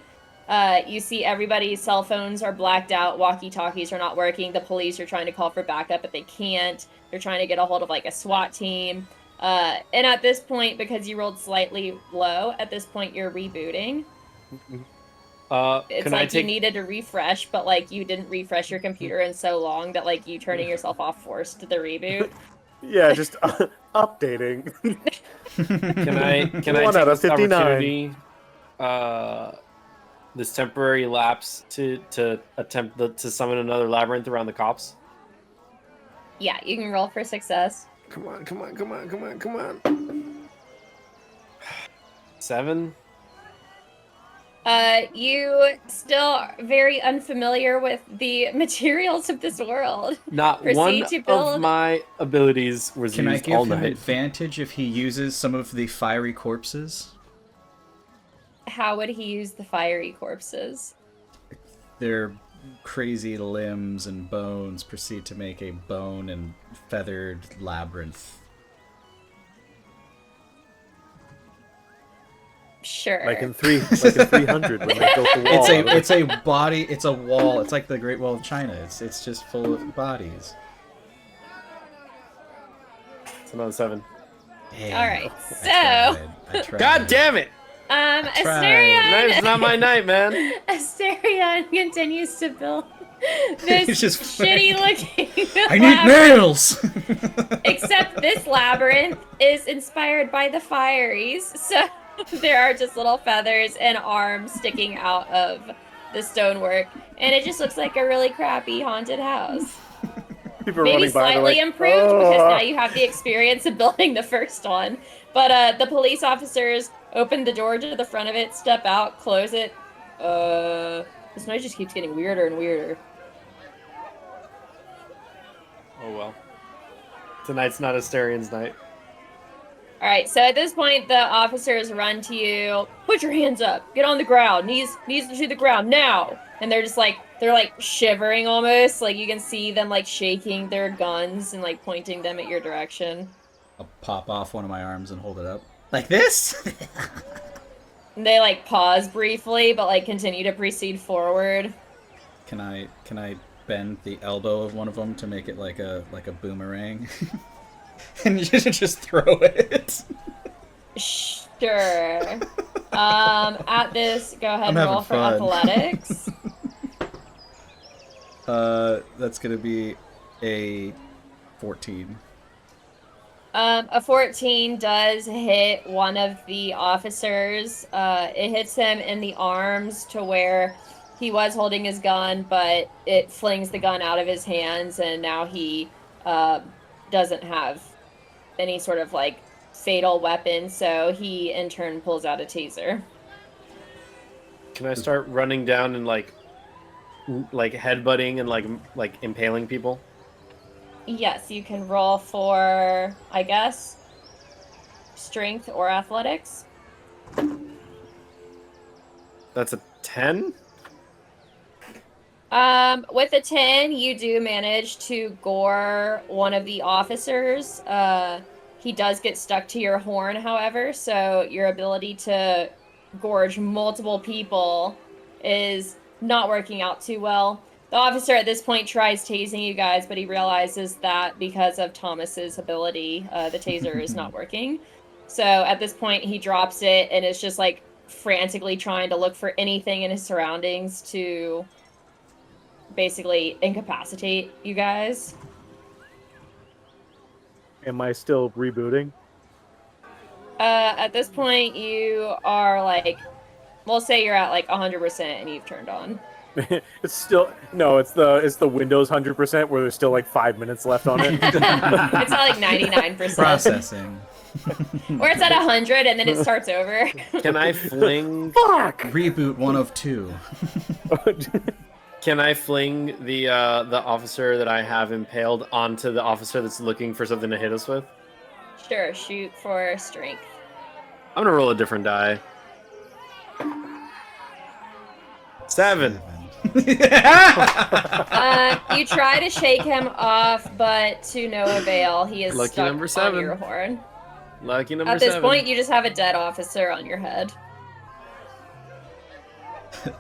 You see everybody's cell phones are blacked out, walkie-talkies are not working, the police are trying to call for backup, but they can't. They're trying to get a hold of like a SWAT team. And at this point, because you rolled slightly low, at this point you're rebooting. It's Can like I take... you needed to refresh, but like you didn't refresh your computer in so long that like you turning yourself off forced the reboot. Yeah, just updating. Can I take One out of this 59. opportunity, this temporary lapse to attempt to summon another labyrinth around the cops? Yeah, you can roll for success. Come on. 7? You still are very unfamiliar with the materials of this world. Not Proceed one to build. of my abilities was Can I used all give him night. advantage if he uses some of the fiery corpses? How would he use the fiery corpses? Their crazy limbs and bones proceed to make a bone and feathered labyrinth. Sure. Like in 300 when they built the wall. It's a body. It's a wall. It's like the Great Wall of China. It's just full of bodies. It's another 7. Hey, All right, I tried. God damn it! Asterion. Tonight's not my night, man. Asterion continues to build this He's just shitty looking. I need nails. Except this labyrinth is inspired by the Fireys, so there are just little feathers and arms sticking out of the stonework, and it just looks like a really crappy haunted house. People are Maybe running by, they're slightly like, improved because "Oh." now you have the experience of building the first one. But the police officers open the door to the front of it, step out, close it. This night just keeps getting weirder and weirder. Oh well. Tonight's not Asterian's night. All right, so at this point, the officers run to you. Put your hands up. Get on the ground. Knees to the ground now. And they're just like, they're like shivering almost. Like you can see them like shaking their guns and like pointing them at your direction. I'll pop off one of my arms and hold it up like this. And they like pause briefly, but like continue to proceed forward. Can I bend the elbow of one of them to make it like a boomerang? And you just throw it. Sure. At this, go ahead and I'm roll for having fun. athletics. That's gonna be a 14. A 14 does hit one of the officers. It hits him in the arms to where he was holding his gun, but it flings the gun out of his hands, and now he doesn't have any sort of like fatal weapon, so he in turn pulls out a taser. Can I start running down and like headbutting and like impaling people? Yes, you can roll for, I guess, strength or athletics. That's a 10? With a 10, you do manage to gore one of the officers. He does get stuck to your horn, however, so your ability to gorge multiple people is not working out too well. The officer at this point tries tasing you guys, but he realizes that because of Thomas's ability, the taser is not working. So at this point, he drops it and is just like frantically trying to look for anything in his surroundings to basically incapacitate you guys. Am I still rebooting? At this point, you are like, we'll say you're at like 100% and you've turned on. It's still no. It's the Windows 100% where there's still like 5 minutes left on it. It's not like 99%. Processing. Or it's at 100 and then it starts over. Can I fling? Fuck! Reboot 1 of 2. Can I fling the officer that I have impaled onto the officer that's looking for something to hit us with? Sure, shoot for strength. I'm gonna roll a different die. 7. You try to shake him off, but to no avail. He is Lucky stuck number on 7. your horn. Lucky number At this 7. point, you just have a dead officer on your head.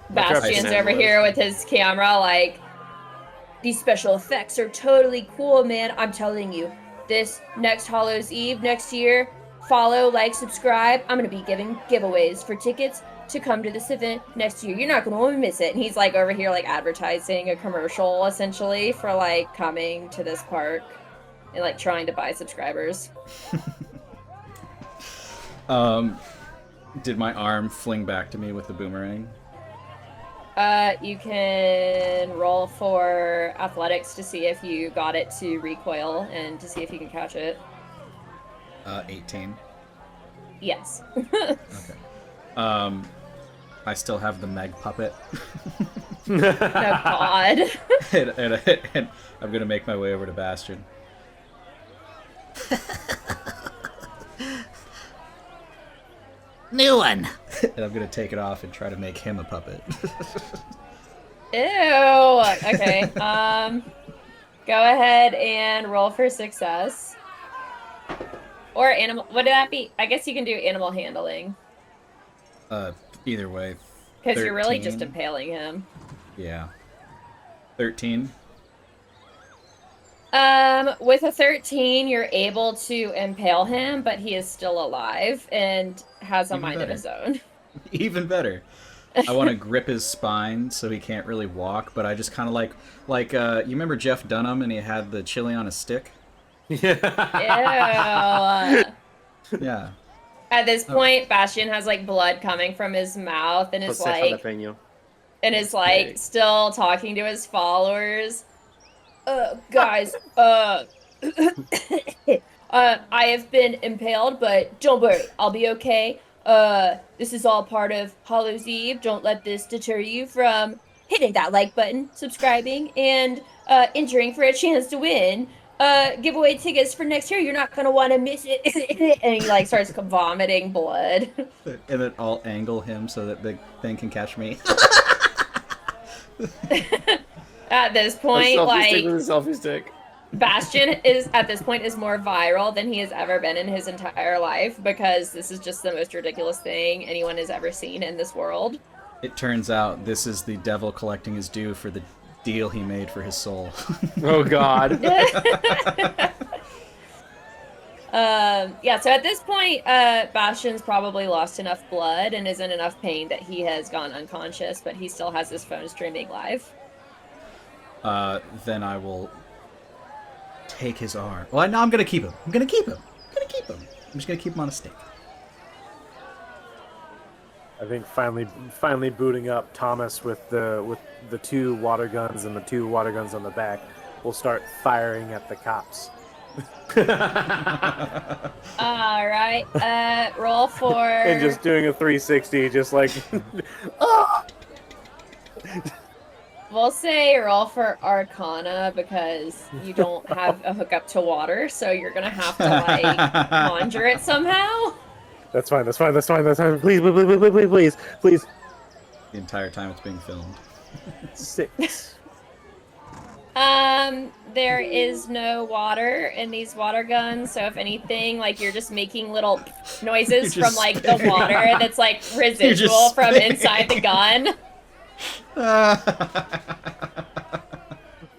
Bastion's Nice. over here with his camera, like, these special effects are totally cool, man. I'm telling you, this next Hallows Eve next year, follow, like, subscribe. I'm gonna be giving giveaways for tickets to come to this event next year. You're not gonna want to miss it. And he's like over here, like, advertising a commercial essentially for like coming to this park and like trying to buy subscribers. Did my arm fling back to me with the boomerang? You can roll for athletics to see if you got it to recoil and to see if you can catch it. 18. Yes. Okay. I still have the Meg puppet. Oh God. and I'm gonna make my way over to Bastion. New one. And I'm gonna take it off and try to make him a puppet. Ew. Okay. Go ahead and roll for success. Or animal. What did that be? I guess you can do animal handling. Either way. Because you're really 13. just impaling him. Yeah. 13. With a 13, you're able to impale him, but he is still alive and has a Even mind of better. his own. Even better. I want to grip his spine so he can't really walk, but I just kind of like you remember Jeff Dunham and he had the chili on a stick? Ew. Yeah. At this point, Bastion has like blood coming from his mouth and is Jose like Jalapeno. like Okay. still talking to his followers. Guys, I have been impaled, but don't worry, I'll be okay. This is all part of Hallows Eve. Don't let this deter you from hitting that like button, subscribing, and entering for a chance to win. Giveaway tickets for next year. You're not gonna want to miss it. And he like starts vomiting blood. And then I'll angle him so that the thing can catch me. At this A point, selfie like stick with a selfie stick. Bastion is at this point is more viral than he has ever been in his entire life because this is just the most ridiculous thing anyone has ever seen in this world. It turns out this is the devil collecting his due for the deal he made for his soul. Oh God. Yeah, so at this point, Bastion's probably lost enough blood and is in enough pain that he has gone unconscious, but he still has his phone streaming live. Then I will take his arm. Well, no, I'm gonna keep him. I'm just gonna keep him on a stick. I think finally booting up Thomas with the 2 water guns and the 2 water guns on the back will start firing at the cops. All right, roll for. And just doing a 360, just like, oh! We'll say roll for Arcana because you don't have a hookup to water, so you're gonna have to like conjure it somehow. That's fine. Please. The entire time it's being filmed. 6. There is no water in these water guns, so if anything, like you're just making little noises You're from just like the spitting. water that's like residual from spitting. inside the gun.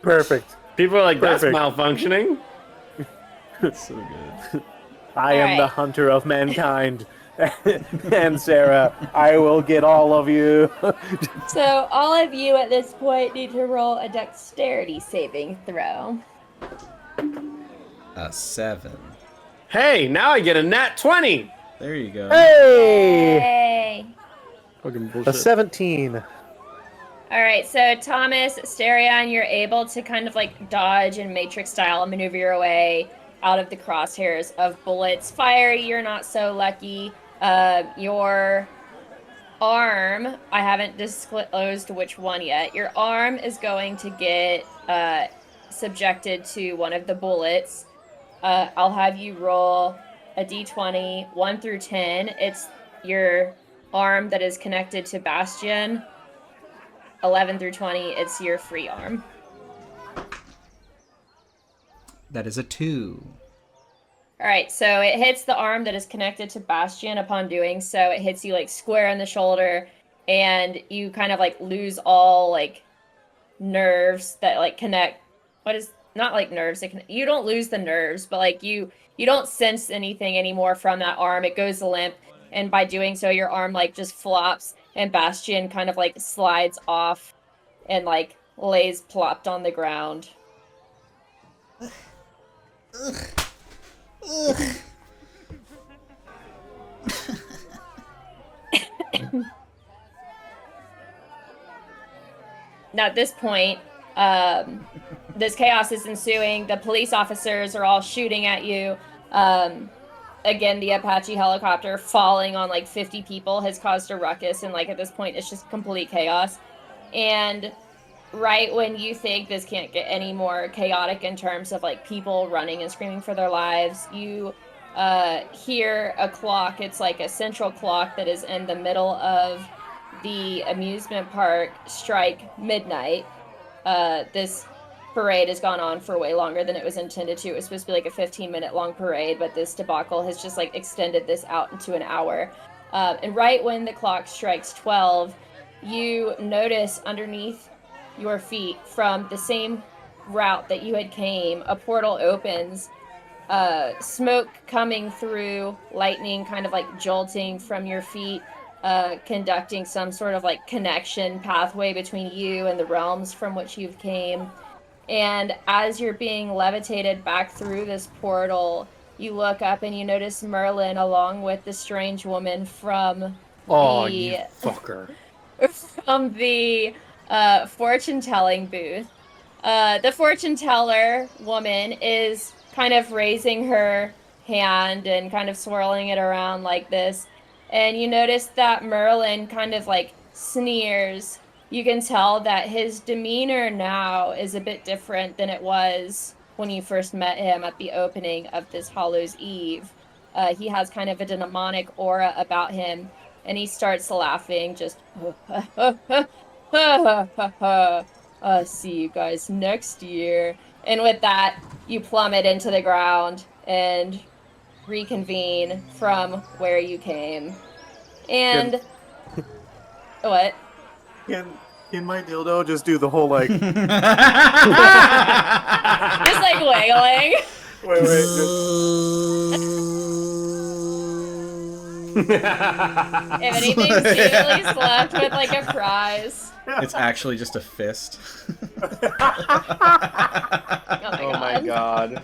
Perfect. People are like, that's Perfect. malfunctioning. So good. I am the Alright. hunter of mankind. And Sarah, I will get all of you. So all of you at this point need to roll a dexterity saving throw. 7. Hey, now I get a nat 20. There you go. Hey! Yay! Fucking A bullshit. 17. All right, so Thomas, Sterion, you're able to kind of like dodge and Matrix style maneuver your way out of the crosshairs of bullets. Fiery, you're not so lucky. Your arm, I haven't disclosed which one yet. Your arm is going to get subjected to one of the bullets. I'll have you roll a d20, 1 through 10. It's your arm that is connected to Bastion. 11 through 20, it's your free arm. That is a 2. All right, so it hits the arm that is connected to Bastion. Upon doing so, it hits you like square in the shoulder, and you kind of like lose all like nerves that like connect. What is not like nerves? You don't lose the nerves, but like you don't sense anything anymore from that arm. It goes limp, and by doing so, your arm like just flops, and Bastion kind of like slides off, and like lays plopped on the ground. Now, at this point, this chaos is ensuing. The police officers are all shooting at you. Again, the Apache helicopter falling on like 50 people has caused a ruckus, and like at this point, it's just complete chaos. And right when you think this can't get any more chaotic in terms of like people running and screaming for their lives, you hear a clock. It's like a central clock that is in the middle of the amusement park strike midnight. This parade has gone on for way longer than it was intended to. It was supposed to be like a 15-minute long parade, but this debacle has just like extended this out into an hour. And right when the clock strikes 12, you notice underneath your feet from the same route that you had came, a portal opens, smoke coming through, lightning kind of like jolting from your feet, conducting some sort of like connection pathway between you and the realms from which you've came. And as you're being levitated back through this portal, you look up and you notice Merlin along with the strange woman from Oh, the you fucker. from the fortune telling booth. The fortune teller woman is kind of raising her hand and kind of swirling it around like this. And you notice that Merlin kind of like sneers. You can tell that his demeanor now is a bit different than it was when you first met him at the opening of this Hallows Eve. He has kind of a demonic aura about him, and he starts laughing, just see you guys next year. And with that, you plummet into the ground and reconvene from where you came. And what? Can my dildo just do the whole like? Just like wiggling. Wait. If anything, Julie's left with like a prize. It's actually just a fist. Oh my God.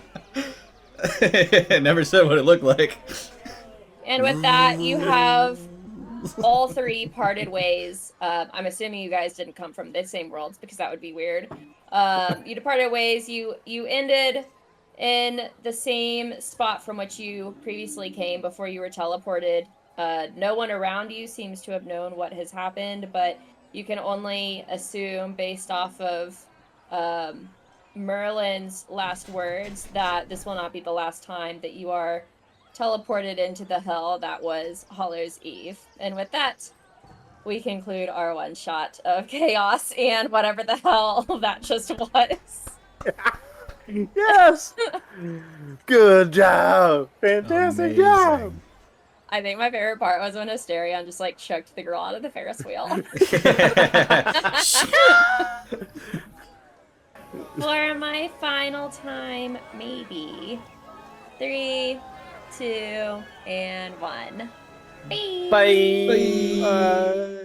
It never said what it looked like. And with that, you have all three parted ways. I'm assuming you guys didn't come from the same worlds because that would be weird. You departed ways. You ended in the same spot from which you previously came before you were teleported. No one around you seems to have known what has happened, but you can only assume based off of Merlin's last words that this will not be the last time that you are teleported into the hell that was Hallows Eve. And with that, we conclude our one shot of chaos and whatever the hell that just was. Yes. Good job. Fantastic job. I think my favorite part was when Asterion just like choked the girl out of the Ferris wheel. For my final time, maybe. 3, 2, and 1. Bye. Bye. Bye.